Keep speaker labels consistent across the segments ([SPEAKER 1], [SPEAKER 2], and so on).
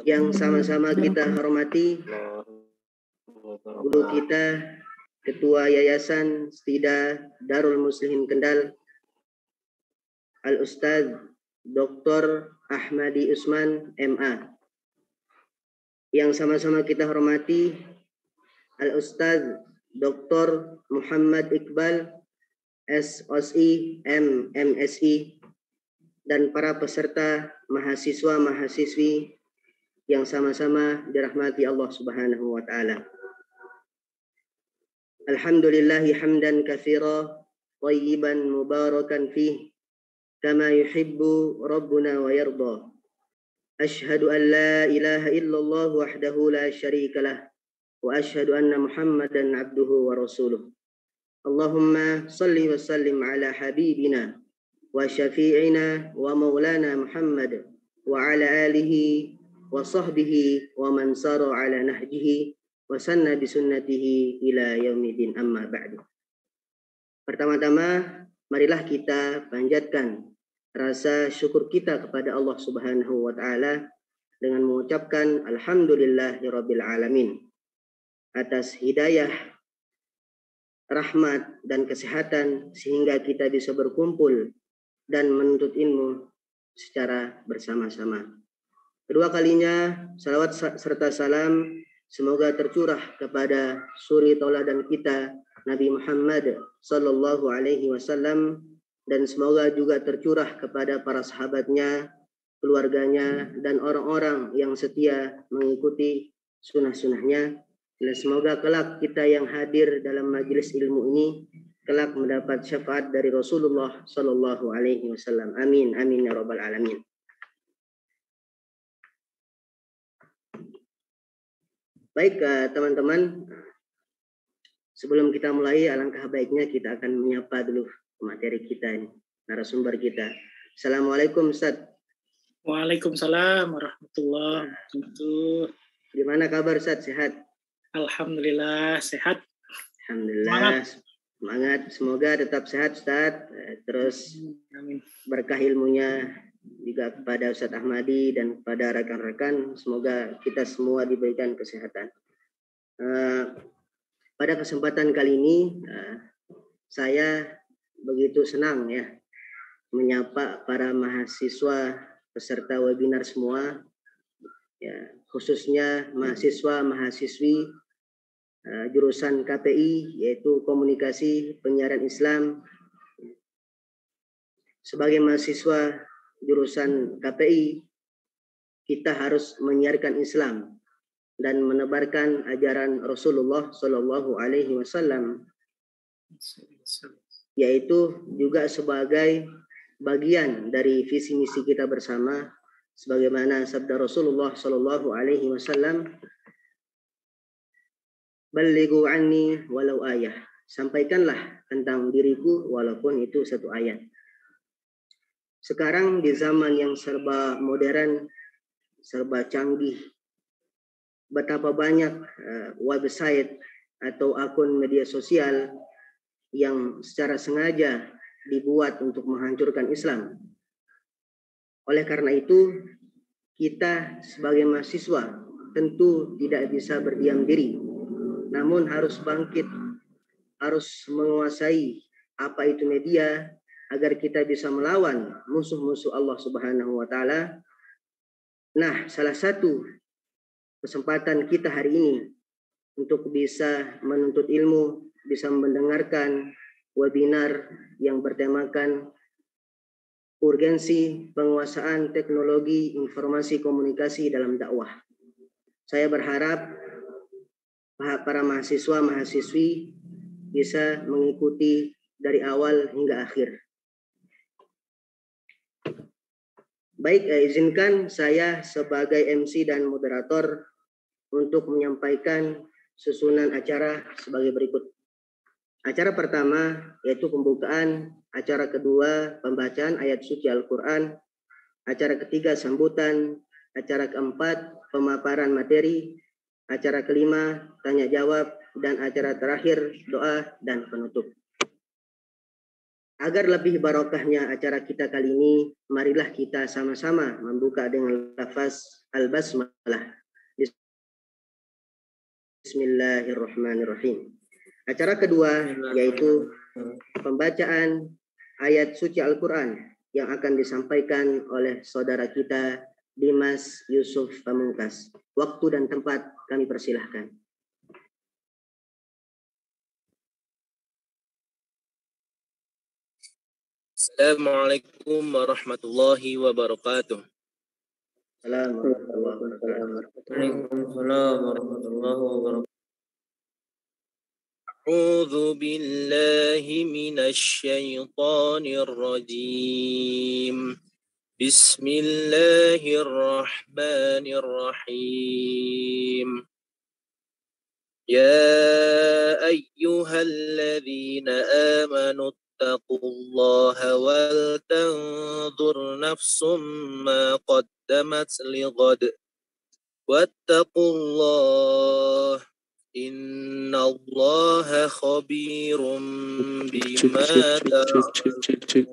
[SPEAKER 1] Yang sama-sama kita hormati guru kita, Ketua Yayasan Stida Darul Muslimin Kendal, Al-Ustadz Dr. Ahmadi Usman, MA. Yang sama-sama kita hormati Al-Ustadz Dr. Muhammad Iqbal, SOSI, MSI, dan para peserta mahasiswa-mahasiswi yang sama-sama dirahmati Allah Subhanahu wa taala. Alhamdulillahi hamdan katsira thayyiban mubarakan fih kama yuhibbu rabbuna wa yarda. Ashhadu an la ilaha illallah wahdahu la syarikalah wa ashhadu anna Muhammadan abduhu wa rasuluh. Allahumma salli wa sallim ala habibina wa syafi'ina wa maulana Muhammad wa ala alihi wa sahbihi wa man sara ala nahjihi wa sanna bi sunnatihi ila yaumidin, amma ba'du. Pertama-tama marilah kita panjatkan rasa syukur kita kepada Allah Subhanahu wa taala dengan mengucapkan alhamdulillahirabbil alamin atas hidayah, rahmat dan kesehatan sehingga kita bisa berkumpul dan menuntut ilmu secara bersama-sama. Kedua kalinya, salawat serta salam semoga tercurah kepada suri tauladan kita Nabi Muhammad sallallahu alaihi wasallam, dan semoga juga tercurah kepada para sahabatnya, keluarganya, dan orang-orang yang setia mengikuti sunnah-sunnahnya. Dan semoga kelak kita yang hadir dalam majelis ilmu ini kelak mendapat syafaat dari Rasulullah sallallahu alaihi wasallam. Amin amin ya rabbal alamin. Baik teman-teman, sebelum kita mulai alangkah baiknya kita akan menyapa dulu materi kita ini, narasumber kita. Assalamualaikum Ustaz.
[SPEAKER 2] Waalaikumsalam warahmatullahi wabarakatuh.
[SPEAKER 1] Gimana kabar Ustaz, sehat?
[SPEAKER 2] Alhamdulillah sehat.
[SPEAKER 1] Alhamdulillah. Semangat, semoga tetap sehat Ustaz. Terus amin. Berkah ilmunya juga kepada Ustadz Ahmadi dan kepada rekan-rekan, semoga kita semua diberikan kesehatan. Pada kesempatan kali ini saya begitu senang ya menyapa para mahasiswa peserta webinar semua, ya, khususnya mahasiswa-mahasiswi jurusan KPI yaitu Komunikasi Penyiaran Islam. Sebagai mahasiswa jurusan KPI, kita harus menyiarkan Islam dan menebarkan ajaran Rasulullah Shallallahu Alaihi Wasallam, yaitu juga sebagai bagian dari visi misi kita bersama, sebagaimana sabda Rasulullah Shallallahu Alaihi Wasallam, "Ballighu anni walau ayah." Sampaikanlah tentang diriku walaupun itu satu ayat. Sekarang di zaman yang serba modern, serba canggih, betapa banyak website atau akun media sosial yang secara sengaja dibuat untuk menghancurkan Islam. Oleh karena itu, kita sebagai mahasiswa tentu tidak bisa berdiam diri, namun harus bangkit, harus menguasai apa itu media, agar kita bisa melawan musuh-musuh Allah Subhanahu wa taala. Nah, salah satu kesempatan kita hari ini untuk bisa menuntut ilmu, bisa mendengarkan webinar yang bertemakan urgensi penguasaan teknologi informasi komunikasi dalam dakwah. Saya berharap para mahasiswa-mahasiswi bisa mengikuti dari awal hingga akhir. Baik, izinkan saya sebagai MC dan moderator untuk menyampaikan susunan acara sebagai berikut. Acara pertama yaitu pembukaan, acara kedua pembacaan ayat suci Al-Quran, acara ketiga sambutan, acara keempat pemaparan materi, acara kelima tanya jawab, dan acara terakhir doa dan penutup. Agar lebih barokahnya acara kita kali ini, marilah kita sama-sama membuka dengan lafaz al-basmalah. Bismillahirrahmanirrahim. Acara kedua yaitu pembacaan ayat suci Al-Quran yang akan disampaikan oleh saudara kita Dimas Yusuf Pamungkas. Waktu dan tempat kami persilahkan.
[SPEAKER 3] Assalamualaikum warahmatullahi wabarakatuh.
[SPEAKER 1] Waalaikumsalam warahmatullahi wabarakatuh.
[SPEAKER 3] A'udzu billahi minasy syaithanir rajim. Bismillahirrahmanirrahim. Ya ayyuhalladzina amanu ittaqullaha wal tanzur nafsum ma qaddamat lighad wattaqullaha innallaha khabirum bima ta'malun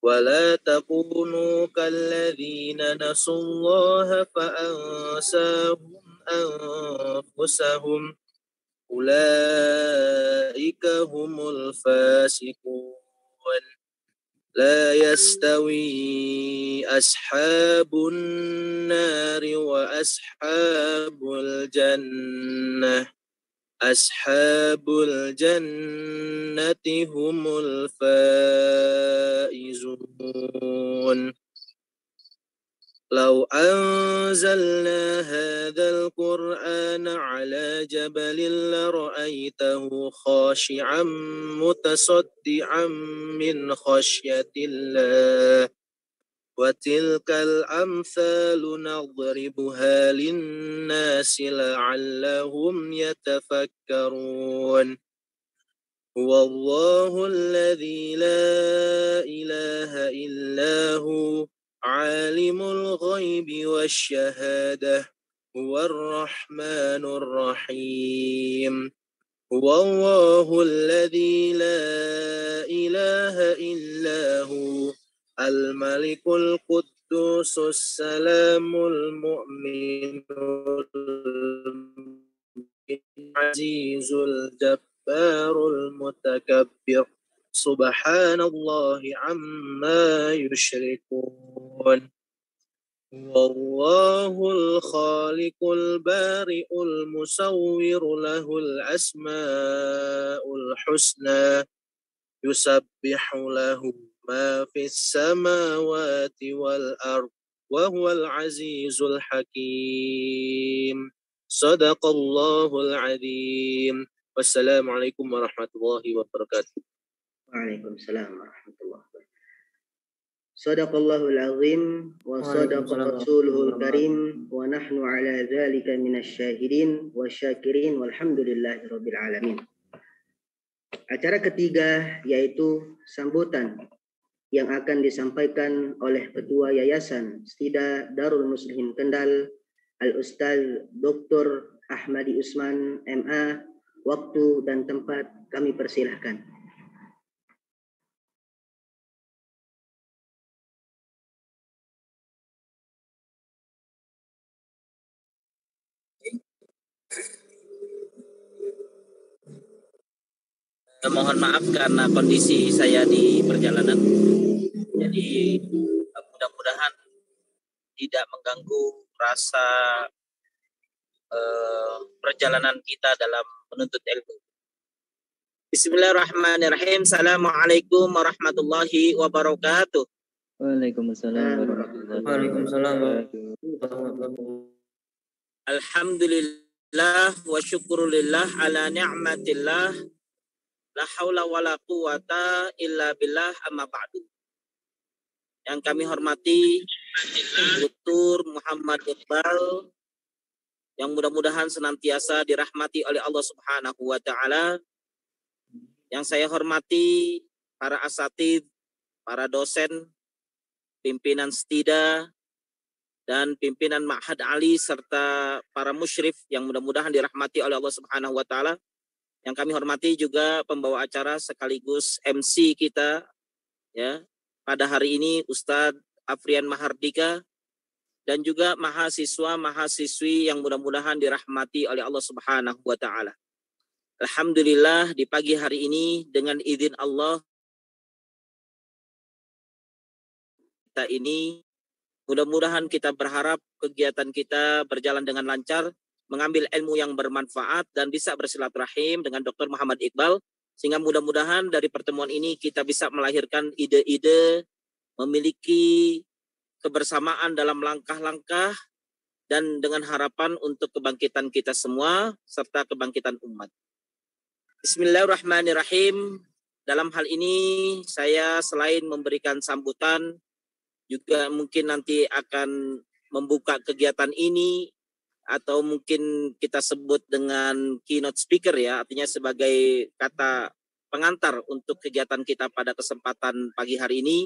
[SPEAKER 3] wala takunu kalladzina nasullaha fa'ansahum anfusahum ulaika humul fasiqun la yastawi ashabun nari wa ashabul jannati humul faizun. لو أنزلنا هذا القرآن على جبل لرأيته خاشعا متصدعا من خشية الله وتلك الأمثال نضربها للناس لعلهم يتفكرون هو الله الذي لا إله إلا هو عالم الغيب والشهادة هو الرحمن الرحيم هو الله الذي لا إله إلا هو الملك القدوس السلام المؤمن العزيز الجبار المتكبر سبحان الله عما يشركون والله الخالق البارئ المصور له الأسماء الحسنى يسبح له ما في السماوات والأرض وهو العزيز الحكيم صدق الله العظيم والسلام عليكم ورحمة الله وبركاته.
[SPEAKER 1] Waalaikumsalam warahmatullahi wabarakatuh. Sadaqallahul azim wa sadaqa rasuluhul karim wa nahnu ala dzalika minasy syahidin wasyakirin walhamdulillahi rabbil alamin. Acara ketiga yaitu sambutan yang akan disampaikan oleh Ketua Yayasan Stida Darul Muslimin Kendal Al-Ustaz Dr. Ahmadi Usman MA. Waktu dan tempat kami persilahkan.
[SPEAKER 3] Mohon maaf karena kondisi saya di perjalanan, jadi mudah-mudahan tidak mengganggu rasa perjalanan kita dalam menuntut ilmu. Bismillahirrahmanirrahim. Assalamualaikum warahmatullahi wabarakatuh.
[SPEAKER 4] Waalaikumsalam warahmatullahi wabarakatuh.
[SPEAKER 3] Alhamdulillah wa syukurillah ala ni'matillah. La haula wa la quwata illa billah amma ba'du. Yang kami hormati Dr. Muhammad Iqbal, yang mudah-mudahan senantiasa dirahmati oleh Allah Subhanahu wa taala. Yang saya hormati para asatidz, para dosen, pimpinan Stida dan pimpinan Ma'had Ali serta para musyrif yang mudah-mudahan dirahmati oleh Allah Subhanahu wa taala. Yang kami hormati juga pembawa acara sekaligus MC kita ya pada hari ini, Ustadz Afrian Mahardika, dan juga mahasiswa-mahasiswi yang mudah-mudahan dirahmati oleh Allah Subhanahu wa taala. Alhamdulillah di pagi hari ini dengan izin Allah kita ini mudah-mudahan kita berharap kegiatan kita berjalan dengan lancar, mengambil ilmu yang bermanfaat dan bisa bersilaturahim dengan Dr. Muhammad Iqbal, sehingga mudah-mudahan dari pertemuan ini kita bisa melahirkan ide-ide, memiliki kebersamaan dalam langkah-langkah dan dengan harapan untuk kebangkitan kita semua serta kebangkitan umat. Bismillahirrahmanirrahim. Dalam hal ini saya selain memberikan sambutan juga mungkin nanti akan membuka kegiatan ini atau mungkin kita sebut dengan keynote speaker ya, artinya sebagai kata pengantar untuk kegiatan kita pada kesempatan pagi hari ini.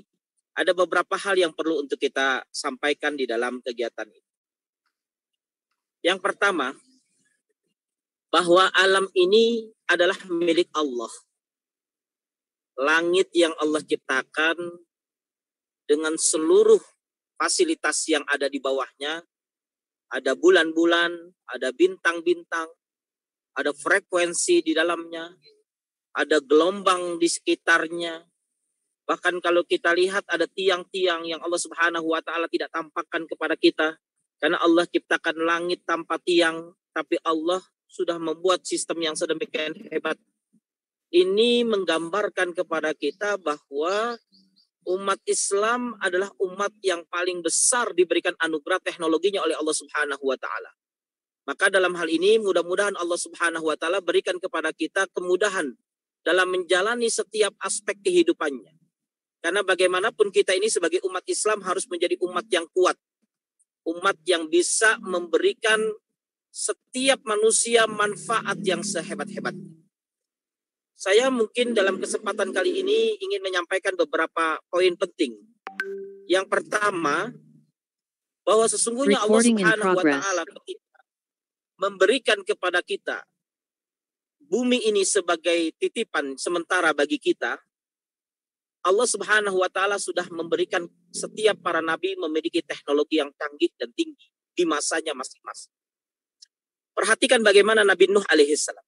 [SPEAKER 3] Ada beberapa hal yang perlu untuk kita sampaikan di dalam kegiatan ini. Yang pertama, bahwa alam ini adalah milik Allah. Langit yang Allah ciptakan dengan seluruh fasilitas yang ada di bawahnya, ada bulan-bulan, ada bintang-bintang, ada frekuensi di dalamnya, ada gelombang di sekitarnya. Bahkan kalau kita lihat ada tiang-tiang yang Allah Subhanahu wa taala tidak tampakkan kepada kita. Karena Allah ciptakan langit tanpa tiang, tapi Allah sudah membuat sistem yang sedemikian hebat. Ini menggambarkan kepada kita bahwa umat Islam adalah umat yang paling besar diberikan anugerah teknologinya oleh Allah Subhanahu wa taala. Maka dalam hal ini mudah-mudahan Allah Subhanahu wa taala berikan kepada kita kemudahan dalam menjalani setiap aspek kehidupannya. Karena bagaimanapun kita ini sebagai umat Islam harus menjadi umat yang kuat. Umat yang bisa memberikan setiap manusia manfaat yang sehebat-hebatnya. Saya mungkin dalam kesempatan kali ini ingin menyampaikan beberapa poin penting. Yang pertama, bahwa sesungguhnya Allah Subhanahu wa taala memberikan kepada kita bumi ini sebagai titipan sementara bagi kita. Allah Subhanahu wa taala sudah memberikan setiap para nabi memiliki teknologi yang canggih dan tinggi di masanya masing-masing. Perhatikan bagaimana Nabi Nuh alaihissalam.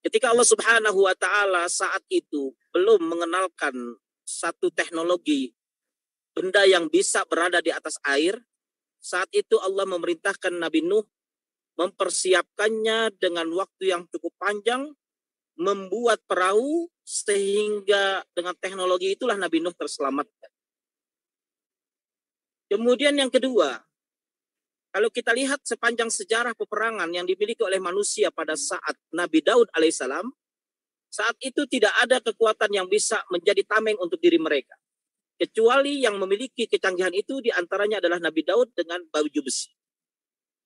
[SPEAKER 3] Ketika Allah Subhanahu wa taala saat itu belum mengenalkan satu teknologi benda yang bisa berada di atas air, saat itu Allah memerintahkan Nabi Nuh mempersiapkannya dengan waktu yang cukup panjang, membuat perahu sehingga dengan teknologi itulah Nabi Nuh terselamatkan. Kemudian yang kedua, kalau kita lihat sepanjang sejarah peperangan yang dimiliki oleh manusia pada saat Nabi Daud alaihissalam, saat itu tidak ada kekuatan yang bisa menjadi tameng untuk diri mereka. Kecuali yang memiliki kecanggihan itu diantaranya adalah Nabi Daud dengan baju besi.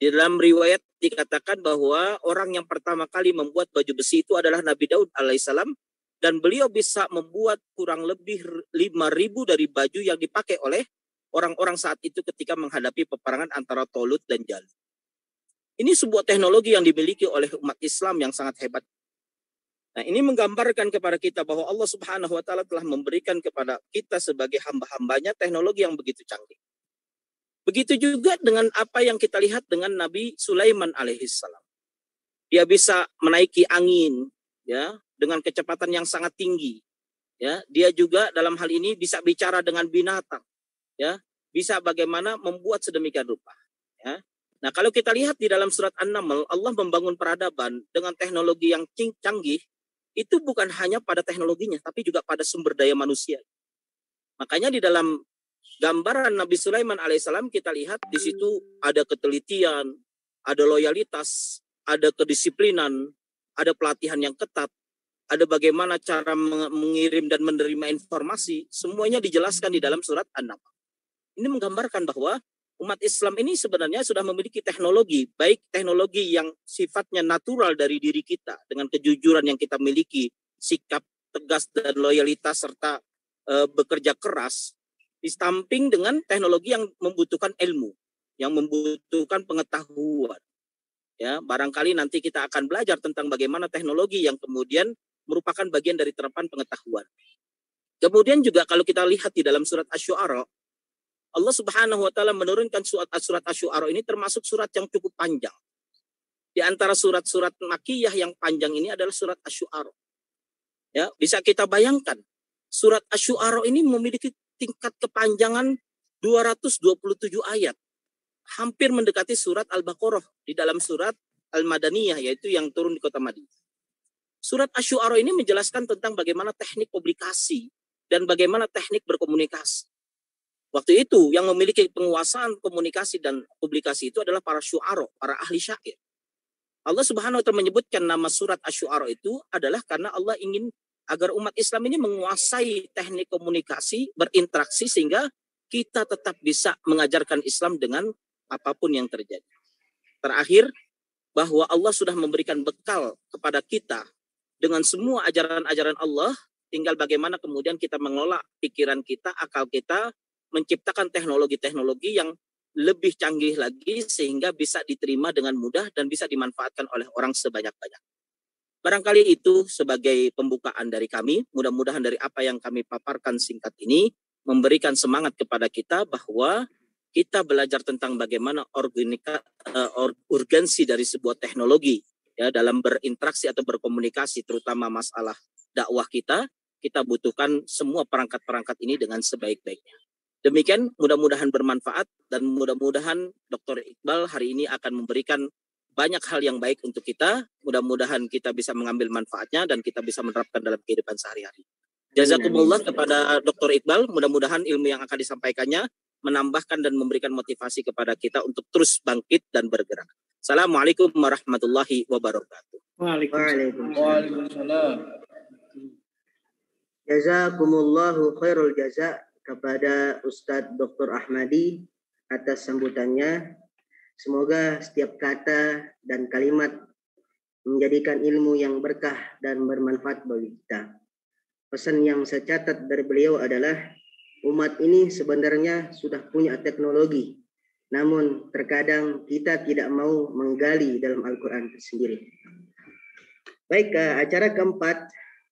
[SPEAKER 3] Di dalam riwayat dikatakan bahwa orang yang pertama kali membuat baju besi itu adalah Nabi Daud alaihissalam, dan beliau bisa membuat kurang lebih 5.000 dari baju yang dipakai oleh orang-orang saat itu ketika menghadapi peperangan antara Tolut dan Jalut. Ini sebuah teknologi yang dimiliki oleh umat Islam yang sangat hebat. Nah, ini menggambarkan kepada kita bahwa Allah Subhanahu wa taala telah memberikan kepada kita sebagai hamba-hambanya teknologi yang begitu canggih. Begitu juga dengan apa yang kita lihat dengan Nabi Sulaiman alaihissalam. Dia bisa menaiki angin ya dengan kecepatan yang sangat tinggi. Ya, dia juga dalam hal ini bisa bicara dengan binatang. Ya, bisa bagaimana membuat sedemikian rupa. Ya. Nah, kalau kita lihat di dalam surat An-Naml, Allah membangun peradaban dengan teknologi yang canggih, itu bukan hanya pada teknologinya, tapi juga pada sumber daya manusia. Makanya di dalam gambaran Nabi Sulaiman alaihissalam kita lihat di situ ada ketelitian, ada loyalitas, ada kedisiplinan, ada pelatihan yang ketat, ada bagaimana cara mengirim dan menerima informasi, semuanya dijelaskan di dalam surat An-Naml. Ini menggambarkan bahwa umat Islam ini sebenarnya sudah memiliki teknologi, baik teknologi yang sifatnya natural dari diri kita, dengan kejujuran yang kita miliki, sikap tegas dan loyalitas, serta bekerja keras, di samping dengan teknologi yang membutuhkan ilmu, yang membutuhkan pengetahuan. Ya, barangkali nanti kita akan belajar tentang bagaimana teknologi yang kemudian merupakan bagian dari terapan pengetahuan. Kemudian juga kalau kita lihat di dalam surat Asy-Syu'ara, Allah Subhanahu wa taala menurunkan surat Asy-Syu'ara ini termasuk surat yang cukup panjang. Di antara surat-surat Makkiyah yang panjang ini adalah surat Asy-Syu'ara. Ya, bisa kita bayangkan, surat Asy-Syu'ara ini memiliki tingkat kepanjangan 227 ayat. Hampir mendekati surat Al-Baqarah di dalam surat Al-Madaniyah, yaitu yang turun di kota Madinah. Surat Asy-Syu'ara ini menjelaskan tentang bagaimana teknik publikasi dan bagaimana teknik berkomunikasi. Waktu itu yang memiliki penguasaan komunikasi dan publikasi itu adalah para syu'ara, para ahli syair. Allah Subhanahu wa taala menyebutkan nama surat Asy-Syu'ara itu adalah karena Allah ingin agar umat Islam ini menguasai teknik komunikasi, berinteraksi sehingga kita tetap bisa mengajarkan Islam dengan apapun yang terjadi. Terakhir, bahwa Allah sudah memberikan bekal kepada kita dengan semua ajaran-ajaran Allah, tinggal bagaimana kemudian kita mengelola pikiran kita, akal kita, menciptakan teknologi-teknologi yang lebih canggih lagi sehingga bisa diterima dengan mudah dan bisa dimanfaatkan oleh orang sebanyak-banyak. Barangkali itu sebagai pembukaan dari kami. Mudah-mudahan dari apa yang kami paparkan singkat ini memberikan semangat kepada kita bahwa kita belajar tentang bagaimana urgensi dari sebuah teknologi ya dalam berinteraksi atau berkomunikasi, terutama masalah dakwah kita butuhkan semua perangkat-perangkat ini dengan sebaik-baiknya. Demikian, mudah-mudahan bermanfaat dan mudah-mudahan Dr. Iqbal hari ini akan memberikan banyak hal yang baik untuk kita. Mudah-mudahan kita bisa mengambil manfaatnya dan kita bisa menerapkan dalam kehidupan sehari-hari. Jazakumullah kepada Dr. Iqbal, mudah-mudahan ilmu yang akan disampaikannya menambahkan dan memberikan motivasi kepada kita untuk terus bangkit dan bergerak. Assalamualaikum warahmatullahi wabarakatuh.
[SPEAKER 1] Waalaikumsalam. Jazakumullahu khairul jaza kepada Ustadz Dr. Ahmadi atas sambutannya. Semoga setiap kata dan kalimat menjadikan ilmu yang berkah dan bermanfaat bagi kita. Pesan yang saya catat dari beliau adalah umat ini sebenarnya sudah punya teknologi, namun terkadang kita tidak mau menggali dalam Al-Quran sendiri. Baik, acara keempat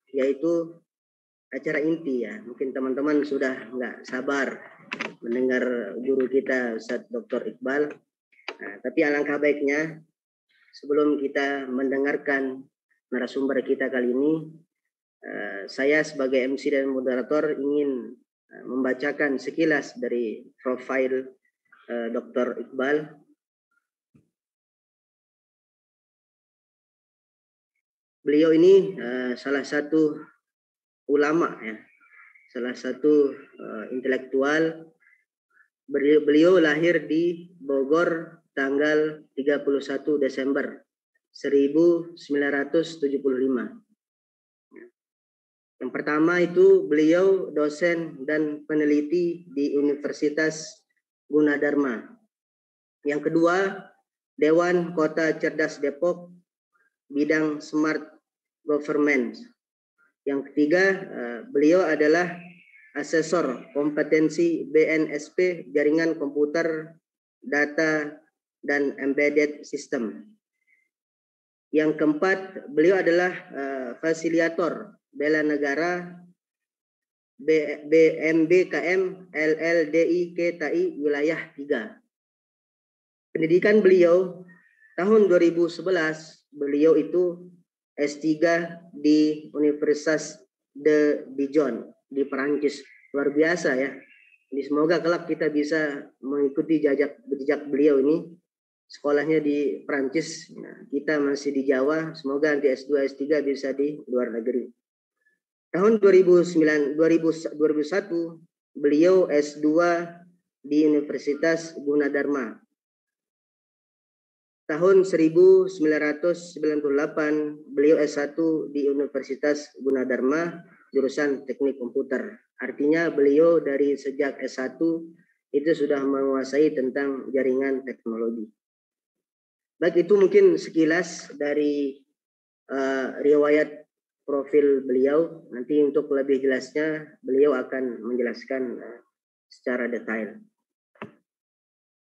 [SPEAKER 1] yaitu acara inti ya. Mungkin teman-teman sudah nggak sabar mendengar guru kita Ustaz Dr. Iqbal. Nah, tapi alangkah baiknya sebelum kita mendengarkan narasumber kita kali ini, saya sebagai MC dan moderator ingin membacakan sekilas dari profil Dr. Iqbal. Beliau ini salah satu ulama ya, salah satu intelektual. Beliau lahir di Bogor tanggal 31 Desember 1975. Yang pertama itu beliau dosen dan peneliti di Universitas Gunadarma. Yang kedua, Dewan Kota Cerdas Depok, bidang Smart Government. Yang ketiga, beliau adalah asesor kompetensi BNSP, Jaringan Komputer, Data, dan Embedded System. Yang keempat, beliau adalah fasilitator bela negara BMBKM LLDI KTI Wilayah 3. Pendidikan beliau tahun 2011, beliau itu S3 di Universitas de Dijon di Perancis. Luar biasa ya. Jadi semoga kelak kita bisa mengikuti jejak beliau ini. Sekolahnya di Perancis, kita masih di Jawa. Semoga nanti S2, S3 bisa di luar negeri. Tahun 2001, beliau S2 di Universitas Gunadarma. Tahun 1998, beliau S1 di Universitas Gunadarma, jurusan Teknik Komputer. Artinya beliau dari sejak S1 itu sudah menguasai tentang jaringan teknologi. Baik, itu mungkin sekilas dari riwayat profil beliau. Nanti untuk lebih jelasnya beliau akan menjelaskan secara detail.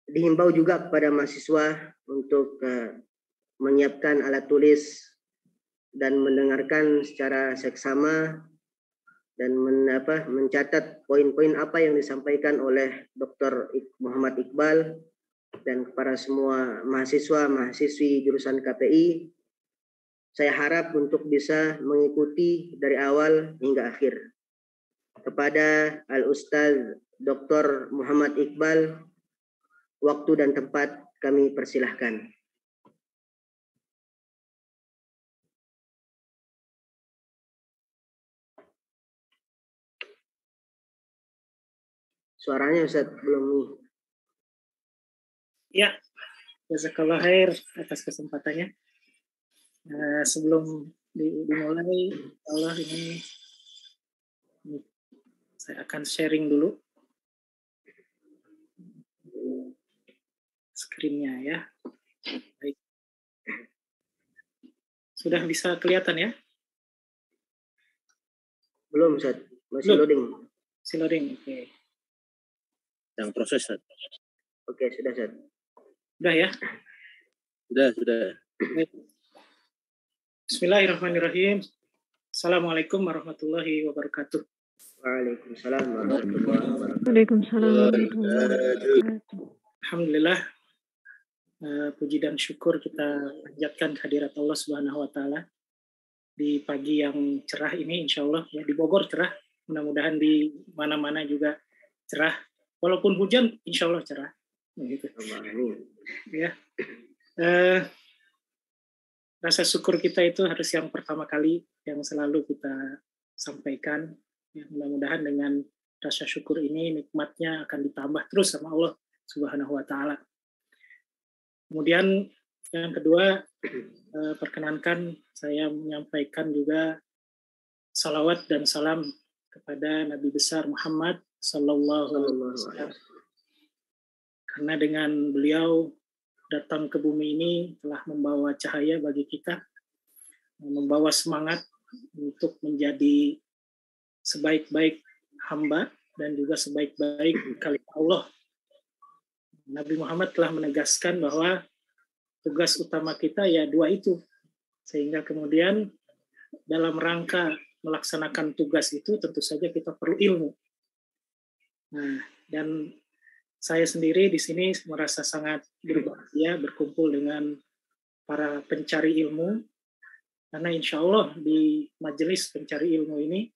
[SPEAKER 1] Dihimbau juga kepada mahasiswa untuk menyiapkan alat tulis dan mendengarkan secara seksama dan mencatat poin-poin apa yang disampaikan oleh Dr. Muhammad Iqbal dan kepada semua mahasiswa-mahasiswi jurusan KPI. Saya harap untuk bisa mengikuti dari awal hingga akhir. Kepada Al-Ustaz Dr. Muhammad Iqbal, waktu dan tempat kami persilahkan. Suaranya Ustaz belum nih.
[SPEAKER 2] Ya, jazakallah khair atas kesempatannya. Sebelum dimulai, Allah ini saya akan sharing dulu screen-nya ya. Baik. Sudah bisa kelihatan ya?
[SPEAKER 1] Belum Ustaz, masih loading.
[SPEAKER 2] Masih loading, oke.
[SPEAKER 3] Yang proses.
[SPEAKER 1] Oke, sudah Ustaz.
[SPEAKER 2] Sudah ya?
[SPEAKER 3] Sudah.
[SPEAKER 2] Bismillahirrahmanirrahim. Assalamualaikum warahmatullahi wabarakatuh.
[SPEAKER 1] Waalaikumsalam warahmatullahi wabarakatuh.
[SPEAKER 5] Waalaikumsalam warahmatullahi wabarakatuh.
[SPEAKER 2] Alhamdulillah, puji dan syukur kita panjatkan kehadirat Allah Subhanahu wa taala di pagi yang cerah ini, insya Allah ya, di Bogor cerah, mudah-mudahan di mana-mana juga cerah. Walaupun hujan, insya Allah cerah. Gitu. Ya. Rasa syukur kita itu harus yang pertama kali yang selalu kita sampaikan. Ya, mudah-mudahan dengan rasa syukur ini nikmatnya akan ditambah terus sama Allah Subhanahu wa taala. Kemudian yang kedua, perkenankan saya menyampaikan juga salawat dan salam kepada Nabi besar Muhammad sallallahu alaihi wasallam. Karena dengan beliau datang ke bumi ini telah membawa cahaya bagi kita, membawa semangat untuk menjadi sebaik-baik hamba dan juga sebaik-baik khalifah Allah. Nabi Muhammad telah menegaskan bahwa tugas utama kita ya dua itu. Sehingga kemudian dalam rangka melaksanakan tugas itu tentu saja kita perlu ilmu. Nah, dan saya sendiri di sini merasa sangat berbahagia berkumpul dengan para pencari ilmu, karena insya Allah di majelis pencari ilmu ini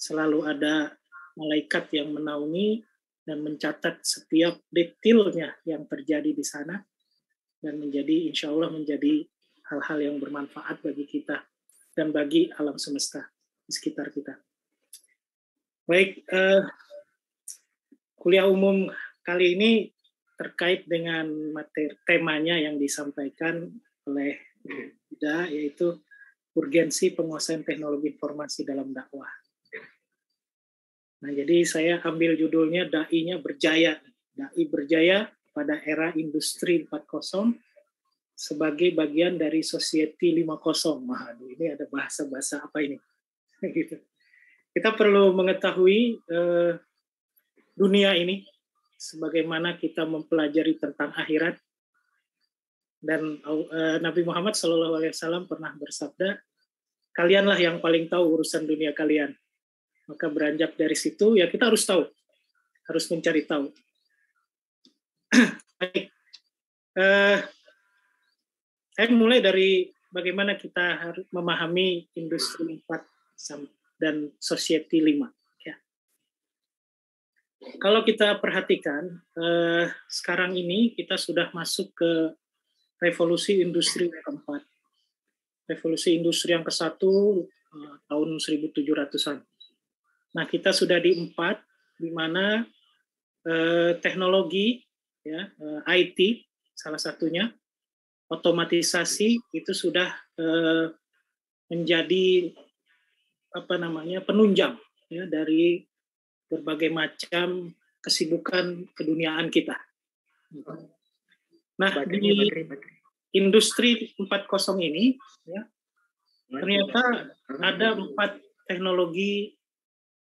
[SPEAKER 2] selalu ada malaikat yang menaungi dan mencatat setiap detailnya yang terjadi di sana, dan menjadi insya Allah menjadi hal-hal yang bermanfaat bagi kita dan bagi alam semesta di sekitar kita. Baik, kuliah umum kali ini terkait dengan materi temanya yang disampaikan oleh Ida, yaitu urgensi penguasaan teknologi informasi dalam dakwah. Nah, jadi saya ambil judulnya Dai-nya Berjaya. Dai berjaya pada era industri 4.0 sebagai bagian dari Society 5.0. Waduh, ini ada bahasa-bahasa apa ini? Gitu. Kita perlu mengetahui dunia ini, sebagaimana kita mempelajari tentang akhirat. Dan Nabi Muhammad SAW pernah bersabda, kalianlah yang paling tahu urusan dunia kalian. Maka beranjak dari situ, ya kita harus tahu. Harus mencari tahu. Baik. Saya mulai dari bagaimana kita harus memahami industri 4 dan Society 5. Kalau kita perhatikan, sekarang ini kita sudah masuk ke revolusi industri yang keempat. Revolusi industri yang ke-1 tahun 1700-an. Nah, kita sudah di 4, di mana teknologi, ya, IT, salah satunya, otomatisasi itu sudah menjadi penunjang ya, dari berbagai macam kesibukan keduniaan kita. Nah, di industri 4.0 ini, ya, ternyata ada 4 teknologi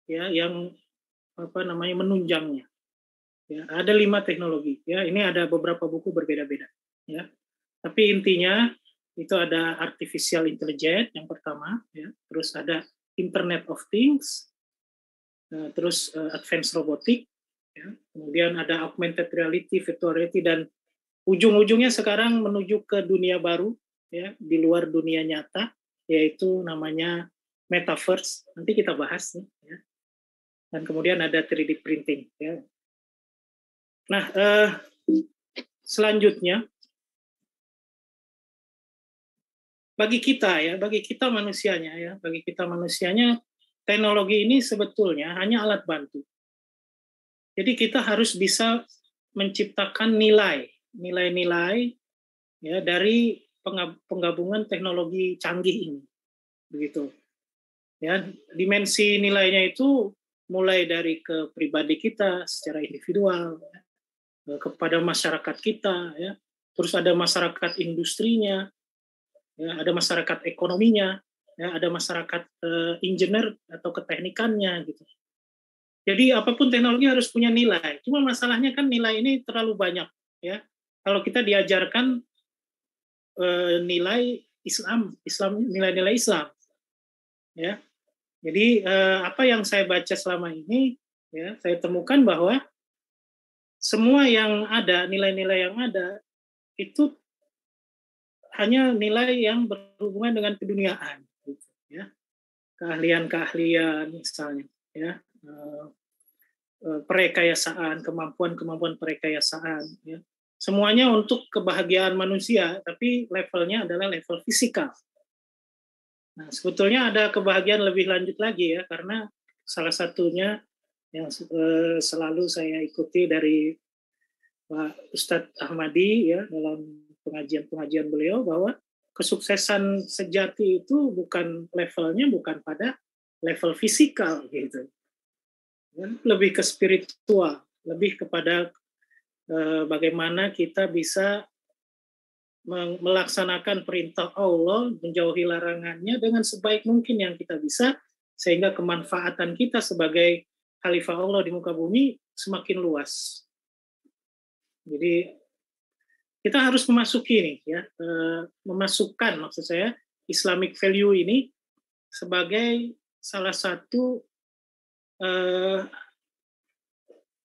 [SPEAKER 2] ya yang menunjangnya. Ya, ada 5 teknologi. Ya, ini ada beberapa buku berbeda-beda. Ya, tapi intinya Itu ada artificial intelligence yang pertama, ya. Terus ada Internet of Things, terus advanced robotic, ya. Kemudian ada augmented reality, virtual reality, dan ujung-ujungnya sekarang menuju ke dunia baru, ya, di luar dunia nyata, yaitu namanya metaverse. Nanti kita bahas nih, ya. Dan kemudian ada 3D printing, ya. Nah, selanjutnya bagi kita manusianya, teknologi ini sebetulnya hanya alat bantu. Jadi kita harus bisa menciptakan nilai-nilai, ya, dari penggabungan teknologi canggih ini, begitu. Ya, dimensi nilainya itu mulai dari ke pribadi kita secara individual, ya, kepada masyarakat kita, ya. Terus ada masyarakat industrinya, ya, ada masyarakat ekonominya, ya, ada masyarakat engineer atau keteknikannya, gitu. Jadi apapun teknologi harus punya nilai. Cuma masalahnya kan nilai ini terlalu banyak, ya. Kalau kita diajarkan nilai Islam, nilai-nilai Islam, ya. Jadi apa yang saya baca selama ini, ya, saya temukan bahwa semua yang ada, nilai-nilai yang ada itu hanya nilai yang berhubungan dengan keduniaan, gitu, ya. Keahlian-keahlian misalnya, ya, perekayasaan, kemampuan perekayasaan, ya. Semuanya untuk kebahagiaan manusia, tapi levelnya adalah level fisikal. Nah, sebetulnya ada kebahagiaan lebih lanjut lagi, ya, karena salah satunya yang selalu saya ikuti dari Pak Ustadz Ahmadi, ya, dalam pengajian beliau, bahwa kesuksesan sejati itu levelnya bukan pada level fisikal, gitu. Lebih ke spiritual, lebih kepada bagaimana kita bisa melaksanakan perintah Allah, menjauhi larangannya dengan sebaik mungkin yang kita bisa, sehingga kemanfaatan kita sebagai khalifah Allah di muka bumi semakin luas. Jadi kita harus memasuki ini, ya, memasukkan, maksud saya, Islamic value ini sebagai salah satu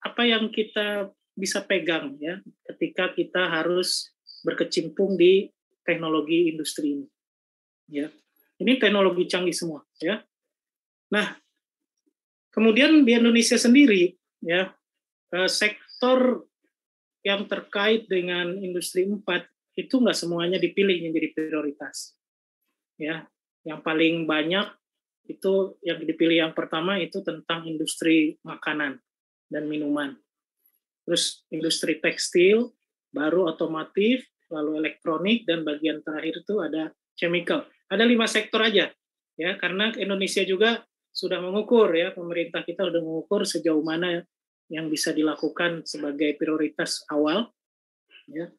[SPEAKER 2] apa yang kita bisa pegang, ya, ketika kita harus berkecimpung di teknologi industri ini, ya. Ini teknologi canggih semua, ya. Nah, kemudian di Indonesia sendiri, ya, sektor yang terkait dengan industri 4 itu nggak semuanya dipilih menjadi prioritas, ya. Yang paling banyak itu yang dipilih yang pertama itu tentang industri makanan dan minuman. Terus industri tekstil, baru otomotif, lalu elektronik, dan bagian terakhir itu ada chemical. Ada 5 sektor aja, ya, karena Indonesia juga sudah mengukur, ya, pemerintah kita sudah mengukur sejauh mana yang bisa dilakukan sebagai prioritas awal, ya.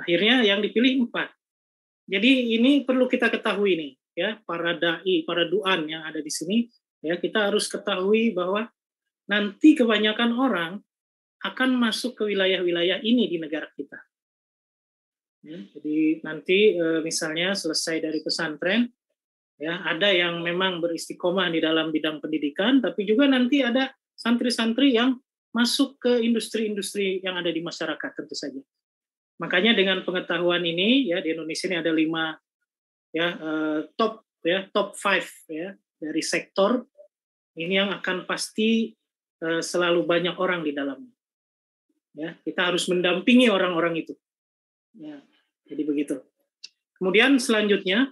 [SPEAKER 2] Akhirnya yang dipilih 4. Jadi ini perlu kita ketahui nih, ya, para dai, para duan yang ada di sini, ya, kita harus ketahui bahwa nanti kebanyakan orang akan masuk ke wilayah-wilayah ini di negara kita. Ya, jadi nanti misalnya selesai dari pesantren, ya, ada yang memang beristiqomah di dalam bidang pendidikan, tapi juga nanti ada santri-santri yang masuk ke industri-industri yang ada di masyarakat, tentu saja. Makanya dengan pengetahuan ini, ya, di Indonesia ini ada 5, ya, top 5, ya, dari sektor ini yang akan pasti selalu banyak orang di dalamnya. Ya, kita harus mendampingi orang-orang itu. Ya, jadi begitu. Kemudian selanjutnya,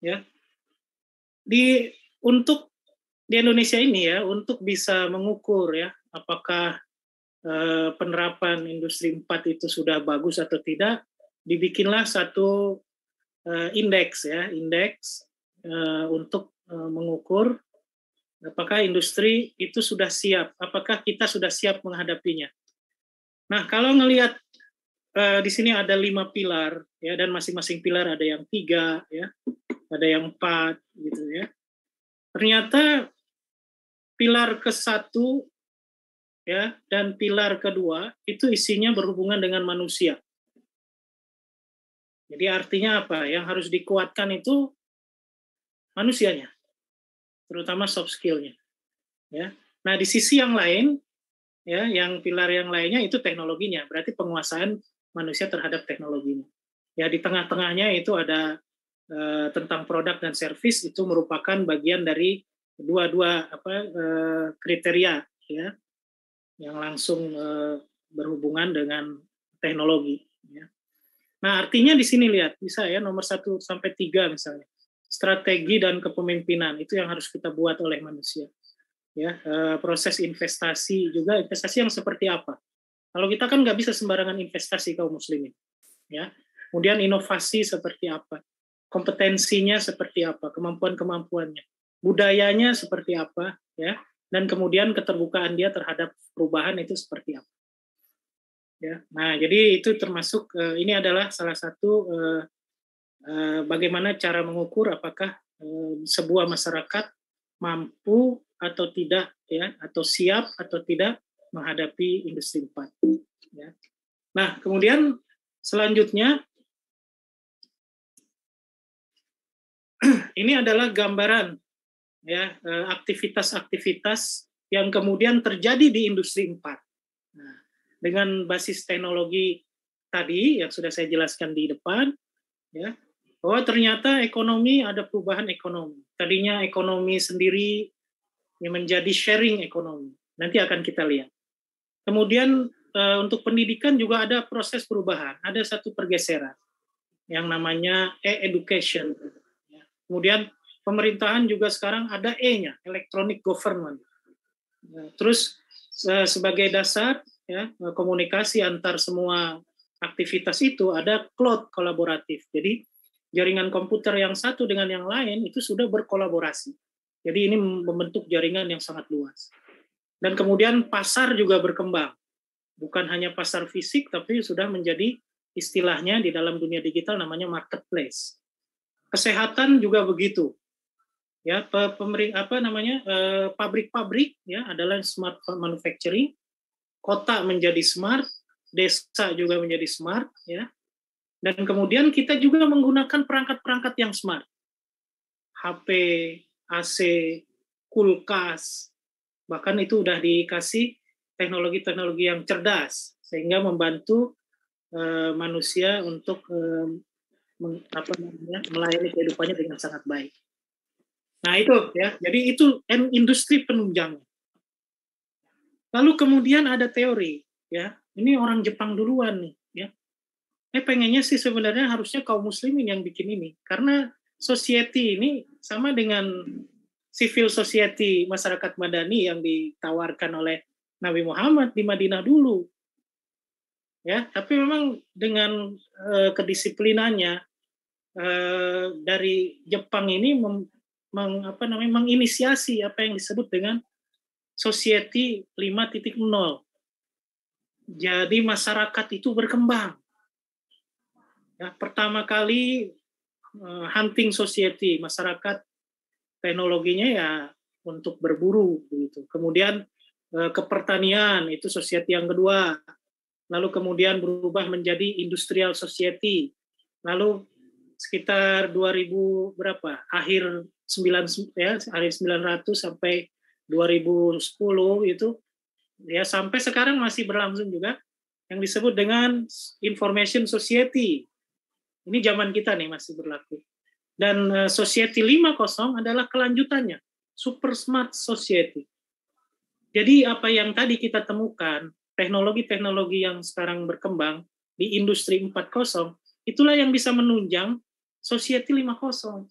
[SPEAKER 2] ya, untuk di Indonesia ini, ya, untuk bisa mengukur, ya, apakah penerapan industri 4 itu sudah bagus atau tidak, dibikinlah satu indeks, ya, untuk mengukur apakah industri itu sudah siap, apakah kita sudah siap menghadapinya. Nah, kalau ngelihat di sini ada 5 pilar, ya, dan masing-masing pilar ada yang 3, ya, ada yang 4, gitu, ya. Ternyata pilar ke-1, ya, dan pilar kedua itu isinya berhubungan dengan manusia. Jadi artinya apa? Yang harus dikuatkan itu manusianya, terutama soft skill-nya. Ya. Nah, di sisi yang lain, ya, yang pilar yang lainnya itu teknologinya, berarti penguasaan manusia terhadap teknologinya. Ya, di tengah-tengahnya itu ada tentang produk dan service, itu merupakan bagian dari dua kriteria, ya, yang langsung berhubungan dengan teknologi. Ya. Nah, artinya di sini lihat, bisa ya nomor 1 sampai 3 misalnya, strategi dan kepemimpinan itu yang harus kita buat oleh manusia. Ya, proses investasi juga, investasi yang seperti apa? Kalau kita kan nggak bisa sembarangan investasi kaum muslimin. Ya, kemudian inovasi seperti apa? Kompetensinya seperti apa, kemampuannya, budayanya seperti apa, ya, dan kemudian keterbukaan dia terhadap perubahan itu seperti apa. Ya, nah jadi itu termasuk ini adalah salah satu bagaimana cara mengukur apakah sebuah masyarakat mampu atau tidak, ya, atau siap atau tidak menghadapi industri 4. Ya. Nah kemudian selanjutnya ini adalah gambaran, ya, aktivitas-aktivitas yang kemudian terjadi di industri 4. Nah, dengan basis teknologi tadi yang sudah saya jelaskan di depan, ya, bahwa ternyata ekonomi ada perubahan ekonomi. Tadinya ekonomi sendiri menjadi sharing ekonomi. Nanti akan kita lihat. Kemudian untuk pendidikan juga ada proses perubahan, ada satu pergeseran yang namanya e-education. Kemudian pemerintahan juga sekarang ada E-nya, electronic government. Terus sebagai dasar, ya, komunikasi antar semua aktivitas itu ada cloud kolaboratif. Jadi jaringan komputer yang satu dengan yang lain itu sudah berkolaborasi. Jadi ini membentuk jaringan yang sangat luas. Dan kemudian pasar juga berkembang. Bukan hanya pasar fisik, tapi sudah menjadi istilahnya di dalam dunia digital namanya marketplace. Kesehatan juga begitu, ya, pabrik-pabrik, ya, adalah smart manufacturing, kota menjadi smart, desa juga menjadi smart, ya, dan kemudian kita juga menggunakan perangkat-perangkat yang smart, HP, AC, kulkas, bahkan itu udah dikasih teknologi-teknologi yang cerdas sehingga membantu manusia untuk melayani kehidupannya dengan sangat baik. Nah itu, ya, jadi itu industri penunjangnya. Lalu kemudian ada teori, ya, ini orang Jepang duluan nih, ya. Pengennya sih sebenarnya harusnya kaum muslimin yang bikin ini, karena society ini sama dengan civil society masyarakat Madani yang ditawarkan oleh Nabi Muhammad di Madinah dulu. Ya, tapi memang dengan kedisiplinannya dari Jepang ini menginisiasi apa yang disebut dengan Society 5.0. Jadi masyarakat itu berkembang. Ya, pertama kali hunting society, masyarakat teknologinya ya untuk berburu begitu. Kemudian kepertanian itu society yang kedua. Lalu kemudian berubah menjadi industrial society. Lalu sekitar 2000 berapa? Akhir 900 sampai 2010 itu, ya, sampai sekarang masih berlangsung juga yang disebut dengan information society. Ini zaman kita nih masih berlaku. Dan society 5.0 adalah kelanjutannya, super smart society. Jadi apa yang tadi kita temukan, teknologi-teknologi yang sekarang berkembang di industri 4.0, itulah yang bisa menunjang society 5.0.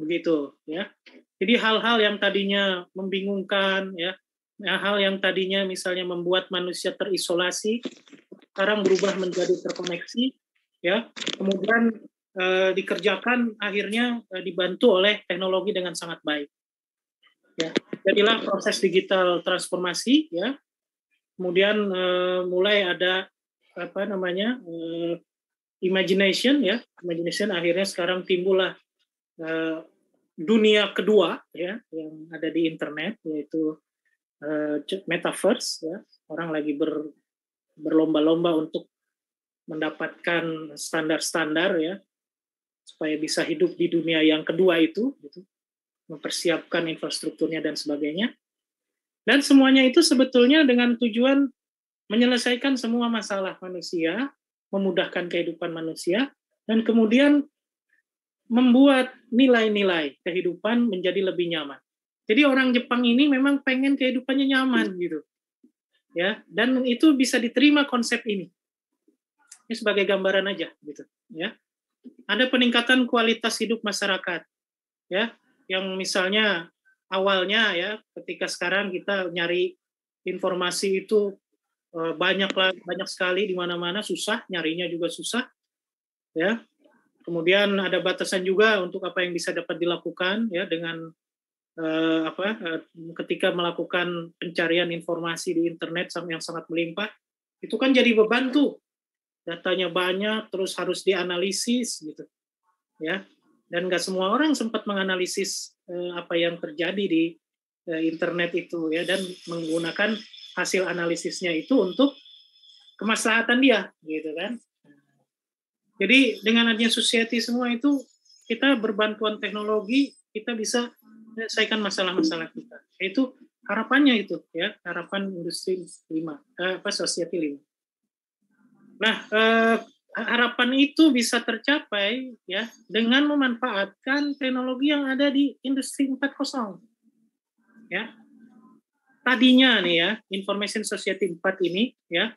[SPEAKER 2] Begitu, ya. Jadi hal-hal yang tadinya membingungkan, ya, hal yang tadinya misalnya membuat manusia terisolasi, sekarang berubah menjadi terkoneksi, ya. Kemudian dikerjakan akhirnya dibantu oleh teknologi dengan sangat baik. Ya, jadilah proses digital transformasi, ya. Kemudian mulai ada imagination, ya. Imagination akhirnya sekarang timbullah dunia kedua, ya, yang ada di internet, yaitu metaverse, ya. Orang lagi berlomba-lomba untuk mendapatkan standar-standar ya supaya bisa hidup di dunia yang kedua itu, gitu. Mempersiapkan infrastrukturnya dan sebagainya. Dan semuanya itu sebetulnya dengan tujuan menyelesaikan semua masalah manusia, memudahkan kehidupan manusia, dan kemudian membuat nilai-nilai kehidupan menjadi lebih nyaman. Jadi orang Jepang ini memang pengen kehidupannya nyaman gitu. Ya, dan itu bisa diterima konsep ini. Ini sebagai gambaran aja gitu, ya. Ada peningkatan kualitas hidup masyarakat. Ya, yang misalnya awalnya ya ketika sekarang kita nyari informasi itu banyak sekali di mana-mana, susah, nyarinya juga susah. Ya. Kemudian ada batasan juga untuk apa yang bisa dapat dilakukan ya dengan ketika melakukan pencarian informasi di internet yang sangat melimpah, itu kan jadi beban tuh, datanya banyak, terus harus dianalisis gitu, ya. Dan nggak semua orang sempat menganalisis apa yang terjadi di internet itu ya, dan menggunakan hasil analisisnya itu untuk kemaslahatan dia, gitu kan. Jadi dengan adanya society semua itu, kita berbantuan teknologi, kita bisa menyelesaikan masalah-masalah kita. Itu harapannya itu ya, harapan industri 5, society 5. Nah, harapan itu bisa tercapai ya dengan memanfaatkan teknologi yang ada di industri 4.0. Ya. Tadinya nih ya, Information Society 4 ini ya,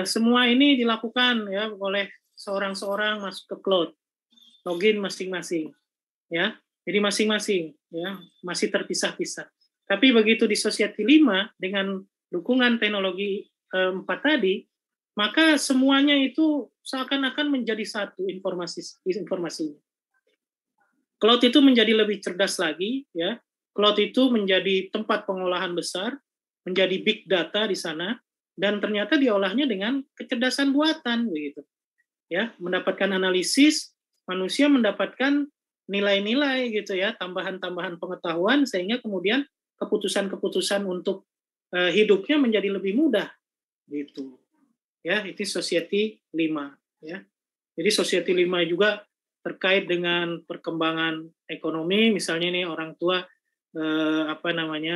[SPEAKER 2] semua ini dilakukan ya oleh seorang-seorang masuk ke cloud, login masing-masing ya. Jadi masing-masing ya masih terpisah-pisah. Tapi begitu di Society 5 dengan dukungan teknologi 4 tadi, maka semuanya itu seakan-akan menjadi satu informasinya. Cloud itu menjadi lebih cerdas lagi ya. Cloud itu menjadi tempat pengolahan besar, menjadi big data di sana, dan ternyata diolahnya dengan kecerdasan buatan begitu. Ya, mendapatkan analisis, manusia mendapatkan nilai-nilai gitu ya, tambahan-tambahan pengetahuan sehingga kemudian keputusan-keputusan untuk hidupnya menjadi lebih mudah gitu. Ya, itu Society 5 ya. Jadi Society 5 juga terkait dengan perkembangan ekonomi, misalnya nih orang tua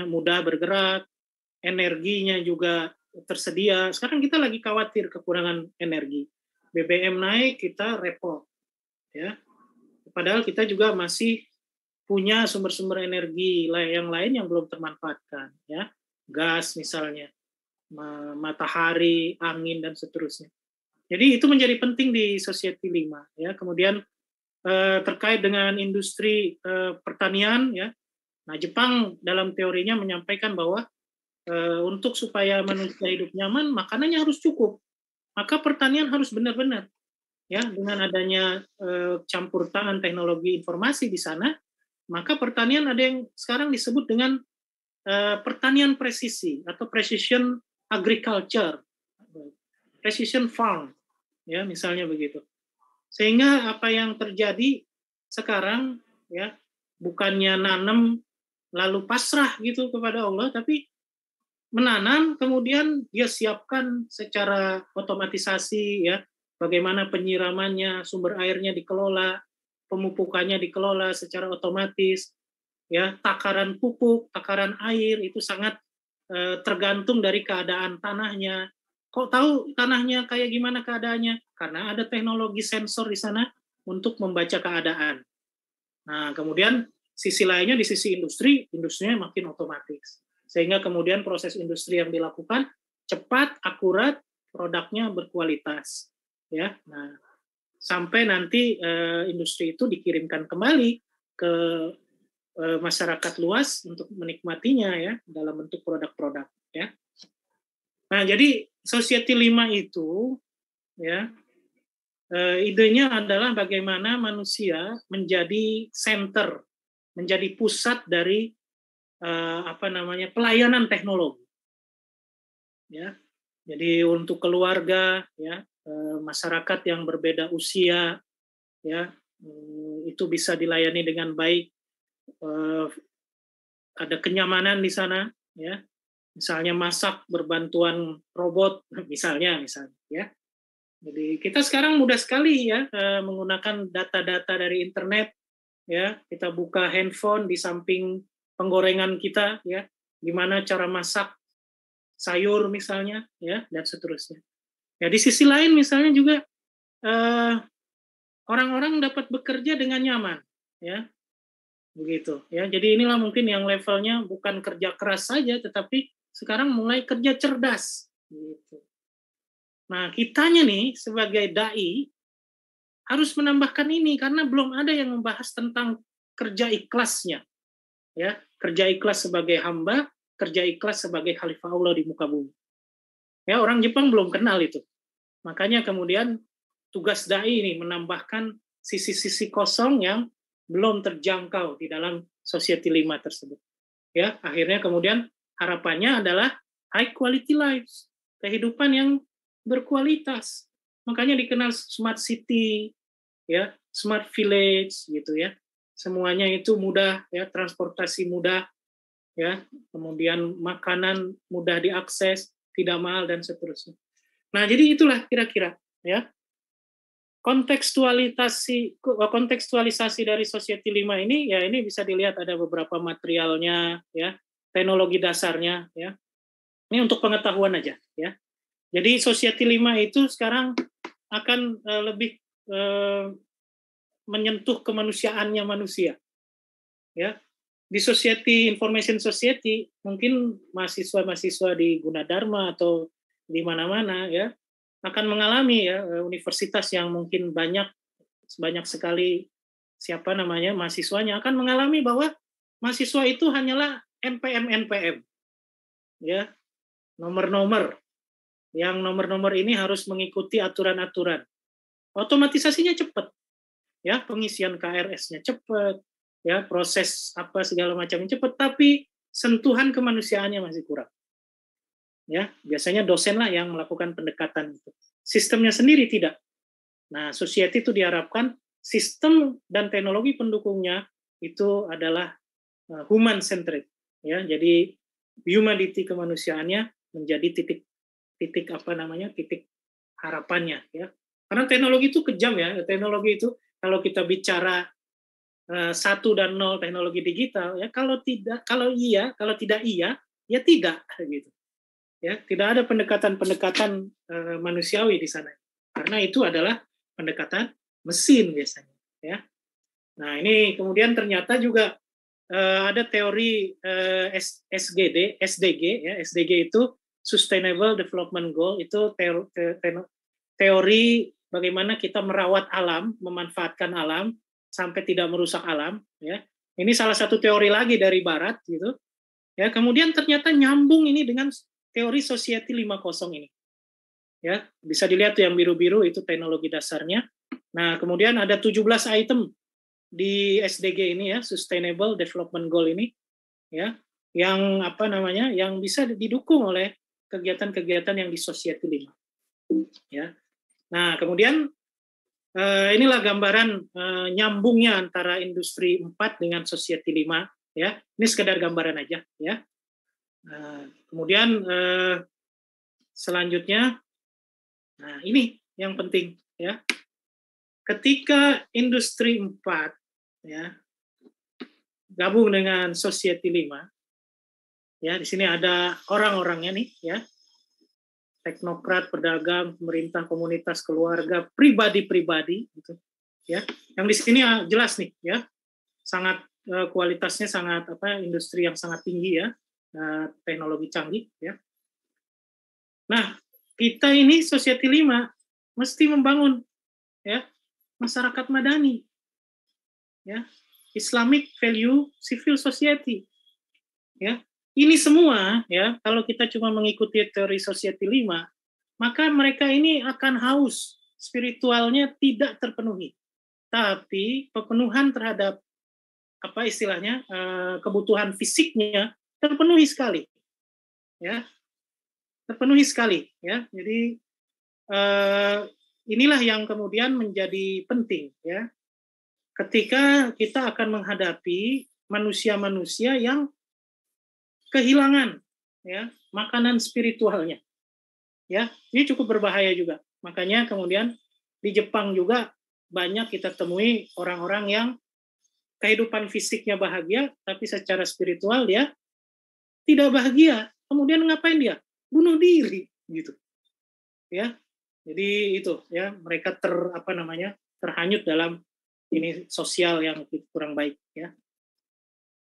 [SPEAKER 2] mudah bergerak, energinya juga tersedia. Sekarang kita lagi khawatir kekurangan energi. BBM naik, kita repot ya. Padahal kita juga masih punya sumber-sumber energi yang lain yang belum termanfaatkan ya. Gas misalnya, matahari, angin dan seterusnya. Jadi itu menjadi penting di Society 5 ya. Kemudian terkait dengan industri pertanian ya. Nah, Jepang dalam teorinya menyampaikan bahwa untuk supaya manusia hidup nyaman, makanannya harus cukup. Maka pertanian harus benar-benar ya, dengan adanya campur tangan teknologi informasi di sana, maka pertanian ada yang sekarang disebut dengan pertanian presisi atau precision agriculture, precision farm, ya misalnya begitu. Sehingga apa yang terjadi sekarang ya bukannya nanam lalu pasrah gitu kepada Allah, tapi menanam kemudian dia siapkan secara otomatisasi ya, bagaimana penyiramannya, sumber airnya dikelola, pemupukannya dikelola secara otomatis, ya takaran pupuk, takaran air itu sangat tergantung dari keadaan tanahnya. Kok tahu tanahnya kayak gimana keadaannya? Karena ada teknologi sensor di sana untuk membaca keadaan. Nah, kemudian sisi lainnya di sisi industri, industrinya makin otomatis. Sehingga kemudian proses industri yang dilakukan cepat, akurat, produknya berkualitas. Ya, nah sampai nanti industri itu dikirimkan kembali ke masyarakat luas untuk menikmatinya ya dalam bentuk produk-produk ya. Nah, jadi Society 5 itu ya idenya adalah bagaimana manusia menjadi center, menjadi pusat dari pelayanan teknologi. Ya. Jadi untuk keluarga ya, masyarakat yang berbeda usia ya, itu bisa dilayani dengan baik. Ada kenyamanan di sana ya. Misalnya masak berbantuan robot misalnya ya. Jadi kita sekarang mudah sekali ya menggunakan data-data dari internet, ya. Kita buka handphone di samping penggorengan kita, ya. Gimana cara masak sayur misalnya, ya, dan seterusnya. Ya, di sisi lain misalnya juga orang-orang dapat bekerja dengan nyaman, ya, begitu. Ya, jadi inilah mungkin yang levelnya bukan kerja keras saja, tetapi sekarang mulai kerja cerdas, gitu. Nah, kitanya nih sebagai dai harus menambahkan ini karena belum ada yang membahas tentang kerja ikhlasnya, ya, kerja ikhlas sebagai hamba, kerja ikhlas sebagai khalifah Allah di muka bumi. Ya, orang Jepang belum kenal itu. Makanya kemudian tugas dai ini menambahkan sisi-sisi kosong yang belum terjangkau di dalam Society 5 tersebut. Ya, akhirnya kemudian harapannya adalah high quality lives, kehidupan yang berkualitas. Makanya dikenal smart city, ya, smart village gitu ya. Semuanya itu mudah ya, transportasi mudah ya, kemudian makanan mudah diakses, tidak mahal dan seterusnya. Nah, jadi itulah kira-kira ya. Kontekstualisasi dari Society 5 ini ya, ini bisa dilihat ada beberapa materialnya ya, teknologi dasarnya ya. Ini untuk pengetahuan aja ya. Jadi Society 5 itu sekarang akan lebih menyentuh kemanusiaannya manusia. Ya. Di Society Information Society mungkin mahasiswa-mahasiswa di Gunadarma atau di mana-mana ya akan mengalami ya universitas yang mungkin banyak sekali mahasiswanya akan mengalami bahwa mahasiswa itu hanyalah NPM ya, nomor-nomor yang nomor-nomor ini harus mengikuti aturan-aturan. Otomatisasinya cepat, ya, pengisian KRS-nya cepat, ya, proses apa segala macamnya cepat, tapi sentuhan kemanusiaannya masih kurang. Ya, biasanya dosen lah yang melakukan pendekatan itu. Sistemnya sendiri tidak. Nah, society itu diharapkan sistem dan teknologi pendukungnya itu adalah human centered, ya. Jadi humanity, kemanusiaannya menjadi titik harapannya ya. Karena teknologi itu kejam ya. Teknologi itu kalau kita bicara 1 dan 0 teknologi digital ya, kalau tidak iya ya tidak gitu. Ya, tidak ada pendekatan manusiawi di sana. Karena itu adalah pendekatan mesin biasanya ya. Nah, ini kemudian ternyata juga ada teori SDG ya. SDG itu Sustainable Development Goal, itu teori bagaimana kita merawat alam, memanfaatkan alam sampai tidak merusak alam ya. Ini salah satu teori lagi dari barat gitu. Ya, kemudian ternyata nyambung ini dengan teori Society 50 ini. Ya, bisa dilihat tuh yang biru-biru itu teknologi dasarnya. Nah, kemudian ada 17 item di SDG ini ya, Sustainable Development Goal ini ya, yang yang bisa didukung oleh kegiatan-kegiatan yang di Society 5. Ya. Nah, kemudian inilah gambaran nyambungnya antara industri 4 dengan Society 5 ya. Ini sekedar gambaran aja ya. Kemudian selanjutnya, nah ini yang penting ya. Ketika industri 4 ya gabung dengan Society 5 ya, di sini ada orang-orangnya nih ya. Teknokrat, pedagang, pemerintah, komunitas, keluarga, pribadi-pribadi gitu ya. Yang di sini jelas nih ya. Sangat kualitasnya sangat industri yang sangat tinggi ya. Teknologi canggih ya. Nah, kita ini Society 5 mesti membangun ya masyarakat madani ya, Islamic Value Civil Society ya. Ini semua ya, kalau kita cuma mengikuti teori Society 5, maka mereka ini akan haus, spiritualnya tidak terpenuhi. Tapi pemenuhan terhadap kebutuhan fisiknya terpenuhi sekali. Ya. Terpenuhi sekali ya. Jadi inilah yang kemudian menjadi penting ya. Ketika kita akan menghadapi manusia-manusia yang kehilangan ya makanan spiritualnya. Ya, ini cukup berbahaya juga. Makanya kemudian di Jepang juga banyak kita temui orang-orang yang kehidupan fisiknya bahagia, tapi secara spiritual dia tidak bahagia. Kemudian ngapain dia? Bunuh diri, gitu. Ya, jadi itu ya, mereka terhanyut dalam ini sosial yang kurang baik ya.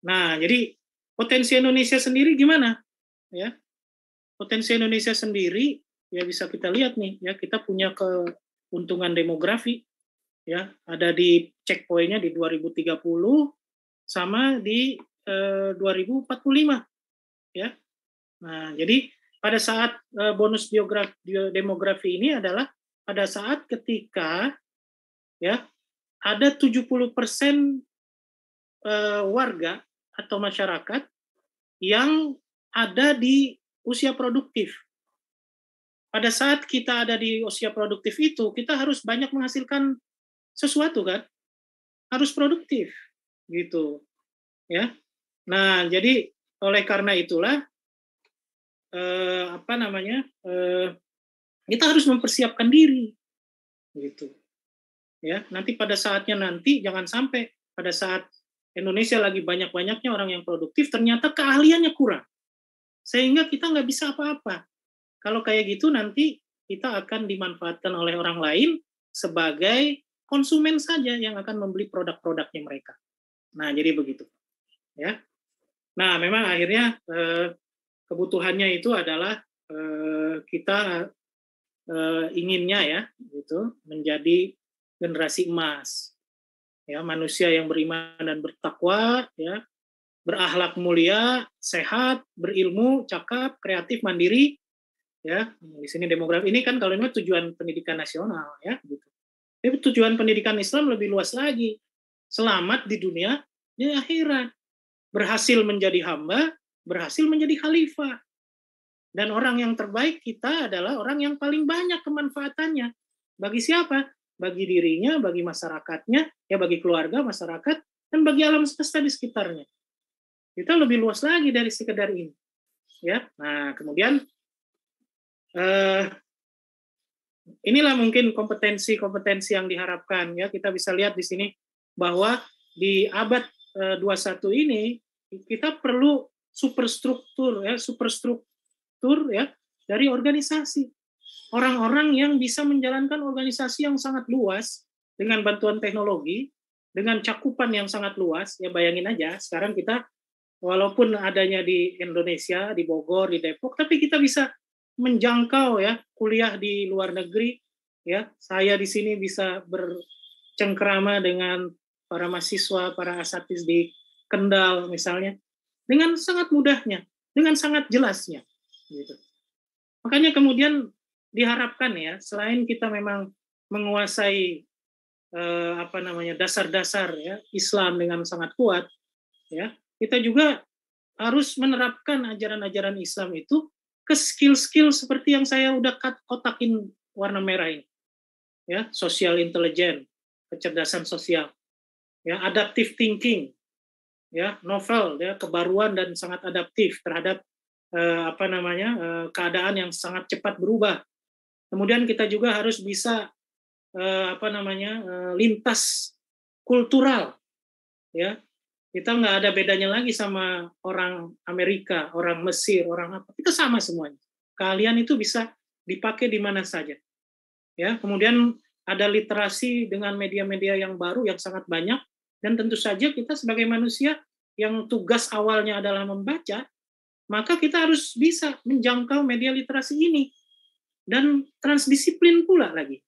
[SPEAKER 2] Nah, jadi potensi Indonesia sendiri gimana? Ya, potensi Indonesia sendiri ya bisa kita lihat nih ya, kita punya keuntungan demografi ya, ada di checkpointnya di 2030 sama di 2045 ya. Nah, jadi pada saat bonus demografi ini adalah pada saat ketika ya ada 70% warga atau masyarakat yang ada di usia produktif. Pada saat kita ada di usia produktif itu, kita harus banyak menghasilkan sesuatu kan? Harus produktif gitu. Ya. Nah, jadi oleh karena itulah kita harus mempersiapkan diri gitu. Ya, nanti pada saatnya jangan sampai pada saat Indonesia lagi banyak-banyaknya orang yang produktif, ternyata keahliannya kurang. Sehingga kita nggak bisa apa-apa. Kalau kayak gitu nanti kita akan dimanfaatkan oleh orang lain sebagai konsumen saja yang akan membeli produk-produknya mereka. Nah, jadi begitu. Ya. Nah, memang akhirnya kebutuhannya itu adalah kita inginnya ya, gitu, menjadi generasi emas. Ya, manusia yang beriman dan bertakwa, ya, berakhlak mulia, sehat, berilmu, cakap, kreatif, mandiri. Ya, di sini demografi ini kan kalau ini tujuan pendidikan nasional ya, gitu. Tapi tujuan pendidikan Islam lebih luas lagi. Selamat di dunia, di akhirat. Berhasil menjadi hamba, berhasil menjadi khalifah. Dan orang yang terbaik kita adalah orang yang paling banyak kemanfaatannya. Bagi siapa? Bagi dirinya, bagi masyarakatnya, ya bagi keluarga, masyarakat, dan bagi alam semesta di sekitarnya. Kita lebih luas lagi dari sekedar ini. Ya, nah kemudian inilah mungkin kompetensi yang diharapkan ya. Kita bisa lihat di sini bahwa di abad 21 ini kita perlu superstruktur ya dari organisasi. Orang-orang yang bisa menjalankan organisasi yang sangat luas dengan bantuan teknologi, dengan cakupan yang sangat luas. Ya bayangin aja, sekarang kita walaupun adanya di Indonesia, di Bogor, di Depok, tapi kita bisa menjangkau ya kuliah di luar negeri. Ya, saya di sini bisa bercengkrama dengan para mahasiswa, para asatidz di Kendal misalnya, dengan sangat mudahnya, dengan sangat jelasnya. Gitu. Makanya kemudian diharapkan ya, selain kita memang menguasai dasar-dasar ya Islam dengan sangat kuat, ya kita juga harus menerapkan ajaran-ajaran Islam itu ke skill-skill seperti yang saya udah kotakin warna merah ini, ya social intelligence, kecerdasan sosial, ya adaptive thinking, ya novel, ya kebaruan dan sangat adaptif terhadap keadaan yang sangat cepat berubah. Kemudian kita juga harus bisa lintas kultural, ya kita nggak ada bedanya lagi sama orang Amerika, orang Mesir, orang apa, kita sama semuanya. Keahlian itu bisa dipakai di mana saja. Ya, kemudian ada literasi dengan media-media yang baru yang sangat banyak, dan tentu saja kita sebagai manusia yang tugas awalnya adalah membaca, maka kita harus bisa menjangkau media literasi ini. Dan transdisiplin pula lagi,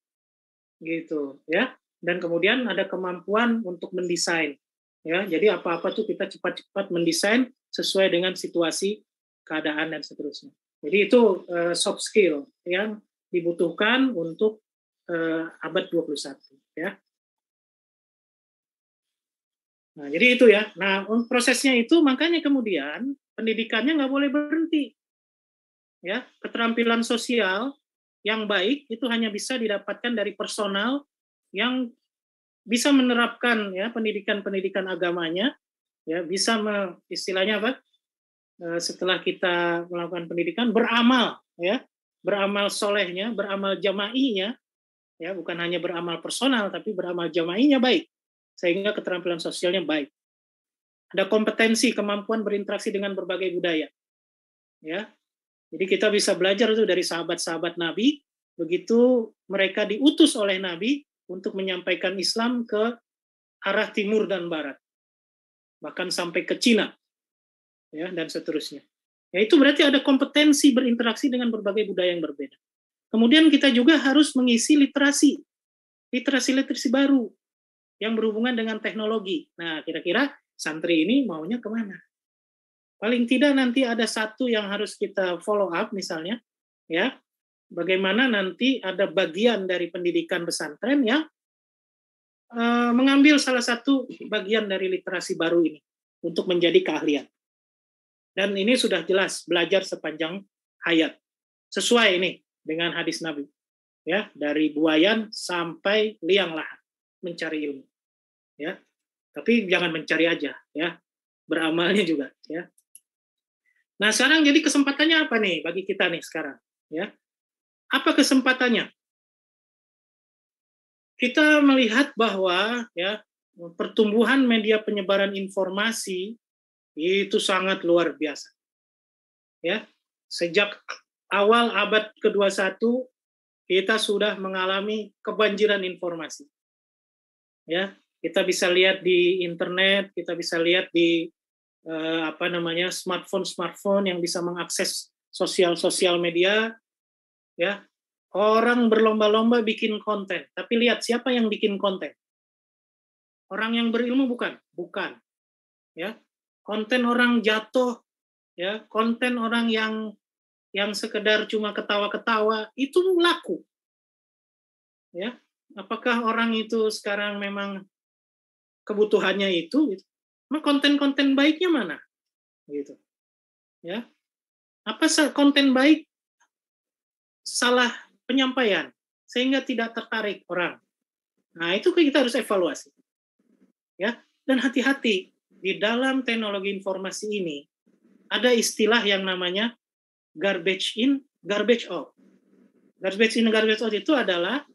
[SPEAKER 2] gitu ya. Dan kemudian ada kemampuan untuk mendesain, ya. Jadi apa-apa tuh kita cepat-cepat mendesain sesuai dengan situasi, keadaan dan seterusnya. Jadi itu soft skill yang dibutuhkan untuk abad 21, ya. Nah, jadi itu ya. Nah, prosesnya itu makanya kemudian pendidikannya nggak boleh berhenti, ya. Keterampilan sosial yang baik itu hanya bisa didapatkan dari personal yang bisa menerapkan ya pendidikan agamanya, ya bisa istilahnya apa? Setelah kita melakukan pendidikan beramal, ya beramal solehnya, beramal jama'inya, ya, bukan hanya beramal personal tapi beramal jama'inya baik, sehingga keterampilan sosialnya baik. Ada kompetensi, kemampuan berinteraksi dengan berbagai budaya, ya. Jadi kita bisa belajar itu dari sahabat-sahabat Nabi, begitu mereka diutus oleh Nabi untuk menyampaikan Islam ke arah timur dan barat, bahkan sampai ke Cina, ya, dan seterusnya. Ya, itu berarti ada kompetensi berinteraksi dengan berbagai budaya yang berbeda. Kemudian kita juga harus mengisi literasi baru yang berhubungan dengan teknologi. Nah, kira-kira santri ini maunya kemana? Paling tidak nanti ada satu yang harus kita follow up misalnya, ya, bagaimana nanti ada bagian dari pendidikan pesantren yang mengambil salah satu bagian dari literasi baru ini untuk menjadi keahlian. Dan ini sudah jelas belajar sepanjang hayat. Sesuai ini dengan hadis Nabi. Ya, dari buayan sampai liang lahat mencari ilmu. Ya. Tapi jangan mencari aja, ya. Beramalnya juga, ya. Nah, sekarang jadi kesempatannya apa nih bagi kita nih sekarang, ya? Apa kesempatannya? Kita melihat bahwa ya pertumbuhan media penyebaran informasi itu sangat luar biasa. Ya, sejak awal abad ke-21 kita sudah mengalami kebanjiran informasi. Ya, kita bisa lihat di internet, kita bisa lihat di smartphone yang bisa mengakses sosial media, ya. Orang berlomba-lomba bikin konten, tapi lihat siapa yang bikin konten. Orang yang berilmu bukan, ya. Konten orang jatuh, ya, konten orang yang sekedar cuma ketawa-ketawa itu laku, ya. Apakah orang itu sekarang memang kebutuhannya itu? Konten-konten baiknya mana? Gitu. Ya. Apa konten baik salah penyampaian sehingga tidak tertarik orang. Nah, itu kita harus evaluasi. Ya, dan hati-hati di dalam teknologi informasi ini ada istilah yang namanya garbage in, garbage out. Garbage in, garbage out itu adalah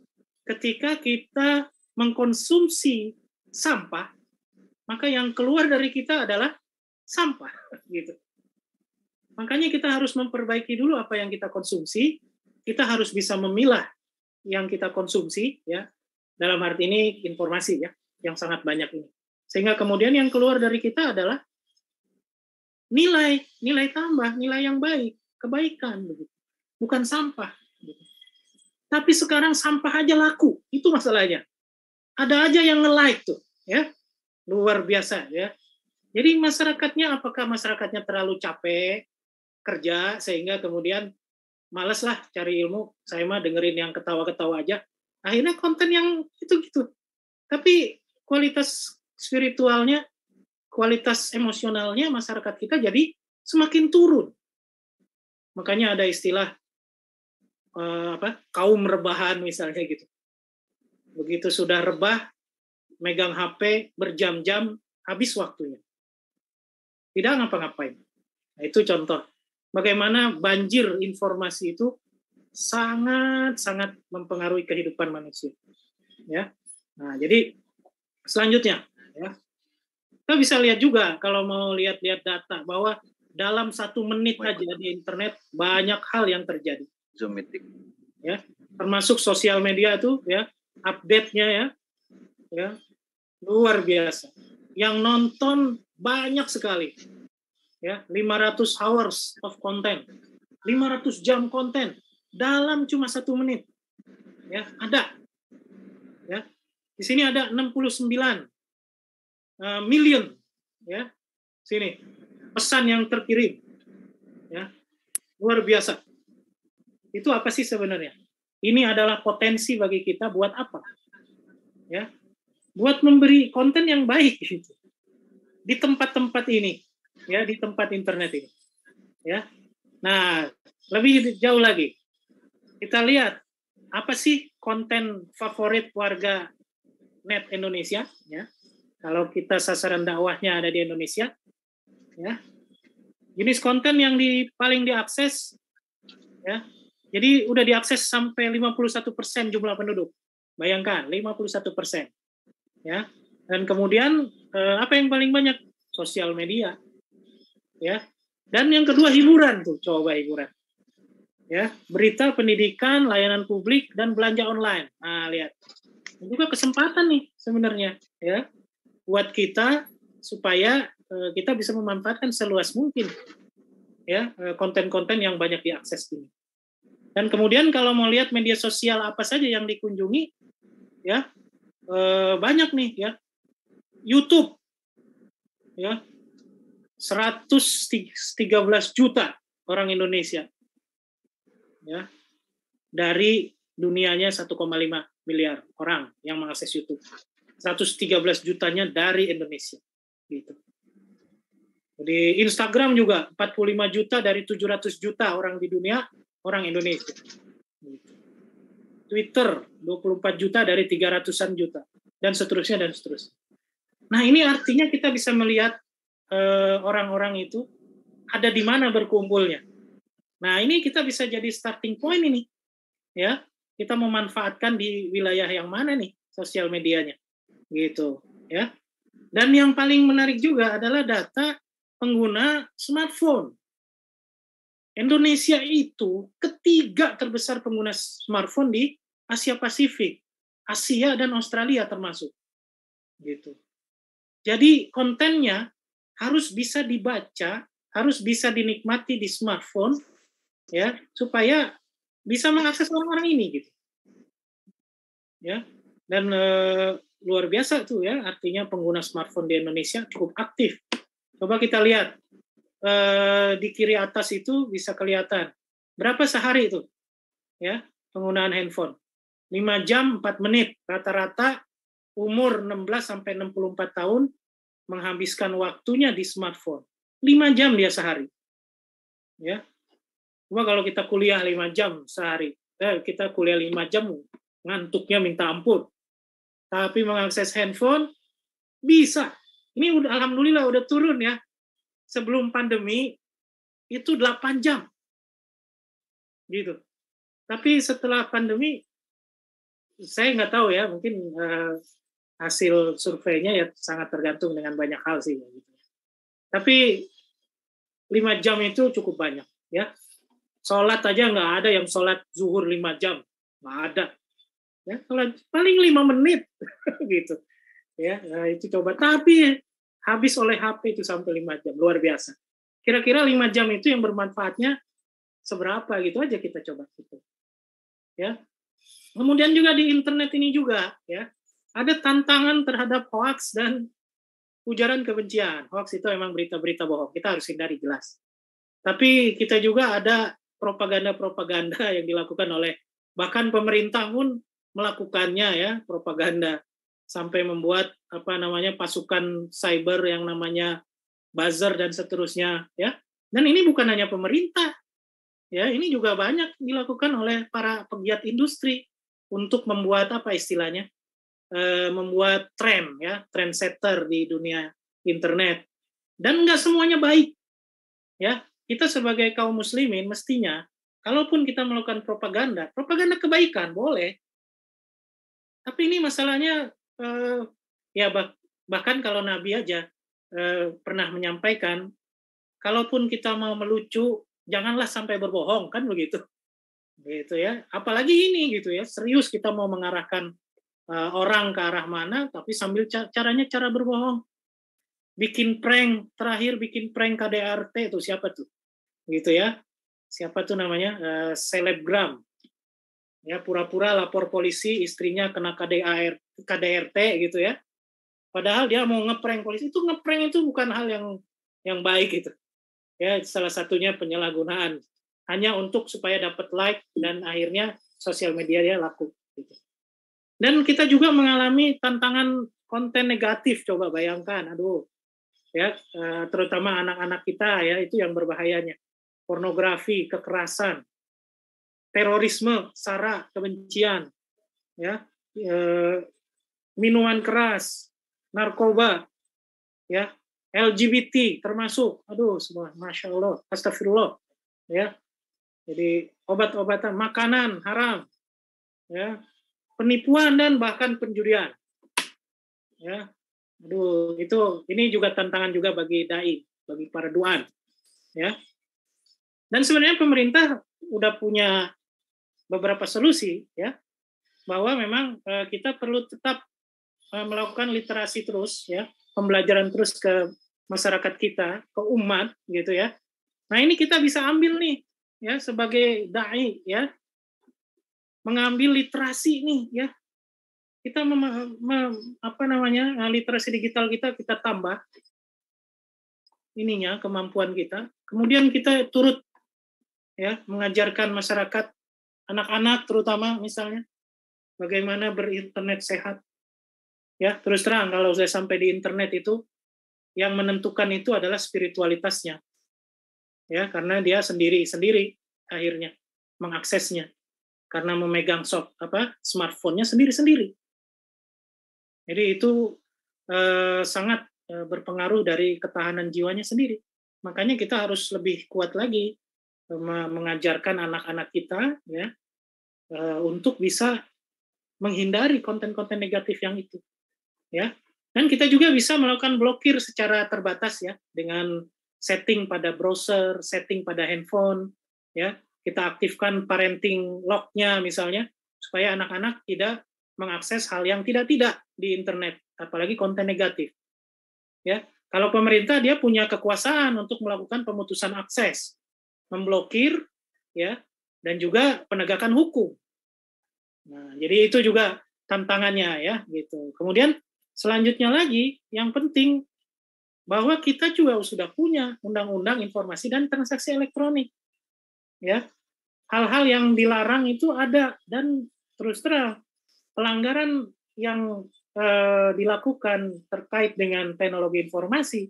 [SPEAKER 2] ketika kita mengkonsumsi sampah, maka yang keluar dari kita adalah sampah, gitu. Makanya kita harus memperbaiki dulu apa yang kita konsumsi. Kita harus bisa memilah yang kita konsumsi, ya. Dalam arti ini informasi, ya, yang sangat banyak ini. Sehingga kemudian yang keluar dari kita adalah nilai tambah, nilai yang baik, kebaikan, begitu. Bukan sampah. Gitu. Tapi sekarang sampah aja laku, itu masalahnya. Ada aja yang nge-like tuh, ya. Luar biasa, ya. Jadi masyarakatnya, apakah masyarakatnya terlalu capek kerja sehingga kemudian males lah cari ilmu, saya mah dengerin yang ketawa-ketawa aja. Akhirnya konten yang gitu-gitu. Tapi kualitas spiritualnya, kualitas emosionalnya masyarakat kita jadi semakin turun. Makanya ada istilah kaum rebahan misalnya gitu. Begitu sudah rebah, megang HP berjam-jam, habis waktunya. Tidak ngapa-ngapain. Nah, itu contoh. Bagaimana banjir informasi itu sangat-sangat mempengaruhi kehidupan manusia. Ya. Nah, jadi selanjutnya, ya, kita bisa lihat juga kalau mau lihat-lihat data bahwa dalam 1 menit aja di internet banyak hal yang terjadi. Zoom meeting. Ya, termasuk sosial media itu, ya, update-nya ya, luar biasa. Yang nonton banyak sekali. Ya, 500 hours of content, 500 jam konten dalam cuma 1 menit. Ya, ada. Ya, di sini ada 69 million, ya, sini pesan yang terkirim, ya, luar biasa. Itu apa sih sebenarnya? Ini adalah potensi bagi kita buat apa? Ya, buat memberi konten yang baik gitu. Di tempat-tempat ini. Ya, di tempat internet ini, ya. Nah, lebih jauh lagi, kita lihat apa sih konten favorit warga net Indonesia, ya. Kalau kita sasaran dakwahnya ada di Indonesia, ya. Jenis konten yang paling diakses, ya. Jadi udah diakses sampai 51% jumlah penduduk. Bayangkan 51%. Ya. Dan kemudian apa yang paling banyak? Sosial media. Ya. Dan yang kedua hiburan tuh, coba hiburan. Ya, berita, pendidikan, layanan publik, dan belanja online. Nah, lihat. Ini juga kesempatan nih sebenarnya, ya, buat kita supaya kita bisa memanfaatkan seluas mungkin, ya, konten-konten yang banyak diakses ini. Dan kemudian kalau mau lihat media sosial apa saja yang dikunjungi, ya, banyak nih, ya. YouTube, ya, 113 juta orang Indonesia. Ya, dari dunianya 1,5 miliar orang yang mengakses YouTube. 113 jutanya dari Indonesia. Gitu. Di Instagram juga 45 juta dari 700 juta orang di dunia, orang Indonesia. Gitu. Twitter 24 juta dari 300-an juta. Dan seterusnya, dan seterusnya. Nah, ini artinya kita bisa melihat orang-orang itu ada di mana berkumpulnya. Nah, ini kita bisa jadi starting point ini. Ya, kita memanfaatkan di wilayah yang mana nih sosial medianya. Gitu, ya. Dan yang paling menarik juga adalah data pengguna smartphone. Indonesia itu ketiga terbesar pengguna smartphone di Asia Pasifik, Asia dan Australia termasuk. Gitu. Jadi kontennya harus bisa dibaca, harus bisa dinikmati di smartphone, ya, supaya bisa mengakses orang-orang ini, gitu. Ya, dan luar biasa tuh, ya, artinya pengguna smartphone di Indonesia cukup aktif. Coba kita lihat di kiri atas itu bisa kelihatan berapa sehari itu, ya, penggunaan handphone. 5 jam 4 menit rata-rata umur 16 sampai 64 tahun menghabiskan waktunya di smartphone. 5 jam dia sehari. Ya. Cuma kalau kita kuliah 5 jam sehari, kita kuliah 5 jam, ngantuknya minta ampun. Tapi mengakses handphone, bisa. Ini udah, alhamdulillah udah turun ya. Sebelum pandemi, itu 8 jam. Gitu. Tapi setelah pandemi, saya nggak tahu ya, mungkin hasil surveinya ya sangat tergantung dengan banyak hal sih. Gitu. Tapi 5 jam itu cukup banyak. Ya. Sholat aja nggak ada yang sholat zuhur 5 jam. Nggak ada. Ya, sholat paling 5 menit. Gitu. Ya, nah itu coba. Tapi habis oleh HP itu sampai 5 jam. Luar biasa. Kira-kira 5 jam itu yang bermanfaatnya seberapa gitu aja kita coba. Gitu. Ya. Kemudian juga di internet ini juga, ya, ada tantangan terhadap hoax dan ujaran kebencian. Hoax itu memang berita-berita bohong. Kita harus hindari jelas. Tapi kita juga ada propaganda-propaganda yang dilakukan oleh bahkan pemerintah pun melakukannya, ya, propaganda sampai membuat pasukan cyber yang namanya buzzer dan seterusnya, ya. Dan ini bukan hanya pemerintah, ya, ini juga banyak dilakukan oleh para pegiat industri untuk membuat istilahnya, membuat tren, ya, trendsetter di dunia internet. Dan nggak semuanya baik, ya. Kita sebagai kaum muslimin mestinya, kalaupun kita melakukan propaganda kebaikan boleh. Tapi ini masalahnya, ya bahkan kalau Nabi aja pernah menyampaikan, kalaupun kita mau melucu, janganlah sampai berbohong, kan begitu. Gitu ya. Apalagi ini gitu ya, serius kita mau mengarahkan orang ke arah mana, tapi sambil caranya cara berbohong. Bikin prank, terakhir bikin prank KDRT itu siapa tuh? Gitu ya. Siapa tuh namanya? Selebgram. Ya, pura-pura lapor polisi, istrinya kena KDRT gitu ya. Padahal dia mau ngeprank polisi. Itu ngeprank itu bukan hal yang baik gitu. Ya, salah satunya penyalahgunaan hanya untuk supaya dapat like dan akhirnya sosial media dia laku gitu. Dan kita juga mengalami tantangan konten negatif, coba bayangkan, aduh. Ya, terutama anak-anak kita ya, itu yang berbahayanya. Pornografi, kekerasan, terorisme, sara, kebencian, ya, minuman keras, narkoba, ya, LGBT termasuk, aduh, semua, masya Allah, astagfirullah, ya. Jadi obat-obatan, makanan haram, ya, penipuan dan bahkan penjurian. Ya. Aduh, ini juga tantangan juga bagi dai, bagi para duan, ya. Dan sebenarnya pemerintah udah punya beberapa solusi, ya, bahwa memang kita perlu tetap melakukan literasi terus, ya, pembelajaran terus ke masyarakat kita, ke umat, gitu ya. Nah, ini kita bisa ambil nih, ya, sebagai dai, ya, mengambil literasi nih, ya. Kita literasi digital kita tambah ininya, kemampuan kita. Kemudian kita turut, ya, mengajarkan masyarakat, anak-anak terutama misalnya, bagaimana berinternet sehat. Ya, terus terang kalau saya sampai di internet itu, yang menentukan itu adalah spiritualitasnya. Ya, karena dia sendiri akhirnya mengaksesnya. Karena memegang smartphone-nya sendiri-sendiri. Jadi itu sangat berpengaruh dari ketahanan jiwanya sendiri. Makanya kita harus lebih kuat lagi mengajarkan anak-anak kita, ya, untuk bisa menghindari konten-konten negatif yang itu, ya. Dan kita juga bisa melakukan blokir secara terbatas, ya, dengan setting pada browser, setting pada handphone, ya. Kita aktifkan parenting lock-nya misalnya, supaya anak-anak tidak mengakses hal yang tidak di internet, apalagi konten negatif. Ya, kalau pemerintah dia punya kekuasaan untuk melakukan pemutusan akses, memblokir, ya, dan juga penegakan hukum. Nah, jadi itu juga tantangannya, ya, gitu. Kemudian selanjutnya lagi yang penting bahwa kita juga sudah punya undang-undang informasi dan transaksi elektronik. Ya. Hal-hal yang dilarang itu ada, dan terus terang pelanggaran yang dilakukan terkait dengan teknologi informasi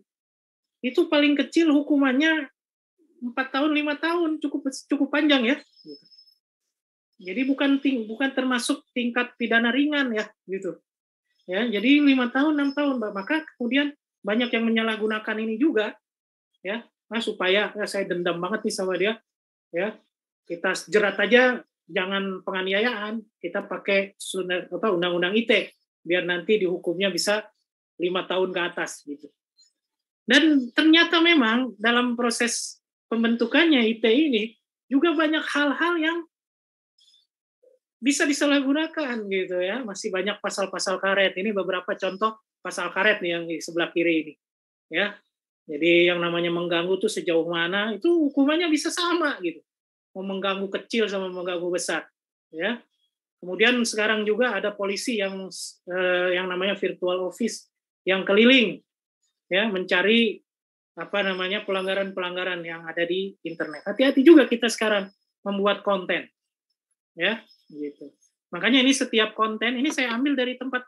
[SPEAKER 2] itu paling kecil hukumannya 4 tahun 5 tahun, cukup panjang, ya. Jadi bukan termasuk tingkat pidana ringan, ya, gitu. Ya, jadi 5 tahun 6 tahun, maka kemudian banyak yang menyalahgunakan ini juga, ya. Nah, supaya saya dendam banget nih sama dia, ya. Kita jerat aja, jangan penganiayaan, kita pakai undang-undang ITE biar nanti dihukumnya bisa 5 tahun ke atas, gitu. Dan ternyata memang dalam proses pembentukannya ITE ini juga banyak hal-hal yang bisa disalahgunakan, gitu, ya. Masih banyak pasal-pasal karet. Ini beberapa contoh pasal karet nih yang di sebelah kiri ini, ya. Jadi yang namanya mengganggu tuh sejauh mana itu hukumannya bisa sama, gitu. Mau mengganggu kecil sama mengganggu besar, ya. Kemudian sekarang juga ada polisi yang namanya virtual office yang keliling, ya, mencari pelanggaran-pelanggaran yang ada di internet. Hati-hati juga kita sekarang membuat konten, ya, gitu. Makanya ini setiap konten ini saya ambil dari tempat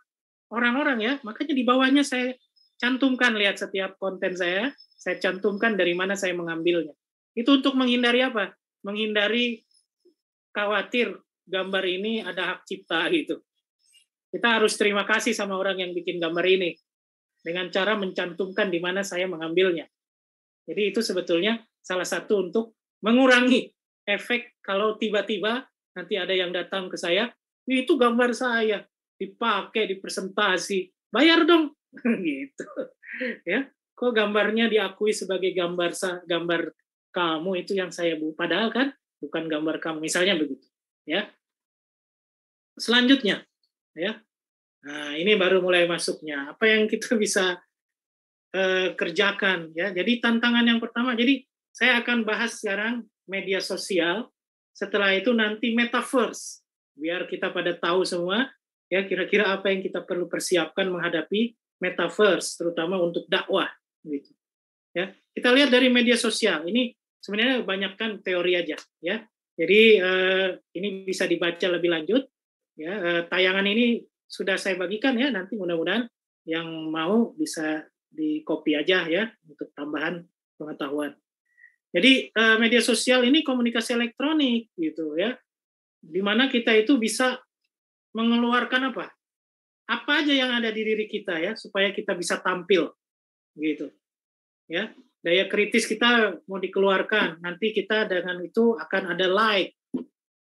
[SPEAKER 2] orang-orang, ya. Makanya di bawahnya saya cantumkan, lihat setiap konten saya cantumkan dari mana saya mengambilnya. Itu untuk menghindari apa? Menghindari khawatir gambar ini ada hak cipta, gitu. Kita harus terima kasih sama orang yang bikin gambar ini dengan cara mencantumkan di mana saya mengambilnya. Jadi itu sebetulnya salah satu untuk mengurangi efek kalau tiba-tiba nanti ada yang datang ke saya, itu gambar saya dipakai di presentasi, bayar dong, gitu. Ya, kok gambarnya diakui sebagai gambar kamu itu yang saya padahal kan bukan gambar kamu, misalnya begitu, ya. Selanjutnya, ya. Nah, ini baru mulai masuknya. Apa yang kita bisa kerjakan, ya. Jadi tantangan yang pertama, jadi saya akan bahas sekarang media sosial. Setelah itu nanti metaverse, biar kita pada tahu semua, ya, kira-kira apa yang kita perlu persiapkan menghadapi metaverse, terutama untuk dakwah, gitu. Ya, kita lihat dari media sosial. Ini sebenarnya banyakkan teori aja, ya. Jadi ini bisa dibaca lebih lanjut, ya. Tayangan ini sudah saya bagikan, ya. Nanti mudah-mudahan yang mau bisa di copy aja, ya, untuk tambahan pengetahuan. Jadi media sosial ini komunikasi elektronik, gitu, ya, di mana kita itu bisa mengeluarkan apa aja yang ada di diri kita, ya, supaya kita bisa tampil, gitu, ya. Daya kritis kita mau dikeluarkan, nanti kita dengan itu akan ada like,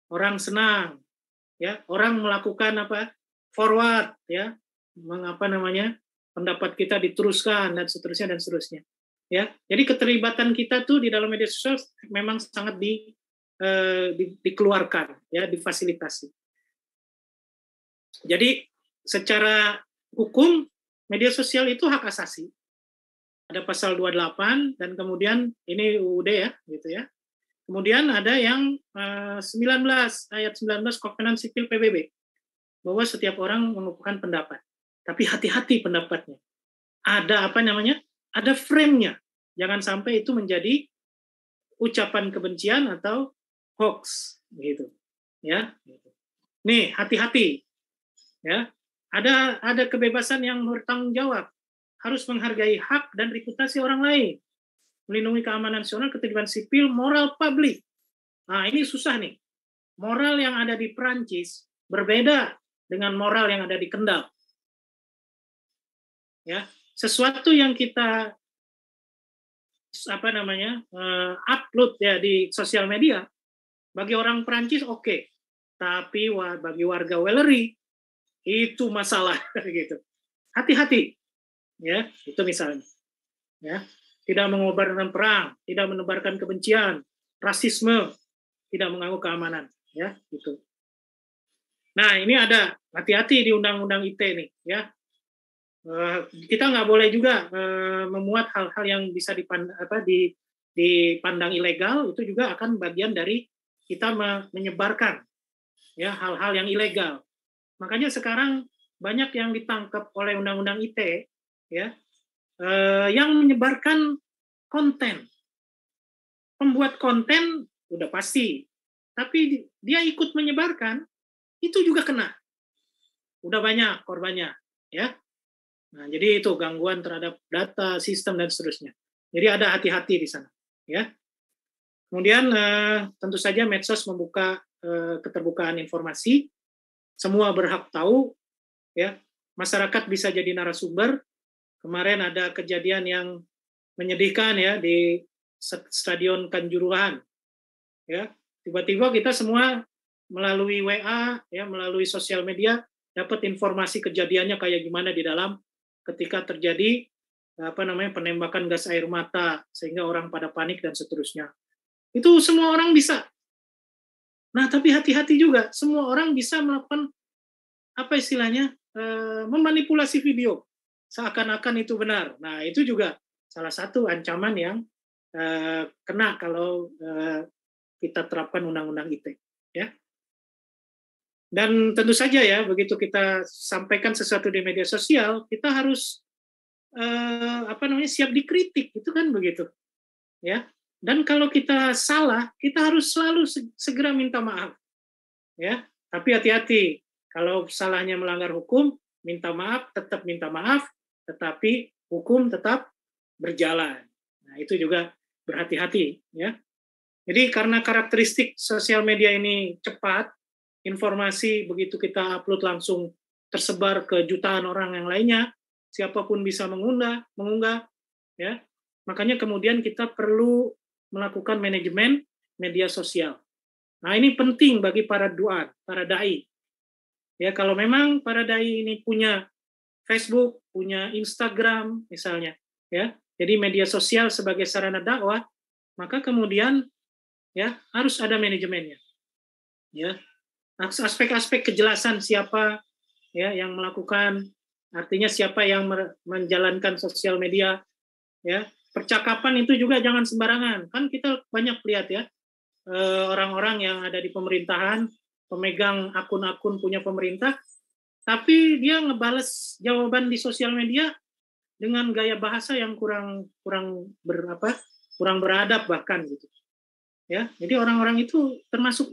[SPEAKER 2] orang senang, ya orang melakukan forward, ya pendapat kita diteruskan dan seterusnya, ya. Jadi keterlibatan kita tuh di dalam media sosial memang sangat dikeluarkan, ya, difasilitasi. Jadi secara hukum media sosial itu hak asasi. Ada pasal 28 dan kemudian ini UUD ya, gitu ya. Kemudian ada yang 19 ayat 19 Kovenant Sipil PBB bahwa setiap orang mengukuhkan pendapat. Tapi hati-hati pendapatnya. Ada Ada frame-nya. Jangan sampai itu menjadi ucapan kebencian atau hoax gitu. Ya. Nih, hati-hati. Ya. Ada kebebasan yang bertanggung jawab. Harus menghargai hak dan reputasi orang lain, melindungi keamanan nasional, ketertiban sipil, moral publik. Nah, ini susah nih. Moral yang ada di Perancis berbeda dengan moral yang ada di Kendal. Ya, sesuatu yang kita upload ya di sosial media bagi orang Perancis oke. Tapi bagi warga Wellery itu masalah gitu. Hati-hati. Ya, itu misalnya. Ya, tidak mengobarkan perang, tidak menebarkan kebencian, rasisme, tidak mengganggu keamanan, ya, gitu. Nah, ini ada hati-hati di Undang-Undang ITE nih, ya. Kita nggak boleh juga memuat hal-hal yang bisa dipandang ilegal, itu juga akan bagian dari kita menyebarkan, ya, hal-hal yang ilegal. Makanya sekarang banyak yang ditangkap oleh Undang-Undang ITE, ya, yang menyebarkan konten. Pembuat konten udah pasti, tapi dia ikut menyebarkan, itu juga kena. Udah banyak korbannya, ya. Nah, jadi itu gangguan terhadap data, sistem dan seterusnya. Jadi ada hati-hati di sana, ya. Kemudian tentu saja medsos membuka keterbukaan informasi, semua berhak tahu, ya. Masyarakat bisa jadi narasumber. Kemarin ada kejadian yang menyedihkan ya di Stadion Kanjuruhan. Ya, tiba-tiba kita semua melalui WA, ya, melalui sosial media dapat informasi kejadiannya kayak gimana di dalam ketika terjadi penembakan gas air mata sehingga orang pada panik dan seterusnya. Itu semua orang bisa. Nah, tapi hati-hati juga, semua orang bisa melakukan memanipulasi video seakan-akan itu benar. Nah, itu juga salah satu ancaman yang kena kalau kita terapkan Undang-Undang ITE. Ya. Dan tentu saja ya, begitu kita sampaikan sesuatu di media sosial, kita harus siap dikritik, itu kan begitu. Ya. Dan kalau kita salah, kita harus selalu segera minta maaf. Ya. Tapi hati-hati, kalau salahnya melanggar hukum, minta maaf, tetap minta maaf, tetapi hukum tetap berjalan. Nah, itu juga berhati-hati, ya. Jadi karena karakteristik sosial media ini cepat, informasi begitu kita upload langsung tersebar ke jutaan orang yang lainnya, siapapun bisa mengunggah, ya. Makanya kemudian kita perlu melakukan manajemen media sosial. Nah, ini penting bagi para duat, para dai. Ya, kalau memang para dai ini punya Facebook, punya Instagram misalnya, ya. Jadi media sosial sebagai sarana dakwah, maka kemudian ya harus ada manajemennya. Ya. Aspek-aspek kejelasan siapa ya yang melakukan, artinya siapa yang menjalankan sosial media, ya. Percakapan itu juga jangan sembarangan. Kan kita banyak lihat ya orang-orang yang ada di pemerintahan, pemegang akun-akun punya pemerintah, tapi dia ngebales jawaban di sosial media dengan gaya bahasa yang kurang beradab bahkan gitu. Ya, jadi orang-orang itu termasuk,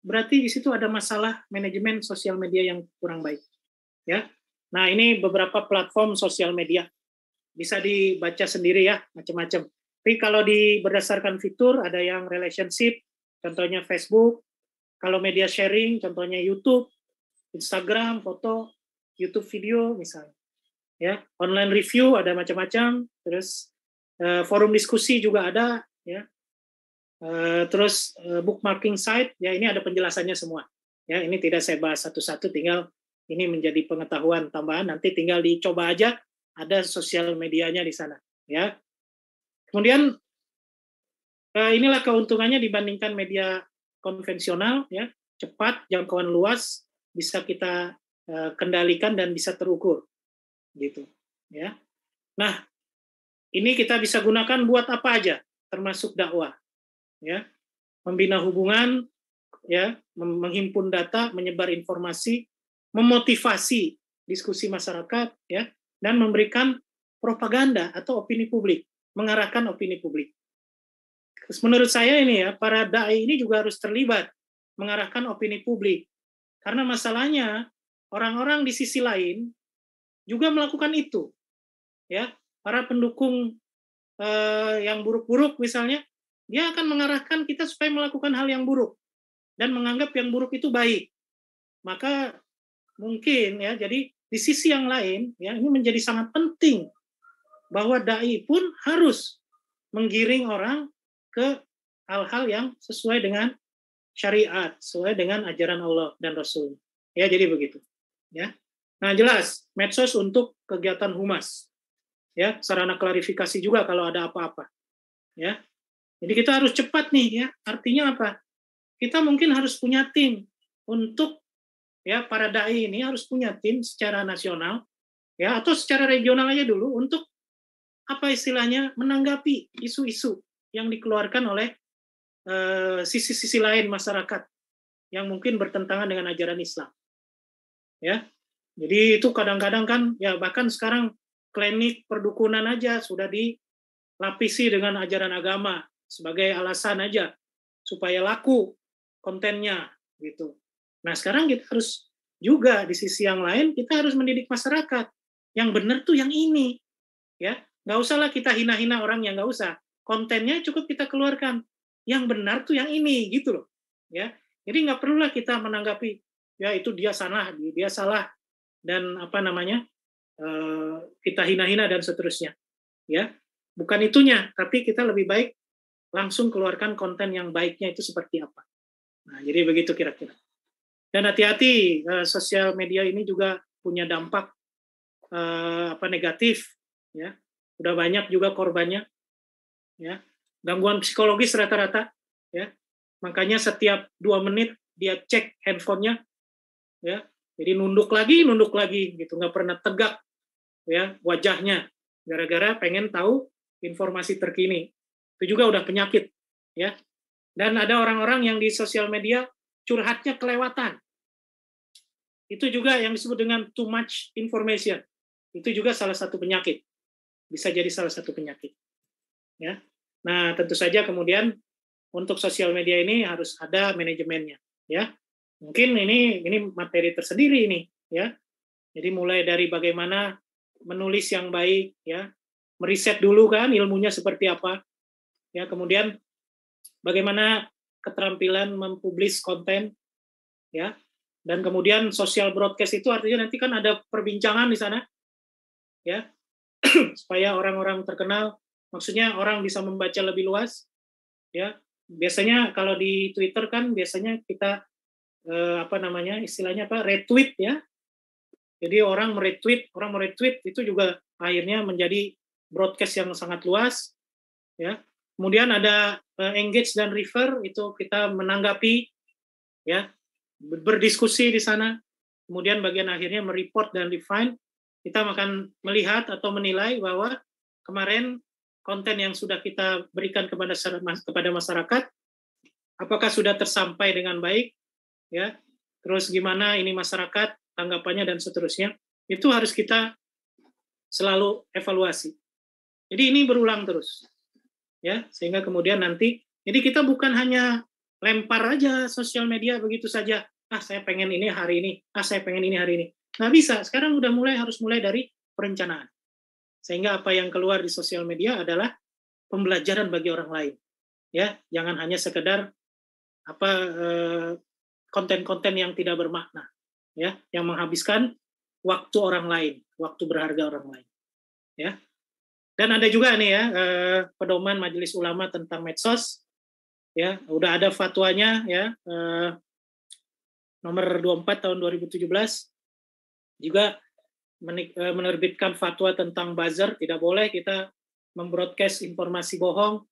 [SPEAKER 2] berarti di situ ada masalah manajemen sosial media yang kurang baik. Ya. Nah, ini beberapa platform sosial media. Bisa dibaca sendiri ya, macam-macam. Tapi kalau berdasarkan fitur ada yang relationship, contohnya Facebook. Kalau media sharing, contohnya YouTube, Instagram, foto, YouTube video misalnya. Ya, online review ada macam-macam, terus forum diskusi juga ada, ya. Terus bookmarking site, ya ini ada penjelasannya semua. Ya, ini tidak saya bahas satu-satu, tinggal ini menjadi pengetahuan tambahan, nanti tinggal dicoba aja, ada sosial medianya di sana, ya. Kemudian inilah keuntungannya dibandingkan media konvensional, ya, cepat, jangkauan luas, bisa kita kendalikan dan bisa terukur, gitu, ya. Nah, ini kita bisa gunakan buat apa aja, termasuk dakwah, ya, membina hubungan, ya, menghimpun data, menyebar informasi, memotivasi diskusi masyarakat, ya, dan memberikan propaganda atau opini publik, mengarahkan opini publik. Menurut saya ini ya, para dai ini juga harus terlibat mengarahkan opini publik. Karena masalahnya orang-orang di sisi lain juga melakukan itu. Ya, para pendukung yang buruk-buruk misalnya, dia akan mengarahkan kita supaya melakukan hal yang buruk dan menganggap yang buruk itu baik. Maka mungkin ya, jadi di sisi yang lain ya, ini menjadi sangat penting bahwa dai pun harus menggiring orang ke hal-hal yang sesuai dengan syariat, sesuai dengan ajaran Allah dan Rasul. Ya, jadi begitu. Ya. Nah, jelas medsos untuk kegiatan humas. Ya, sarana klarifikasi juga kalau ada apa-apa. Ya. Jadi kita harus cepat nih ya. Artinya apa? Kita mungkin harus punya tim untuk ya, para dai ini harus punya tim secara nasional ya, atau secara regional aja dulu untuk apa istilahnya, menanggapi isu-isu yang dikeluarkan oleh sisi-sisi lain masyarakat yang mungkin bertentangan dengan ajaran Islam. Ya. Jadi itu kadang-kadang kan ya, bahkan sekarang klinik perdukunan aja sudah dilapisi dengan ajaran agama sebagai alasan aja supaya laku kontennya gitu. Nah, sekarang kita harus juga di sisi yang lain kita harus mendidik masyarakat. Yang benar tuh yang ini. Ya, nggak usahlah kita hina-hina orang, yang nggak usah. Kontennya cukup kita keluarkan. Yang benar tuh yang ini gitu loh. Ya. Jadi nggak perlulah kita menanggapi ya itu dia salah dan apa namanya? Kita hina-hina dan seterusnya. Ya. Bukan itunya, tapi kita lebih baik langsung keluarkan konten yang baiknya itu seperti apa. Nah, jadi begitu kira-kira. Dan hati-hati, sosial media ini juga punya dampak negatif, ya. Udah banyak juga korbannya, ya. Gangguan psikologis rata-rata, ya. Makanya setiap 2 menit dia cek handphonenya, ya. Jadi nunduk lagi, gitu, nggak pernah tegak, ya, wajahnya, gara-gara pengen tahu informasi terkini. Itu juga udah penyakit, ya. Dan ada orang-orang yang di sosial media curhatnya kelewatan. Itu juga yang disebut dengan too much information. Itu juga salah satu penyakit. Bisa jadi salah satu penyakit. Ya. Nah, tentu saja kemudian untuk sosial media ini harus ada manajemennya, ya. Mungkin ini materi tersendiri ini, ya. Jadi mulai dari bagaimana menulis yang baik, ya. Meriset dulu kan ilmunya seperti apa. Ya, kemudian bagaimana keterampilan mempublish konten, ya. Dan kemudian social broadcast itu artinya nanti kan ada perbincangan di sana, ya, supaya orang-orang terkenal, maksudnya orang bisa membaca lebih luas, ya. Biasanya kalau di Twitter kan biasanya kita istilahnya retweet, ya. Jadi orang meretweet itu juga akhirnya menjadi broadcast yang sangat luas, ya. Kemudian ada engage dan refer, itu kita menanggapi, ya, berdiskusi di sana. Kemudian bagian akhirnya mereport dan refine. Kita akan melihat atau menilai bahwa kemarin konten yang sudah kita berikan kepada masyarakat, apakah sudah tersampai dengan baik, ya. Terus gimana ini masyarakat tanggapannya dan seterusnya. Itu harus kita selalu evaluasi. Jadi ini berulang terus. Ya, sehingga kemudian nanti, jadi kita bukan hanya lempar aja sosial media begitu saja. Saya pengen ini hari ini. Saya pengen ini hari ini. Nggak bisa. Sekarang harus mulai dari perencanaan. Sehingga apa yang keluar di sosial media adalah pembelajaran bagi orang lain. Ya, jangan hanya sekedar konten-konten yang tidak bermakna, ya, yang menghabiskan waktu orang lain, waktu berharga orang lain. Ya. Dan ada juga nih ya pedoman Majelis Ulama tentang medsos, ya, udah ada fatwanya, ya, nomor 24 tahun 2017 juga menerbitkan fatwa tentang buzzer. Tidak boleh kita membroadcast informasi bohong,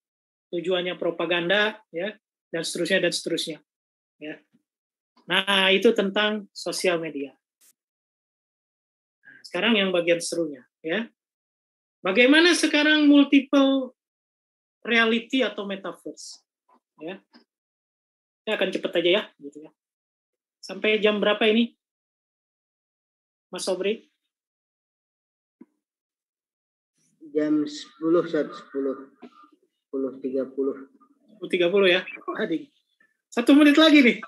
[SPEAKER 2] tujuannya propaganda, ya, dan seterusnya, ya. Nah, itu tentang sosial media. Nah, sekarang yang bagian serunya, ya. Bagaimana sekarang multiple reality atau metaverse, ya. Saya akan cepat aja ya, gitu ya. Sampai jam berapa ini, Mas Sobri?
[SPEAKER 1] Jam 10, 10:30.
[SPEAKER 2] 10:30 ya. Adik. 1 menit lagi nih.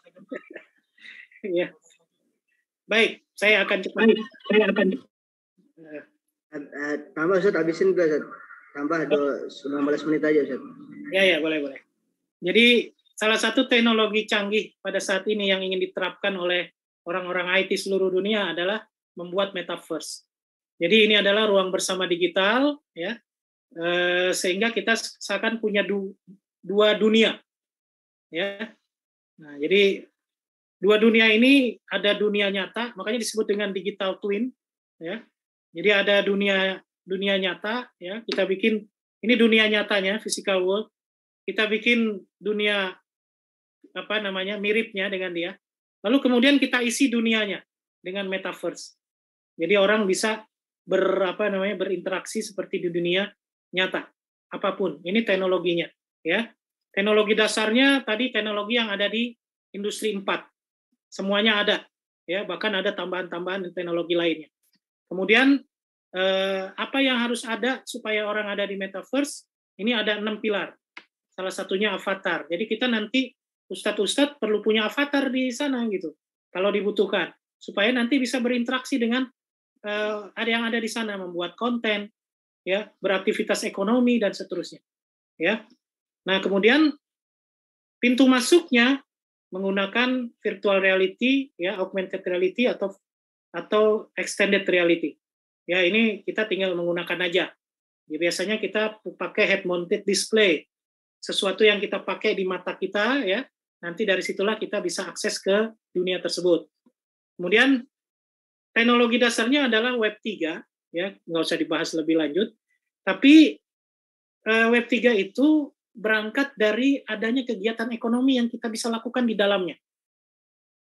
[SPEAKER 2] Ya. Baik, saya akan cepat.
[SPEAKER 1] Tambah Ustaz, habisin juga Ustaz. Tambah 19 menit aja Ustaz.
[SPEAKER 2] Ya, boleh. Jadi salah satu teknologi canggih pada saat ini yang ingin diterapkan oleh orang-orang IT seluruh dunia adalah membuat metaverse. Jadi ini adalah ruang bersama digital, ya, sehingga kita seakan punya dua dunia, ya. Nah, jadi dua dunia ini ada dunia nyata, makanya disebut dengan digital twin, ya. Jadi ada dunia nyata, ya. Kita bikin ini dunia nyatanya, physical world. Kita bikin dunia miripnya dengan dia. Lalu kemudian kita isi dunianya dengan metaverse. Jadi orang bisa berinteraksi seperti di dunia nyata, apapun. Ini teknologinya, ya. Teknologi dasarnya tadi teknologi yang ada di industri 4. Semuanya ada, ya, bahkan ada tambahan-tambahan teknologi lainnya. Kemudian apa yang harus ada supaya orang ada di metaverse? Ini ada 6 pilar. Salah satunya avatar. Jadi kita nanti ustadz perlu punya avatar di sana gitu, kalau dibutuhkan, supaya nanti bisa berinteraksi dengan ada yang ada di sana, membuat konten, ya, beraktivitas ekonomi dan seterusnya, ya. Nah, kemudian pintu masuknya menggunakan virtual reality, ya, augmented reality atau extended reality. Ya, ini kita tinggal menggunakan aja. Ya, biasanya kita pakai head mounted display, sesuatu yang kita pakai di mata kita, ya. Nanti dari situlah kita bisa akses ke dunia tersebut. Kemudian teknologi dasarnya adalah Web 3, ya, nggak usah dibahas lebih lanjut. Tapi Web 3 itu berangkat dari adanya kegiatan ekonomi yang kita bisa lakukan di dalamnya.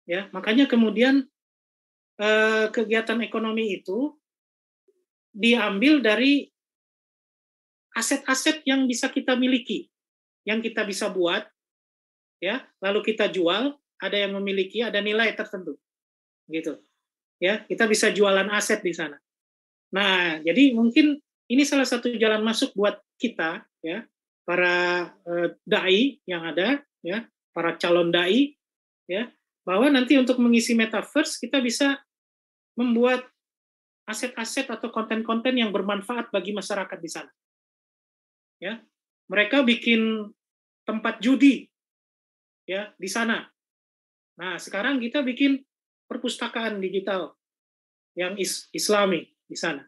[SPEAKER 2] Ya, makanya kemudian kegiatan ekonomi itu diambil dari aset-aset yang bisa kita miliki, yang kita bisa buat, ya, lalu kita jual, ada yang memiliki, ada nilai tertentu, gitu. Ya, kita bisa jualan aset di sana. Nah, jadi mungkin ini salah satu jalan masuk buat kita, ya, para dai yang ada, ya, para calon dai, ya, bahwa nanti untuk mengisi metaverse kita bisa membuat aset-aset atau konten-konten yang bermanfaat bagi masyarakat di sana. Ya, mereka bikin tempat judi, ya, di sana. Nah, sekarang kita bikin perpustakaan digital yang Islami di sana,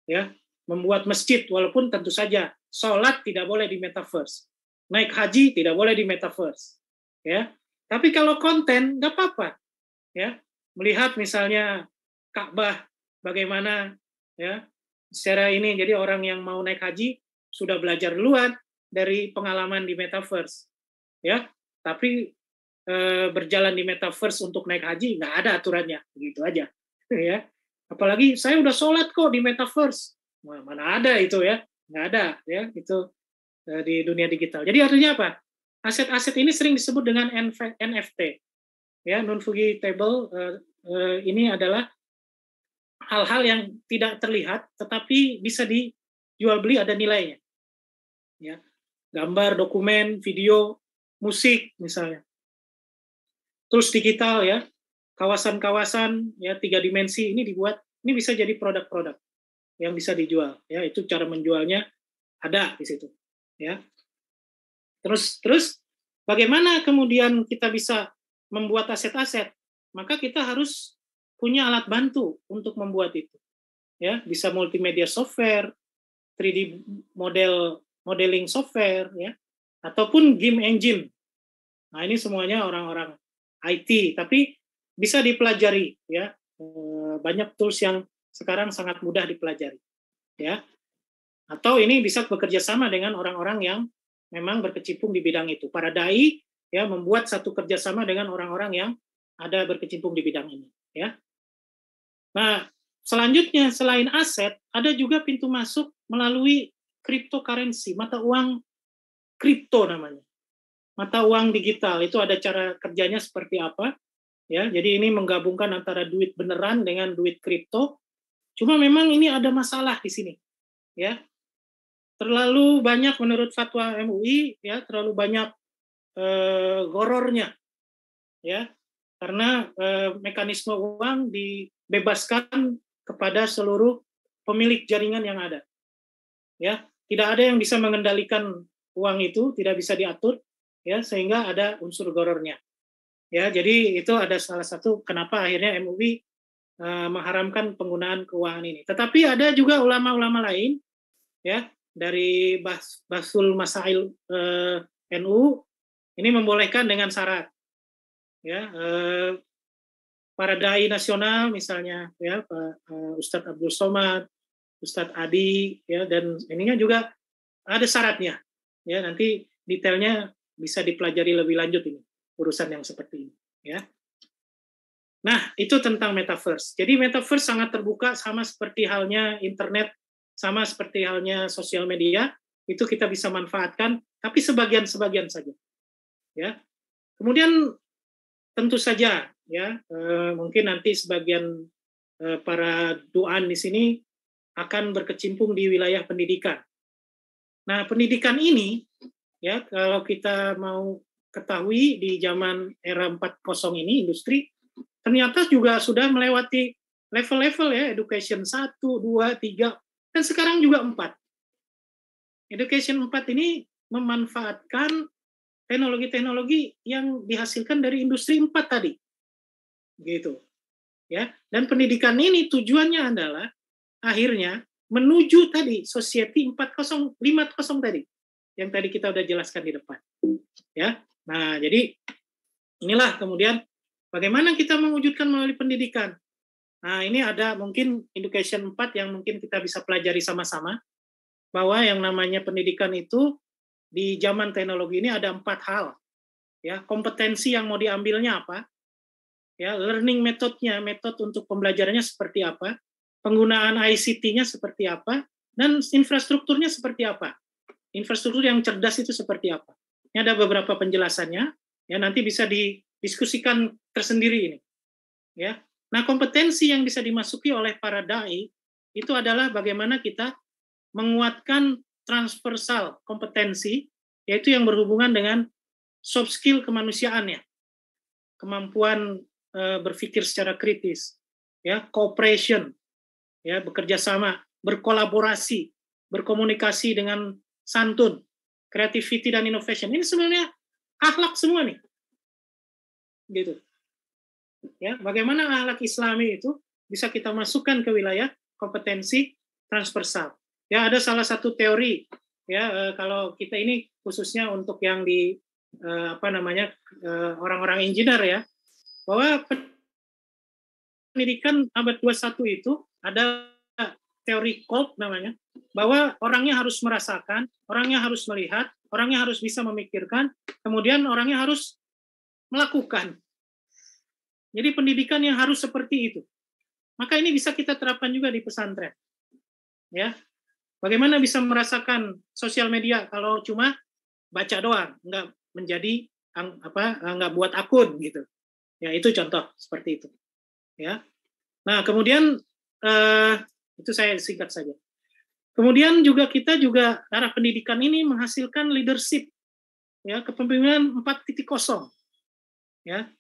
[SPEAKER 2] ya, membuat masjid, walaupun tentu saja sholat tidak boleh di metaverse, naik haji tidak boleh di metaverse, ya. Tapi kalau konten nggak apa-apa, ya, melihat misalnya Ka'bah bagaimana, ya, secara ini. Jadi orang yang mau naik haji sudah belajar duluan dari pengalaman di metaverse, ya. Tapi berjalan di metaverse untuk naik haji nggak ada aturannya, begitu aja, ya. Apalagi saya udah sholat kok di metaverse, mana ada itu, ya, nggak ada, ya, itu di dunia digital. Jadi artinya apa? Aset-aset ini sering disebut dengan NFT, ya, non fungible. Ini adalah hal-hal yang tidak terlihat tetapi bisa dijual beli, ada nilainya, ya, gambar, dokumen, video, musik misalnya. Terus digital, ya, kawasan-kawasan, ya, 3 dimensi ini dibuat, ini bisa jadi produk-produk yang bisa dijual, ya. Itu cara menjualnya ada di situ, ya. Terus bagaimana kemudian kita bisa membuat aset-aset? Maka kita harus punya alat bantu untuk membuat itu, ya. Bisa multimedia software, 3D modeling software, ya, ataupun game engine. Nah, ini semuanya orang-orang IT, tapi bisa dipelajari ya. Banyak tools yang sekarang sangat mudah dipelajari ya. Atau ini bisa bekerja sama dengan orang-orang yang memang berkecimpung di bidang itu. Para dai ya membuat satu kerjasama dengan orang-orang yang ada berkecimpung di bidang ini ya. Nah, selanjutnya selain aset ada juga pintu masuk melalui cryptocurrency, mata uang kripto namanya. Mata uang digital itu ada cara kerjanya seperti apa ya. Jadi ini menggabungkan antara duit beneran dengan duit kripto. Cuma memang ini ada masalah di sini ya. Terlalu banyak menurut fatwa MUI ya, terlalu banyak gorornya ya, karena mekanisme uang dibebaskan kepada seluruh pemilik jaringan yang ada ya, tidak ada yang bisa mengendalikan uang itu, tidak bisa diatur ya, sehingga ada unsur gorornya ya. Jadi itu ada salah satu kenapa akhirnya MUI mengharamkan penggunaan keuangan ini. Tetapi ada juga ulama-ulama lain ya, dari Basul Masail NU ini membolehkan dengan syarat ya. Para dai nasional misalnya ya, Pak Ustadz Abdul Somad, Ustadz Adi ya, dan ininya juga ada syaratnya ya. Nanti detailnya bisa dipelajari lebih lanjut ini urusan yang seperti ini ya. Nah, itu tentang metaverse. Jadi metaverse sangat terbuka, sama seperti halnya internet, sama seperti halnya sosial media, itu kita bisa manfaatkan, tapi sebagian-sebagian saja. Ya. Kemudian tentu saja ya, mungkin nanti sebagian para duaan di sini akan berkecimpung di wilayah pendidikan. Nah, pendidikan ini ya, kalau kita mau ketahui di zaman era 4.0 ini industri ternyata juga sudah melewati level-level ya, education 1, 2, 3, dan sekarang juga 4. Education 4 ini memanfaatkan teknologi-teknologi yang dihasilkan dari industri 4 tadi. Gitu. Ya, dan pendidikan ini tujuannya adalah akhirnya menuju tadi society 4.0, 5.0 tadi yang tadi kita udah jelaskan di depan. Ya. Nah, jadi inilah kemudian bagaimana kita mewujudkan melalui pendidikan. Nah, ini ada mungkin education 4 yang mungkin kita bisa pelajari sama-sama, bahwa yang namanya pendidikan itu di zaman teknologi ini ada 4 hal. Ya, kompetensi yang mau diambilnya apa? Ya, learning metode-nya, metode untuk pembelajarannya seperti apa? Penggunaan ICT-nya seperti apa? Dan infrastrukturnya seperti apa? Infrastruktur yang cerdas itu seperti apa? Ini ada beberapa penjelasannya, ya nanti bisa didiskusikan tersendiri ini. Ya. Nah, kompetensi yang bisa dimasuki oleh para dai itu adalah bagaimana kita menguatkan transversal kompetensi, yaitu yang berhubungan dengan soft skill kemanusiaannya, kemampuan berpikir secara kritis, ya, cooperation, ya, bekerja sama, berkolaborasi, berkomunikasi dengan santun, creativity dan innovation. Ini sebenarnya akhlak semua nih. Gitu. Ya, bagaimana akhlak Islami itu bisa kita masukkan ke wilayah kompetensi transversal. Ya, ada salah satu teori ya, kalau kita ini khususnya untuk yang di orang-orang engineer ya, bahwa pendidikan abad 21 itu ada teori Kolb namanya, bahwa orangnya harus merasakan, orangnya harus melihat, orangnya harus bisa memikirkan, kemudian orangnya harus melakukan. Jadi pendidikan yang harus seperti itu. Maka ini bisa kita terapkan juga di pesantren. Ya. Bagaimana bisa merasakan sosial media kalau cuma baca doang, nggak menjadi nggak buat akun gitu. Ya, itu contoh seperti itu. Ya. Nah, kemudian itu saya singkat saja. Kemudian juga kita juga arah pendidikan ini menghasilkan leadership, ya, kepemimpinan 4.0. Ya.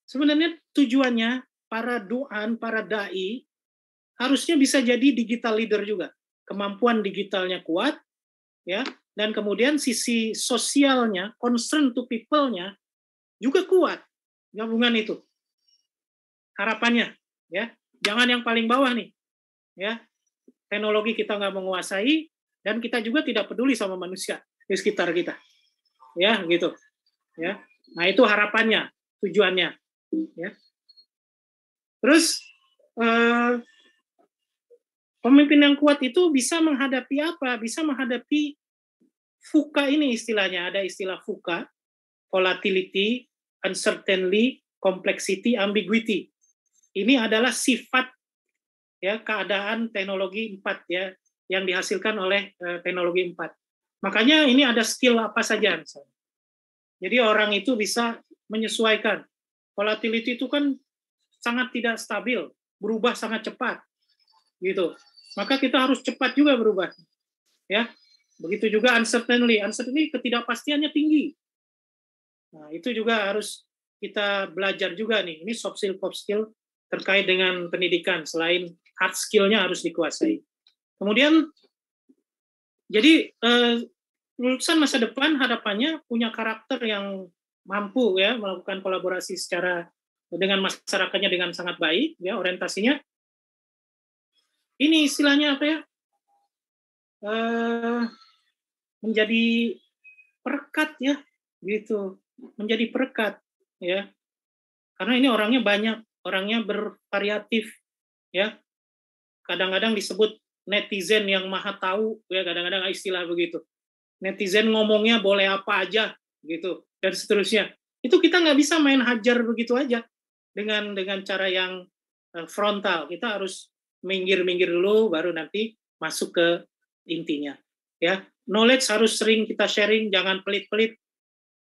[SPEAKER 2] Sebenarnya tujuannya para duaan, para dai harusnya bisa jadi digital leader juga. Kemampuan digitalnya kuat, ya, dan kemudian sisi sosialnya, concern to people-nya juga kuat. Gabungan itu. Harapannya, ya, jangan yang paling bawah nih, ya. Teknologi kita nggak menguasai dan kita juga tidak peduli sama manusia di sekitar kita, ya, gitu, ya. Nah, itu harapannya, tujuannya, ya. Terus pemimpin yang kuat itu bisa menghadapi apa? Bisa menghadapi VUCA ini istilahnya. Ada istilah VUCA, volatility, uncertainty, complexity, ambiguity. Ini adalah sifat ya keadaan teknologi 4 ya yang dihasilkan oleh teknologi 4. Makanya ini ada skill apa saja misalnya. Jadi orang itu bisa menyesuaikan. Volatility itu kan sangat tidak stabil, berubah sangat cepat. Gitu. Maka kita harus cepat juga berubah. Ya. Begitu juga uncertainty. Uncertainty ketidakpastiannya tinggi. Nah, itu juga harus kita belajar juga nih. Ini soft skill terkait dengan pendidikan. Selain hard skill-nya harus dikuasai. Kemudian, jadi lulusan masa depan harapannya punya karakter yang mampu ya melakukan kolaborasi secara dengan masyarakatnya dengan sangat baik, ya orientasinya. Ini istilahnya apa ya? Menjadi perekat ya, gitu. Menjadi perekat ya. Karena ini orangnya banyak, orangnya bervariatif ya. Kadang-kadang disebut netizen yang maha tahu ya, kadang-kadang istilah begitu. Netizen ngomongnya boleh apa aja gitu dan seterusnya. Itu kita nggak bisa main hajar begitu aja dengan cara yang frontal. Kita harus minggir dulu baru nanti masuk ke intinya ya. Knowledge harus sering kita sharing, jangan pelit-pelit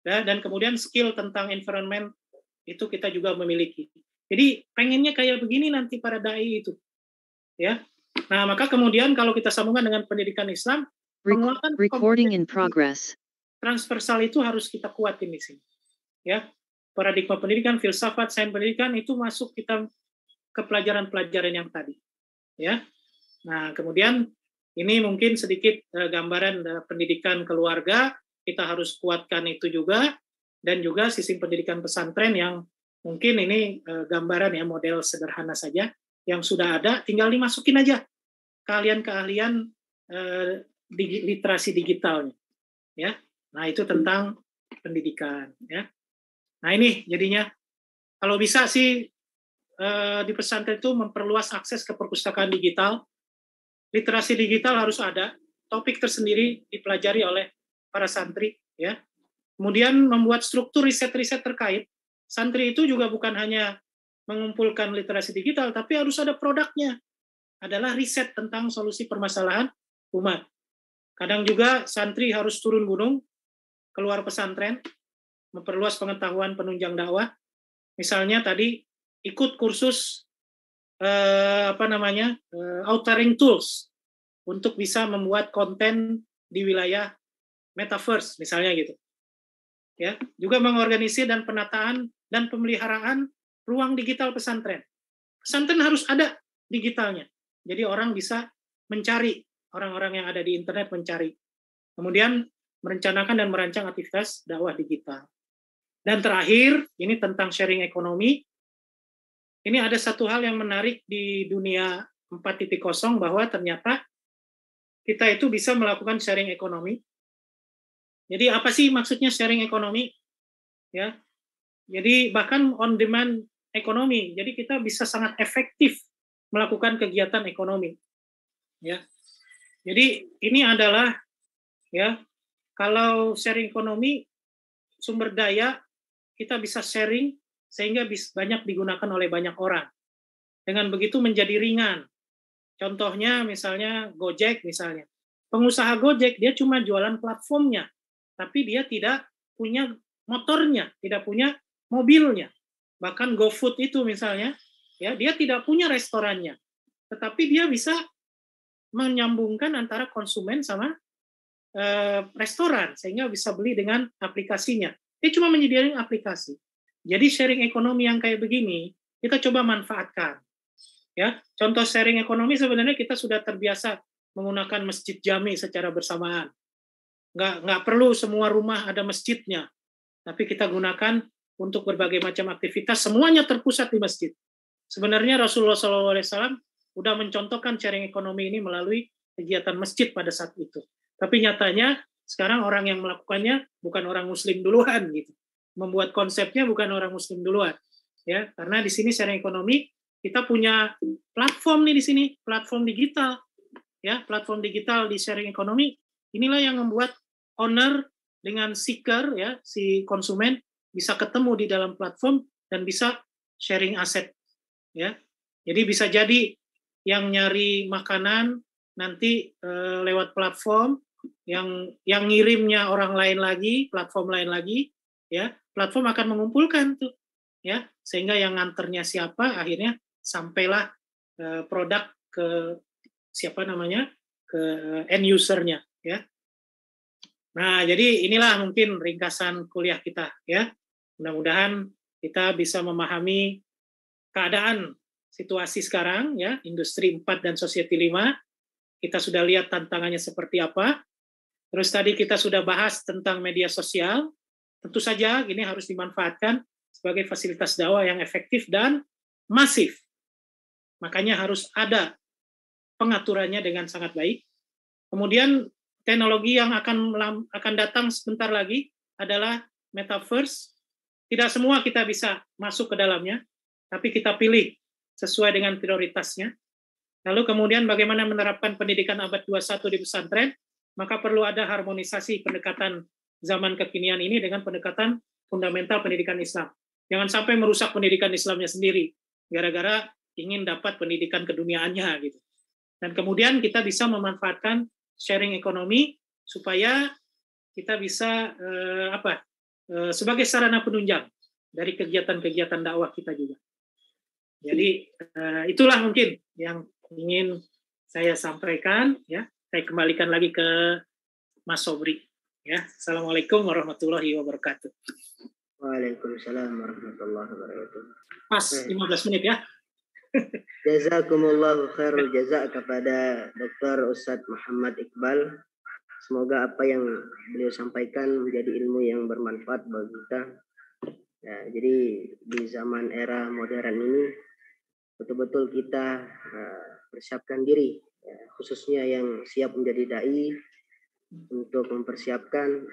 [SPEAKER 2] ya. Dan kemudian skill tentang environment itu kita juga memiliki. Jadi pengennya kayak begini nanti para dai itu ya. Nah maka kemudian kalau kita sambungkan dengan pendidikan Islam, penguatan
[SPEAKER 5] Recording in progress.
[SPEAKER 2] transversal itu harus kita kuatin di sini ya. Paradigma pendidikan, filsafat, sains pendidikan itu masuk kita ke pelajaran-pelajaran yang tadi ya. Nah, kemudian ini mungkin sedikit gambaran pendidikan keluarga, kita harus kuatkan itu juga, dan juga sistem pendidikan pesantren yang mungkin ini gambaran ya, model sederhana saja yang sudah ada, tinggal dimasukin aja keahlian-keahlian literasi digitalnya ya. Nah, itu tentang pendidikan ya. Nah, ini jadinya kalau bisa sih di pesantren itu memperluas akses ke perpustakaan digital. Literasi digital harus ada, topik tersendiri dipelajari oleh para santri ya. Kemudian membuat struktur riset-riset terkait. Santri itu juga bukan hanya mengumpulkan literasi digital, tapi harus ada produknya. Adalah riset tentang solusi permasalahan umat. Kadang juga santri harus turun gunung, keluar pesantren, memperluas pengetahuan penunjang dakwah. Misalnya tadi ikut kursus authoring tools untuk bisa membuat konten di wilayah metaverse misalnya gitu. Ya, juga mengorganisir dan penataan dan pemeliharaan ruang digital pesantren. Pesantren harus ada digitalnya. Jadi orang bisa mencari, orang-orang yang ada di internet mencari. Kemudian merencanakan dan merancang aktivitas dakwah digital. Dan terakhir, ini tentang sharing ekonomi. Ini ada satu hal yang menarik di dunia 4.0 bahwa ternyata kita itu bisa melakukan sharing ekonomi. Jadi apa sih maksudnya sharing ekonomi? Ya. Jadi bahkan on demand ekonomi. Jadi kita bisa sangat efektif melakukan kegiatan ekonomi. Ya. Jadi ini adalah ya, kalau sharing ekonomi sumber daya kita bisa sharing sehingga banyak digunakan oleh banyak orang. Dengan begitu menjadi ringan. Contohnya misalnya Gojek misalnya. Pengusaha Gojek dia cuma jualan platformnya, tapi dia tidak punya motornya, tidak punya mobilnya. Bahkan GoFood itu misalnya, ya dia tidak punya restorannya, tetapi dia bisa menyambungkan antara konsumen sama restoran sehingga bisa beli dengan aplikasinya. Dia cuma menyediakan aplikasi. Jadi sharing ekonomi yang kayak begini kita coba manfaatkan. Ya, contoh sharing ekonomi sebenarnya kita sudah terbiasa menggunakan masjid jami secara bersamaan. Nggak perlu semua rumah ada masjidnya, tapi kita gunakan untuk berbagai macam aktivitas, semuanya terpusat di masjid. Sebenarnya Rasulullah SAW sudah mencontohkan sharing ekonomi ini melalui kegiatan masjid pada saat itu. Tapi nyatanya sekarang orang yang melakukannya bukan orang Muslim duluan gitu. Membuat konsepnya bukan orang Muslim duluan, ya. Karena di sini sharing ekonomi kita punya platform nih di sini, platform digital, ya, platform digital di sharing ekonomi. Inilah yang membuat owner dengan seeker, ya, si konsumen bisa ketemu di dalam platform dan bisa sharing aset, ya. Jadi bisa jadi yang nyari makanan nanti lewat platform, yang ngirimnya orang lain lagi, platform lain lagi, ya, platform akan mengumpulkan tuh, ya, sehingga yang nganternya siapa, akhirnya sampailah produk ke siapa namanya, ke end usernya, ya. Nah, jadi inilah mungkin ringkasan kuliah kita, ya. Mudah-mudahan kita bisa memahami keadaan situasi sekarang, ya, industri 4 dan society 5. Kita sudah lihat tantangannya seperti apa. Terus tadi kita sudah bahas tentang media sosial. Tentu saja ini harus dimanfaatkan sebagai fasilitas dakwah yang efektif dan masif. Makanya harus ada pengaturannya dengan sangat baik. Kemudian teknologi yang akan datang sebentar lagi adalah metaverse. Tidak semua kita bisa masuk ke dalamnya, tapi kita pilih sesuai dengan prioritasnya. Lalu kemudian bagaimana menerapkan pendidikan abad 21 di pesantren, maka perlu ada harmonisasi pendekatan zaman kekinian ini dengan pendekatan fundamental pendidikan Islam. Jangan sampai merusak pendidikan Islamnya sendiri, gara-gara ingin dapat pendidikan keduniaannya gitu. Dan kemudian kita bisa memanfaatkan sharing ekonomi supaya kita bisa sebagai sarana penunjang dari kegiatan-kegiatan dakwah kita juga. Jadi itulah mungkin yang ingin saya sampaikan, ya. Saya kembalikan lagi ke Mas Sobri, ya. Assalamualaikum warahmatullahi wabarakatuh.
[SPEAKER 1] Waalaikumsalam warahmatullahi wabarakatuh.
[SPEAKER 2] Pas 15 menit ya.
[SPEAKER 1] Jazakumullahu khairul jazak kepada Dr. Ustadz Muhammad Iqbal. Semoga apa yang beliau sampaikan menjadi ilmu yang bermanfaat bagi kita. Ya, jadi di zaman era modern ini betul-betul kita persiapkan diri, ya, khususnya yang siap menjadi dai untuk mempersiapkan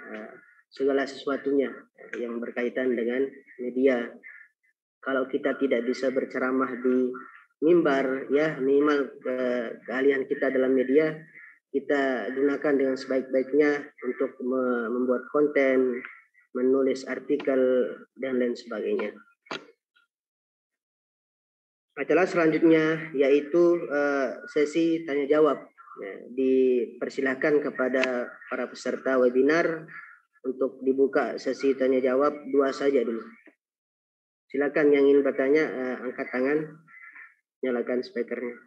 [SPEAKER 1] segala sesuatunya yang berkaitan dengan media. Kalau kita tidak bisa berceramah di mimbar, ya minimal keahlian kita dalam media kita gunakan dengan sebaik-baiknya untuk membuat konten, menulis artikel dan lain sebagainya. Acara selanjutnya yaitu sesi tanya jawab. Ya, dipersilahkan kepada para peserta webinar untuk dibuka sesi tanya jawab 2 saja dulu. Silakan yang ingin bertanya angkat tangan, nyalakan speakernya.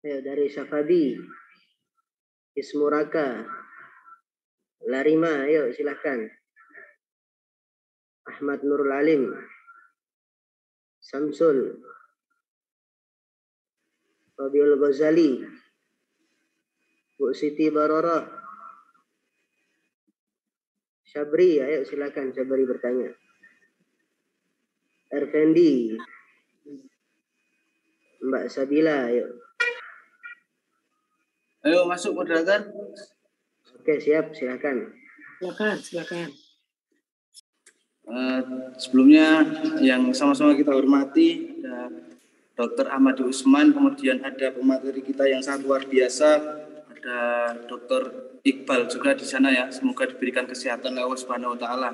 [SPEAKER 1] Ya, dari Syafabi, Ismuraka, Larima, ayo silahkan. Ahmad Nurul Alim, Samsul, Rabiul Ghazali, Bu Siti Barorah, Syabri, ayo silakan Syabri bertanya. Erfendi, Mbak Sabila, ayo.
[SPEAKER 6] Ayo masuk moderator.
[SPEAKER 1] Oke, siap, silakan.
[SPEAKER 2] Silakan.
[SPEAKER 6] Sebelumnya yang sama-sama kita hormati Dr. Ahmadi Usman, kemudian ada pemateri kita yang sangat luar biasa, ada Dr. Iqbal juga di sana ya. Semoga diberikan kesehatan oleh Allah Subhanahu wa taala.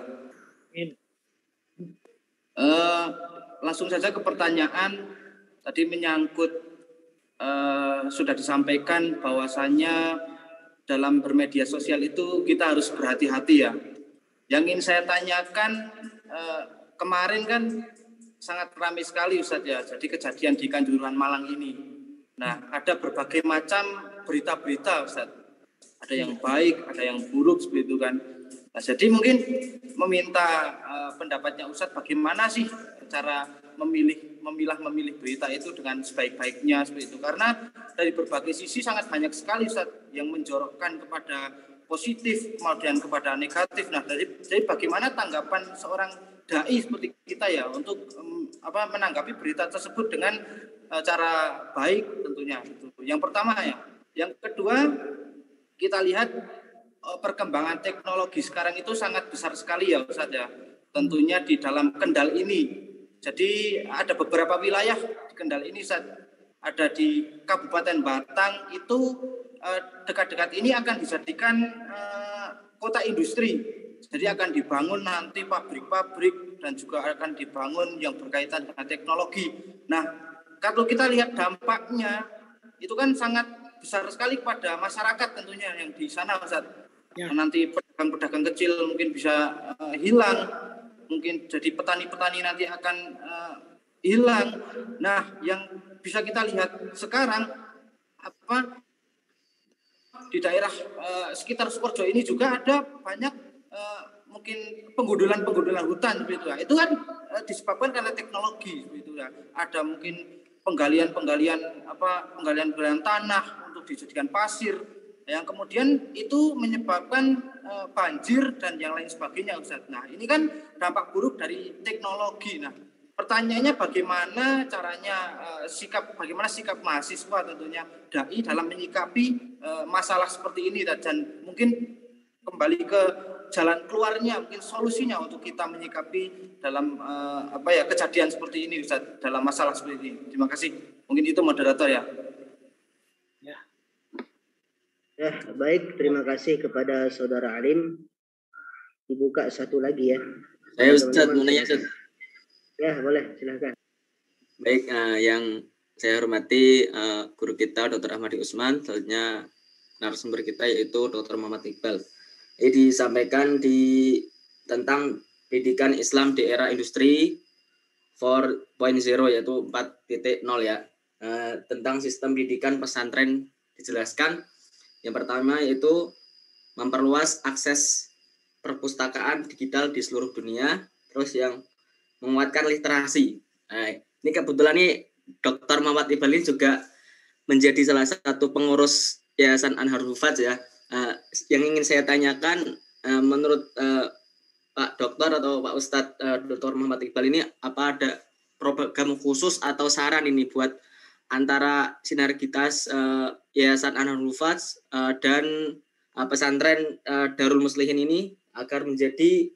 [SPEAKER 6] Langsung saja ke pertanyaan tadi menyangkut sudah disampaikan bahwasannya dalam bermedia sosial itu kita harus berhati-hati ya. Yang ingin saya tanyakan kemarin kan sangat ramai sekali Ustadz ya, jadi kejadian di Kanjuruhan Malang ini. Nah, ada berbagai macam berita-berita Ustadz. Ada yang baik, ada yang buruk seperti itu kan. Nah, jadi mungkin meminta pendapatnya Ustadz bagaimana sih cara memilih berita itu dengan sebaik-baiknya seperti itu. Karena dari berbagai sisi sangat banyak sekali Ustadz yang menjorokkan kepada positif kemudian kepada negatif. Nah, jadi bagaimana tanggapan seorang dai seperti kita ya untuk menanggapi berita tersebut dengan cara baik tentunya itu. Yang pertama ya. Yang kedua, kita lihat perkembangan teknologi sekarang itu sangat besar sekali ya Ustaz ya. Tentunya di dalam Kendal ini. Jadi ada beberapa wilayah di Kendal ini Ustaz. Ada di Kabupaten Batang itu dekat-dekat ini akan dijadikan kota industri. Jadi akan dibangun nanti pabrik-pabrik dan juga akan dibangun yang berkaitan dengan teknologi. Nah, kalau kita lihat dampaknya itu kan sangat besar sekali kepada masyarakat tentunya yang di sana Ustaz. Ya. Nanti pedagang-pedagang kecil mungkin bisa hilang, mungkin jadi petani-petani nanti akan hilang. Nah, yang bisa kita lihat sekarang di daerah sekitar Sukoharjo ini juga ada banyak mungkin penggundulan hutan begitu ya. Itu kan disebabkan karena teknologi begitu ya. Ada mungkin penggalian tanah untuk dijadikan pasir yang kemudian itu menyebabkan banjir dan yang lain sebagainya Ustaz. Nah, ini kan dampak buruk dari teknologi. Nah, pertanyaannya bagaimana caranya bagaimana sikap mahasiswa tentunya dai dalam menyikapi masalah seperti ini dan mungkin kembali ke jalan keluarnya, mungkin solusinya untuk kita menyikapi dalam kejadian seperti ini Ustaz, dalam masalah seperti ini. Terima kasih. Mungkin itu moderator ya.
[SPEAKER 1] Ya, baik, terima kasih kepada Saudara Alim. Dibuka satu lagi ya.
[SPEAKER 7] Saya Ustaz, mau nanya Ustaz.
[SPEAKER 1] Ya, boleh, silakan.
[SPEAKER 7] Baik, yang saya hormati guru kita Dr. Ahmadi Usman, selanjutnya narasumber kita yaitu Dr. Muhammad Iqbal. Ini disampaikan tentang pendidikan Islam di era industri 4.0 yaitu 4.0 ya. Tentang sistem pendidikan pesantren dijelaskan. Yang pertama yaitu memperluas akses perpustakaan digital di seluruh dunia. Terus yang menguatkan literasi. Nah, ini kebetulan nih Dr. Muhammad Iqbal ini juga menjadi salah satu pengurus Yayasan Anhar Hufaz ya. Yang ingin saya tanyakan, menurut Pak Dokter atau Pak Ustadz Dr. Muhammad Iqbal ini apa ada program khusus atau saran ini buat antara sinergitas Yayasan Anhar Hufaz dan pesantren Darul Muslihin ini agar menjadi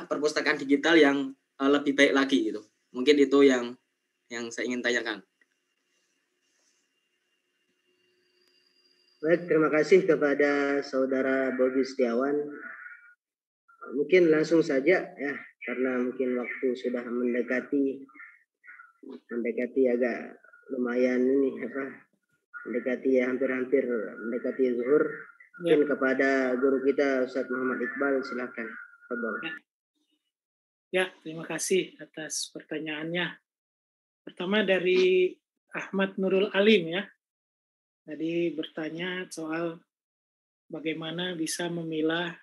[SPEAKER 7] perpustakaan digital yang lebih baik lagi gitu. Mungkin itu yang saya ingin tanyakan.
[SPEAKER 1] Baik, terima kasih kepada Saudara Bobi Setiawan. Mungkin langsung saja ya, karena mungkin waktu sudah mendekati agak lumayan mendekati ya, hampir mendekati zuhur. Mungkin kepada guru kita Ustaz Muhammad Iqbal, silakan.
[SPEAKER 2] Ya, terima kasih atas pertanyaannya. Pertama dari Ahmad Nurul Alim ya. Tadi bertanya soal bagaimana bisa memilah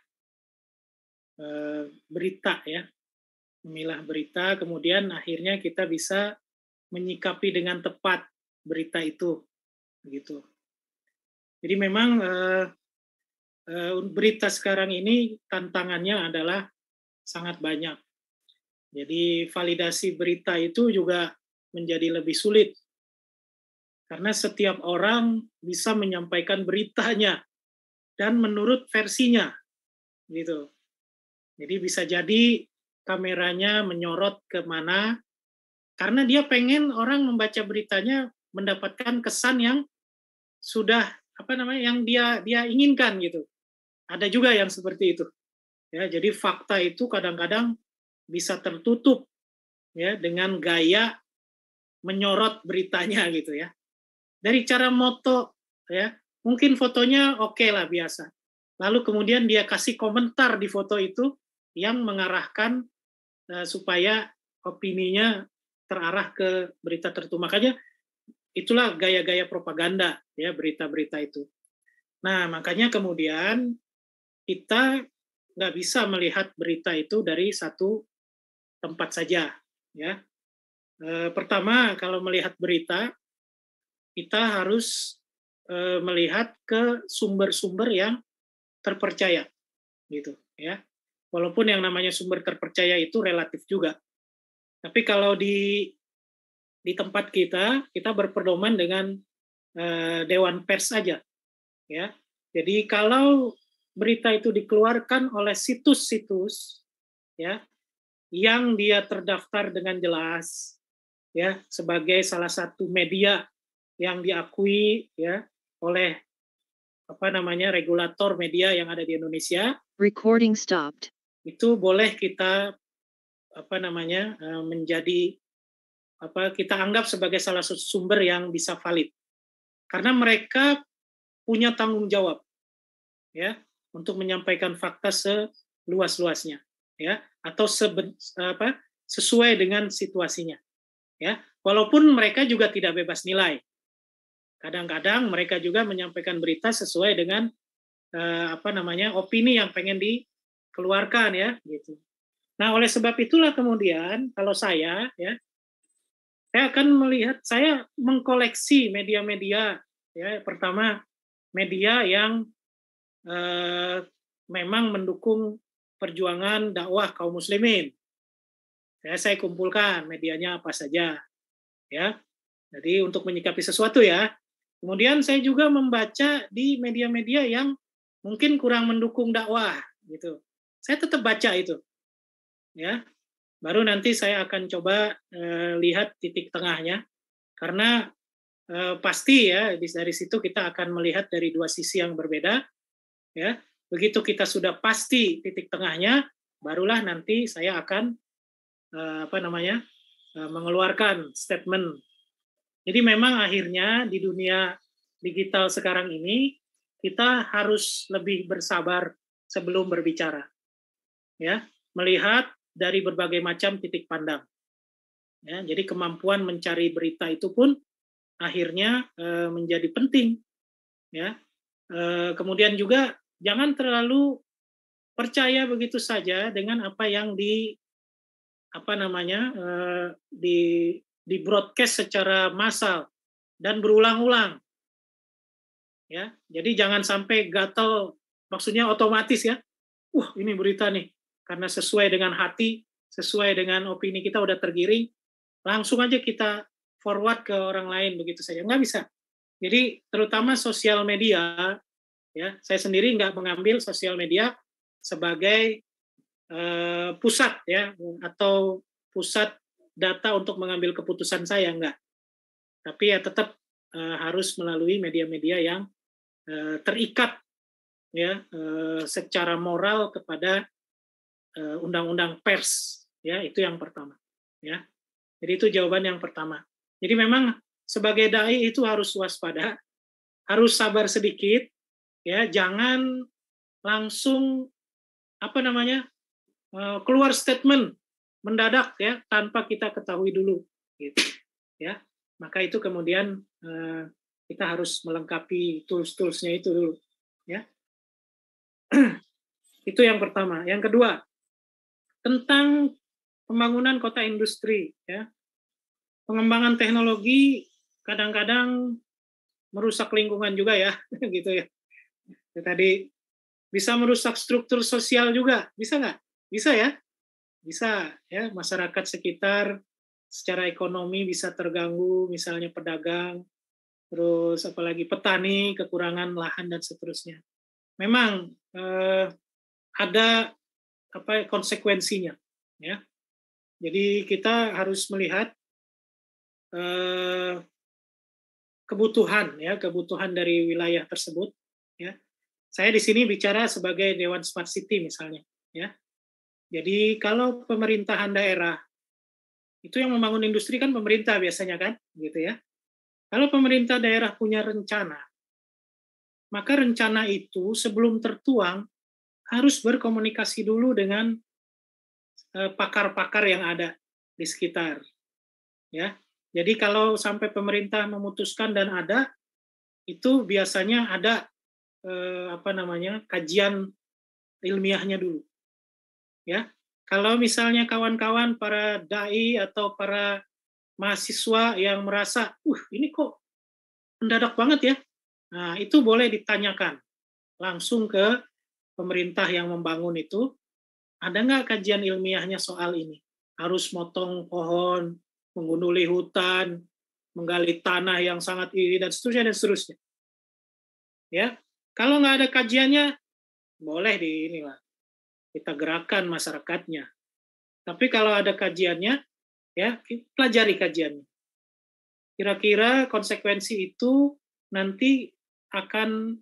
[SPEAKER 2] berita ya. Memilah berita, kemudian akhirnya kita bisa menyikapi dengan tepat berita itu. Begitu. Jadi memang berita sekarang ini tantangannya adalah sangat banyak. Jadi validasi berita itu juga menjadi lebih sulit. Karena setiap orang bisa menyampaikan beritanya dan menurut versinya. Gitu. Jadi bisa jadi kameranya menyorot kemana, karena dia pengen orang membaca beritanya mendapatkan kesan yang sudah yang dia inginkan gitu. Ada juga yang seperti itu. Ya, jadi fakta itu kadang-kadang bisa tertutup ya dengan gaya menyorot beritanya gitu ya. Dari cara moto ya, mungkin fotonya oke lah biasa. Lalu kemudian dia kasih komentar di foto itu yang mengarahkan supaya opininya terarah ke berita tertentu. Makanya itulah gaya-gaya propaganda ya, berita-berita itu. Nah, makanya kemudian kita nggak bisa melihat berita itu dari satu tempat saja ya. Pertama, kalau melihat berita kita harus melihat ke sumber-sumber yang terpercaya gitu ya. Walaupun yang namanya sumber terpercaya itu relatif juga. Tapi kalau di tempat kita berpedoman dengan Dewan Pers saja, ya. Jadi kalau berita itu dikeluarkan oleh situs-situs, ya, yang dia terdaftar dengan jelas, ya, sebagai salah satu media yang diakui, ya, oleh regulator media yang ada di Indonesia.
[SPEAKER 5] Recording stopped.
[SPEAKER 2] Itu boleh kita menjadi kita anggap sebagai salah satu sumber yang bisa valid, karena mereka punya tanggung jawab, ya, untuk menyampaikan fakta seluas-luasnya, ya, atau sesuai dengan situasinya, ya. Walaupun mereka juga tidak bebas nilai, kadang-kadang mereka juga menyampaikan berita sesuai dengan opini yang pengen dikeluarkan, ya, gitu. Nah, oleh sebab itulah kemudian kalau saya, ya, saya akan melihat, saya mengkoleksi media-media, ya. Pertama, media yang memang mendukung perjuangan dakwah kaum muslimin. Saya kumpulkan medianya apa saja, ya. Jadi untuk menyikapi sesuatu, ya. Kemudian saya juga membaca di media-media yang mungkin kurang mendukung dakwah, gitu. Saya tetap baca itu, ya. Baru nanti saya akan coba lihat titik tengahnya, karena pasti, ya, dari situ kita akan melihat dari dua sisi yang berbeda, ya. Begitu kita sudah pasti titik tengahnya, barulah nanti saya akan mengeluarkan statement. Jadi memang akhirnya di dunia digital sekarang ini kita harus lebih bersabar sebelum berbicara, ya, melihat dari berbagai macam titik pandang, ya. Jadi kemampuan mencari berita itu pun akhirnya menjadi penting, ya. Kemudian juga jangan terlalu percaya begitu saja dengan apa yang di broadcast secara massal dan berulang-ulang, ya. Jadi jangan sampai gatal, maksudnya otomatis, ya. Ini berita nih, karena sesuai dengan hati, sesuai dengan opini kita udah tergiring, langsung aja kita forward ke orang lain begitu saja. Nggak bisa. Jadi terutama sosial media, ya, saya sendiri nggak mengambil sosial media sebagai pusat, ya, atau pusat data untuk mengambil keputusan saya, enggak. Tapi ya tetap harus melalui media-media yang terikat, ya, secara moral kepada undang-undang pers, ya. Itu yang pertama, ya. Jadi itu jawaban yang pertama. Jadi memang sebagai dai itu harus waspada, harus sabar sedikit, ya, jangan langsung keluar statement mendadak, ya, tanpa kita ketahui dulu, gitu, ya. Maka itu kemudian kita harus melengkapi tools-toolsnya itu dulu, ya. Itu yang pertama. Yang kedua, tentang pembangunan kota industri, ya. Pengembangan teknologi kadang-kadang merusak lingkungan juga, ya, gitu, ya. Tadi bisa merusak struktur sosial juga, bisa nggak? Bisa, ya. Bisa, ya, masyarakat sekitar secara ekonomi bisa terganggu, misalnya pedagang, terus apalagi petani, kekurangan lahan dan seterusnya. Memang ada konsekuensinya, ya. Jadi kita harus melihat kebutuhan, ya, kebutuhan dari wilayah tersebut, ya. Saya di sini bicara sebagai Dewan Smart City misalnya, ya. Jadi kalau pemerintahan daerah itu yang membangun industri kan pemerintah biasanya, kan, gitu, ya. Kalau pemerintah daerah punya rencana, maka rencana itu sebelum tertuang harus berkomunikasi dulu dengan pakar-pakar yang ada di sekitar, ya. Jadi kalau sampai pemerintah memutuskan dan ada, itu biasanya ada kajian ilmiahnya dulu, ya. Kalau misalnya kawan-kawan para dai atau para mahasiswa yang merasa, ini kok mendadak banget, ya. Nah, itu boleh ditanyakan langsung ke pemerintah yang membangun itu, ada nggak kajian ilmiahnya soal ini? Harus motong pohon, menggunduli hutan, menggali tanah yang sangat iri dan seterusnya. Ya, kalau nggak ada kajiannya, boleh kita gerakan masyarakatnya. Tapi kalau ada kajiannya, ya pelajari kajiannya. Kira-kira konsekuensi itu nanti akan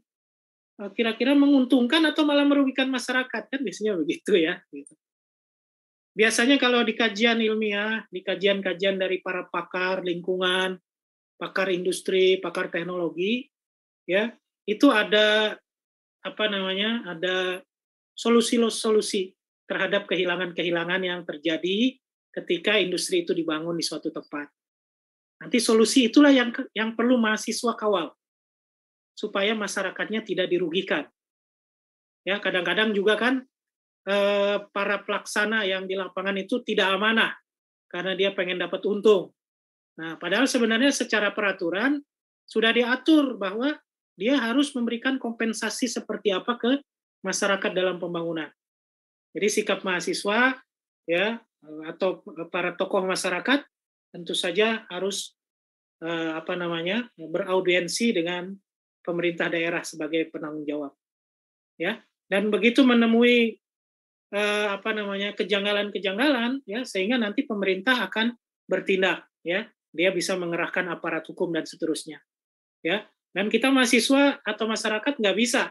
[SPEAKER 2] kira-kira menguntungkan atau malah merugikan masyarakat, kan biasanya begitu ya. Gitu. Biasanya kalau di kajian ilmiah, di kajian-kajian dari para pakar lingkungan, pakar industri, pakar teknologi, ya itu ada ada solusi-solusi terhadap kehilangan-kehilangan yang terjadi ketika industri itu dibangun di suatu tempat. Nanti solusi itulah yang perlu mahasiswa kawal supaya masyarakatnya tidak dirugikan. Ya, kadang-kadang juga kan para pelaksana yang di lapangan itu tidak amanah karena dia pengen dapat untung. Nah, padahal sebenarnya secara peraturan sudah diatur bahwa dia harus memberikan kompensasi seperti apa ke masyarakat dalam pembangunan. Jadi sikap mahasiswa ya atau para tokoh masyarakat tentu saja harus beraudiensi dengan pemerintah daerah sebagai penanggung jawab. Ya. Dan begitu menemui kejanggalan-kejanggalan ya sehingga nanti pemerintah akan bertindak ya. Dia bisa mengerahkan aparat hukum dan seterusnya. Ya. Dan kita mahasiswa atau masyarakat nggak bisa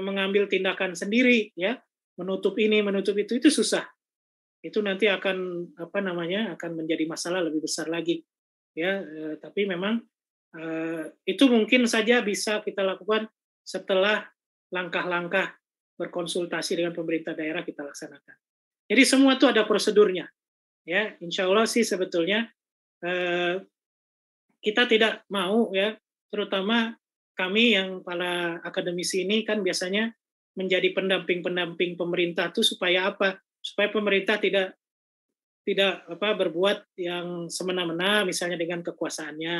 [SPEAKER 2] mengambil tindakan sendiri ya, menutup ini, menutup itu susah. Itu nanti akan akan menjadi masalah lebih besar lagi. Ya, tapi memang itu mungkin saja bisa kita lakukan setelah langkah-langkah berkonsultasi dengan pemerintah daerah kita laksanakan. Jadi semua itu ada prosedurnya. Ya, insya Allah sih sebetulnya kita tidak mau ya, terutama kami yang para akademisi ini kan biasanya menjadi pendamping-pendamping pemerintah itu supaya apa? Supaya pemerintah tidak berbuat yang semena-mena misalnya dengan kekuasaannya.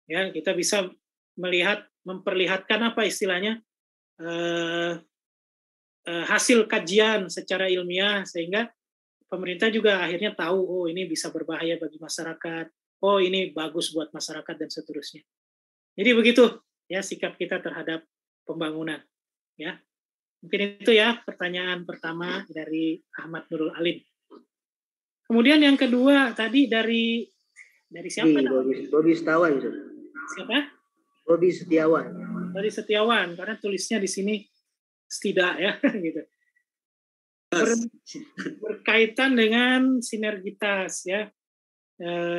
[SPEAKER 2] Ya, kita bisa memperlihatkan apa istilahnya hasil kajian secara ilmiah sehingga pemerintah juga akhirnya tahu oh ini bisa berbahaya bagi masyarakat. Oh ini bagus buat masyarakat dan seterusnya. Jadi begitu ya sikap kita terhadap pembangunan. Ya, mungkin itu ya pertanyaan pertama dari Ahmad Nurul Alim. Kemudian yang kedua tadi dari siapa?
[SPEAKER 1] Bobi Setiawan.
[SPEAKER 2] Siapa?
[SPEAKER 1] Bobi Setiawan.
[SPEAKER 2] Dari Setiawan karena tulisnya di sini Setida ya gitu. Berkaitan dengan sinergitas ya.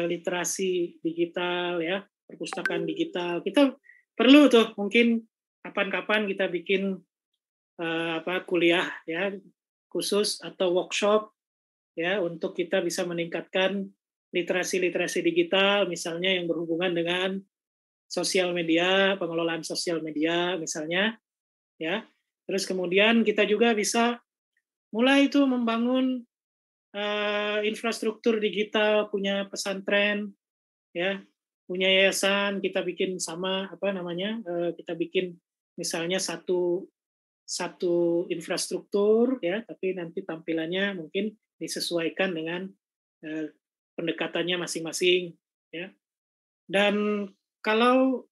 [SPEAKER 2] Literasi digital ya, perpustakaan digital. Kita perlu tuh mungkin kapan-kapan kita bikin kuliah ya khusus atau workshop ya untuk kita bisa meningkatkan literasi digital misalnya yang berhubungan dengan sosial media, pengelolaan sosial media misalnya ya. Terus kemudian kita juga bisa mulai itu membangun infrastruktur digital, punya pesantren, ya, punya yayasan, kita bikin sama kita bikin misalnya satu infrastruktur, ya, tapi nanti tampilannya mungkin disesuaikan dengan pendekatannya masing-masing, ya. Dan kalau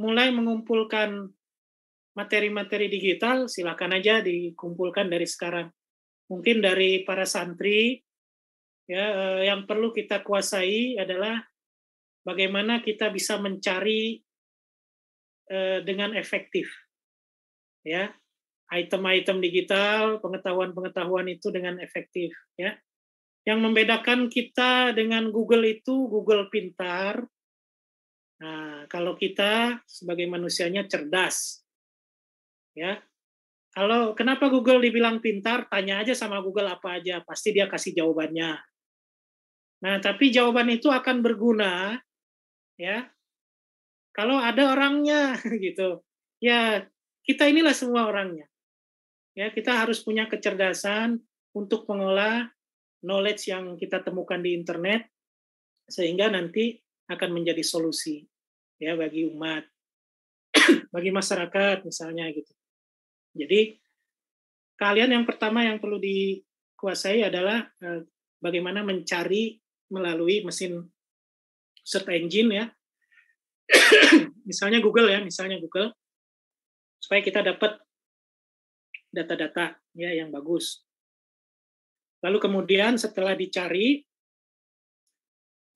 [SPEAKER 2] mulai mengumpulkan materi-materi digital, silakan aja dikumpulkan dari sekarang. Mungkin dari para santri ya yang perlu kita kuasai adalah bagaimana kita bisa mencari dengan efektif ya item-item digital, pengetahuan itu dengan efektif ya. Yang membedakan kita dengan Google itu Google pintar. Nah, kalau kita sebagai manusianya cerdas ya. Kalau kenapa Google dibilang pintar, tanya aja sama Google apa aja, pasti dia kasih jawabannya. Nah, tapi jawaban itu akan berguna, ya, kalau ada orangnya, gitu. Ya, kita inilah semua orangnya. Ya, kita harus punya kecerdasan untuk mengolah knowledge yang kita temukan di internet, sehingga nanti akan menjadi solusi, ya, bagi umat, bagi masyarakat, misalnya, gitu. Jadi kalian yang pertama yang perlu dikuasai adalah bagaimana mencari melalui mesin search engine ya. misalnya Google, supaya kita dapat data-data ya yang bagus. Lalu kemudian setelah dicari,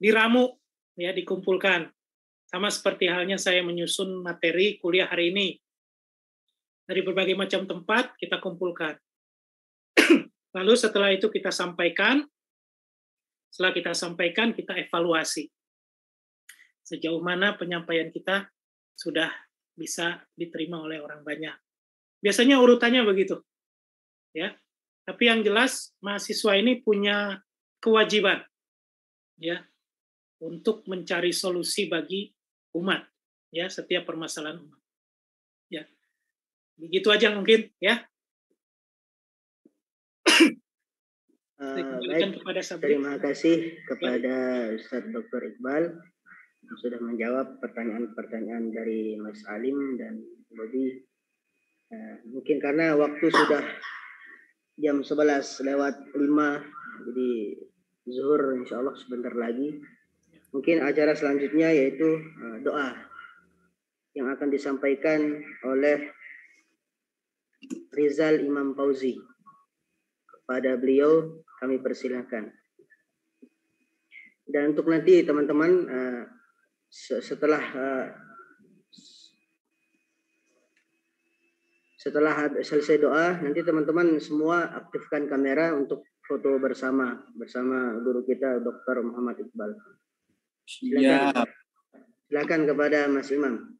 [SPEAKER 2] diramu ya, dikumpulkan. Sama seperti halnya saya menyusun materi kuliah hari ini. Dari berbagai macam tempat kita kumpulkan. Lalu setelah itu kita sampaikan. Setelah kita sampaikan, kita evaluasi. Sejauh mana penyampaian kita sudah bisa diterima oleh orang banyak. Biasanya urutannya begitu. Ya. Tapi yang jelas mahasiswa ini punya kewajiban ya untuk mencari solusi bagi umat ya, setiap permasalahan umat. Ya. Begitu aja mungkin ya.
[SPEAKER 1] Baik, terima kasih kepada Ustaz Dr. Iqbal yang sudah menjawab pertanyaan-pertanyaan dari Mas Alim dan Bobi. Mungkin karena waktu sudah jam 11:05, jadi zuhur insya Allah sebentar lagi. Mungkin acara selanjutnya yaitu doa yang akan disampaikan oleh Rizal Imam Fauzi. Kepada beliau kami persilahkan. Dan untuk nanti teman-teman setelah selesai doa, nanti teman-teman semua aktifkan kamera untuk foto bersama guru kita Dr. Muhammad Iqbal. Silakan kepada Mas Imam.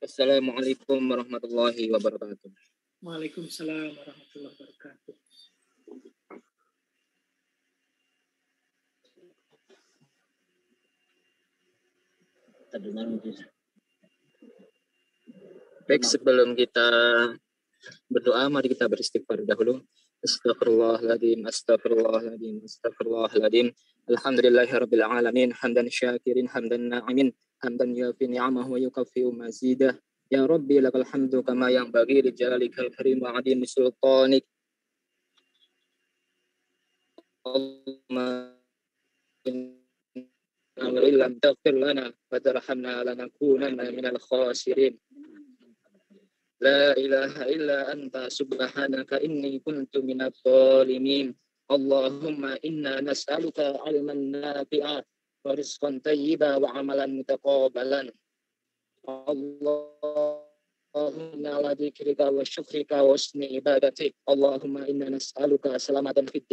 [SPEAKER 3] Assalamualaikum warahmatullahi wabarakatuh.
[SPEAKER 2] Waalaikumsalam warahmatullahi wabarakatuh.
[SPEAKER 3] Baik, sebelum kita berdoa, mari kita beristighfar dahulu. Astagfirullahaladzim, astagfirullahaladzim, astagfirullahaladzim. Alhamdulillahirabbil alamin, hamdan syakirin, hamdan na'imin, hamdan yafi ni'amahu wa yukafi'u mazidah. Ya Rabbi lakal hamdu kama yang bagi li jalikal karim wa adim sultanik. Allahumma illam taghfir lana wa tarhamna lanakunanna minal khasirin. La ilaha illa anta subhanaka inni kuntu minadh dhalimin. Allahumma inna nas'aluka 'ilman nafi'a wa rizqan thayyiban wa 'amalan mutaqabbalan. Allahumma ala dzikrika wa syukrika wa husni ibadatik. Allahumma inna nas'aluka salamatan fid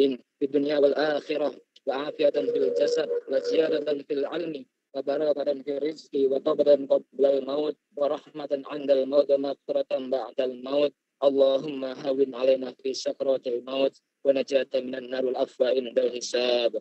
[SPEAKER 3] dunya wal akhirah wa afiatan fil jasad wa ziyadatan fil ilmi wa barakatan fil rizqi wa qabdan qabla al-maut wa rahmatan 'indal maut wa maghfiratan ba'dal maut. Allahumma hawwin 'alaina fi sakratil maut wa najatan minan nar wal afwa indal hisab.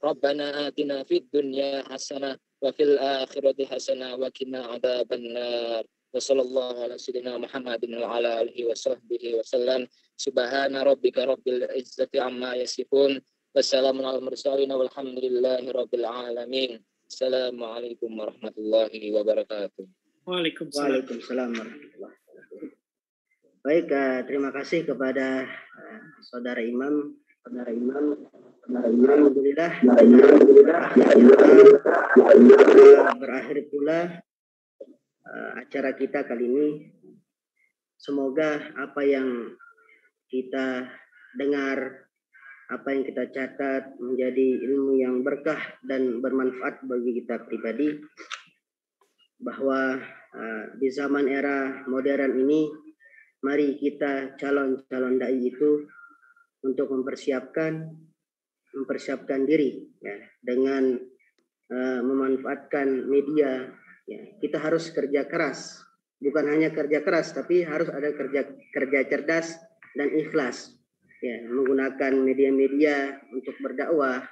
[SPEAKER 3] Rabbana atina fid dunya hasanah wa fil akhirati hasanah wa qina adzabannar. Wa sallallahu ala sayyidina Muhammadin wa ala alihi wa sahbihi wa sallam. Subhana rabbika rabbil izzati amma yasifun. Wassalamun ala mursalin walhamdulillahi rabbil alamin. Assalamualaikum warahmatullahi wabarakatuh.
[SPEAKER 2] Waalaikumsalam
[SPEAKER 1] warahmatullahi wabarakatuh. Baik, terima kasih kepada saudara Imam. Alhamdulillah berakhir pula acara kita kali ini. Semoga apa yang kita dengar, apa yang kita catat menjadi ilmu yang berkah dan bermanfaat bagi kita pribadi, bahwa di zaman era modern ini mari kita calon-calon dai itu untuk mempersiapkan diri ya, dengan memanfaatkan media ya. Kita harus kerja keras, bukan hanya kerja keras tapi harus ada kerja cerdas dan ikhlas ya, menggunakan media-media untuk berdakwah,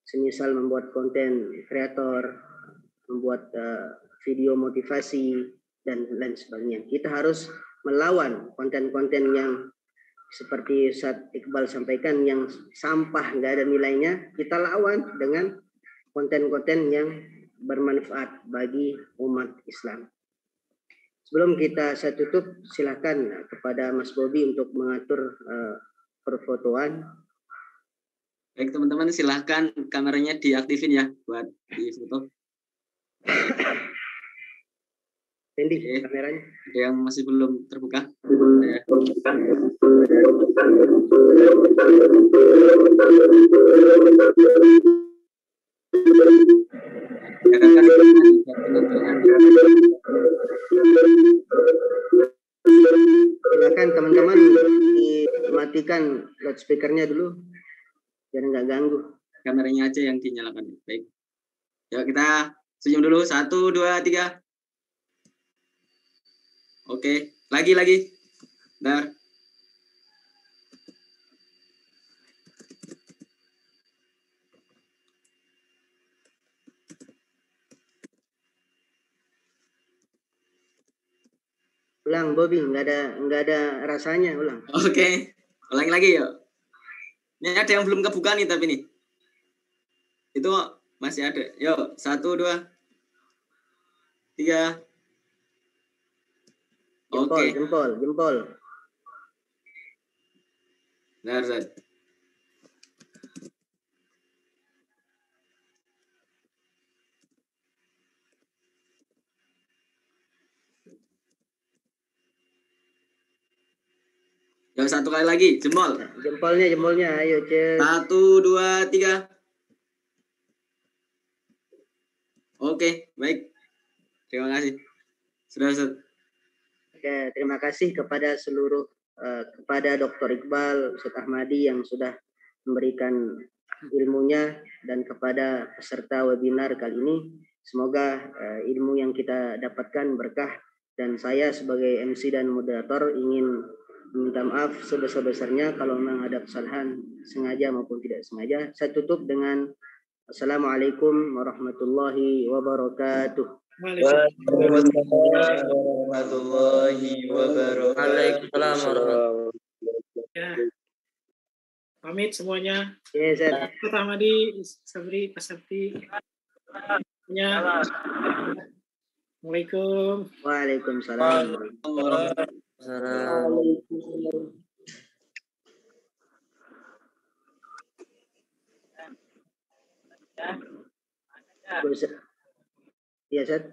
[SPEAKER 1] semisal membuat konten kreator, membuat video motivasi dan lain sebagainya. Kita harus melawan konten-konten yang seperti Ustaz Iqbal sampaikan yang sampah, nggak ada nilainya. Kita lawan dengan konten-konten yang bermanfaat bagi umat Islam. Sebelum saya tutup, silakan kepada Mas Bobi untuk mengatur perfotoan.
[SPEAKER 7] Baik teman-teman, silahkan kameranya diaktifin ya buat di foto.
[SPEAKER 1] Randy,
[SPEAKER 7] Oke.
[SPEAKER 1] kameranya.
[SPEAKER 7] Ada yang masih belum terbuka?
[SPEAKER 1] Silakan teman-teman dimatikan loudspeakernya dulu biar nggak ganggu.
[SPEAKER 7] Kameranya aja yang dinyalakan. Baik. Yuk kita senyum dulu. 1, 2, 3. Oke. Lagi. Bentar.
[SPEAKER 1] Ulang Bobby, nggak ada rasanya, ulang.
[SPEAKER 7] Oke. Ulangi lagi yuk. Ini ada yang belum kebuka nih tapi nih. Itu masih ada. Yuk, 1, 2, 3. Oke.
[SPEAKER 1] Jempol.
[SPEAKER 7] Bentar, Zat. Yuk, 1 kali lagi, jempol.
[SPEAKER 1] Jempolnya, ayo Cez.
[SPEAKER 7] 1, 2, 3. Oke, baik. Terima kasih. Sudah, Zat.
[SPEAKER 1] Oke, terima kasih kepada seluruh kepada Dr. Iqbal, Ustaz Ahmadi yang sudah memberikan ilmunya dan kepada peserta webinar kali ini. Semoga ilmu yang kita dapatkan berkah dan saya sebagai MC dan moderator ingin minta maaf sebesar-besarnya kalau memang ada kesalahan sengaja maupun tidak sengaja. Saya tutup dengan Assalamualaikum warahmatullahi wabarakatuh.
[SPEAKER 4] Waalaikumsalam warahmatullahi wabarakatuh. Waalaikumsalam warahmatullahi wabarakatuh.
[SPEAKER 2] Ya. Pamit semuanya.
[SPEAKER 1] Yes, sir.
[SPEAKER 2] Ustaz Ahmadi, Sabri, Pak Sabti. Ya. Assalamualaikum.
[SPEAKER 1] Waalaikumsalam. Iya, Seth.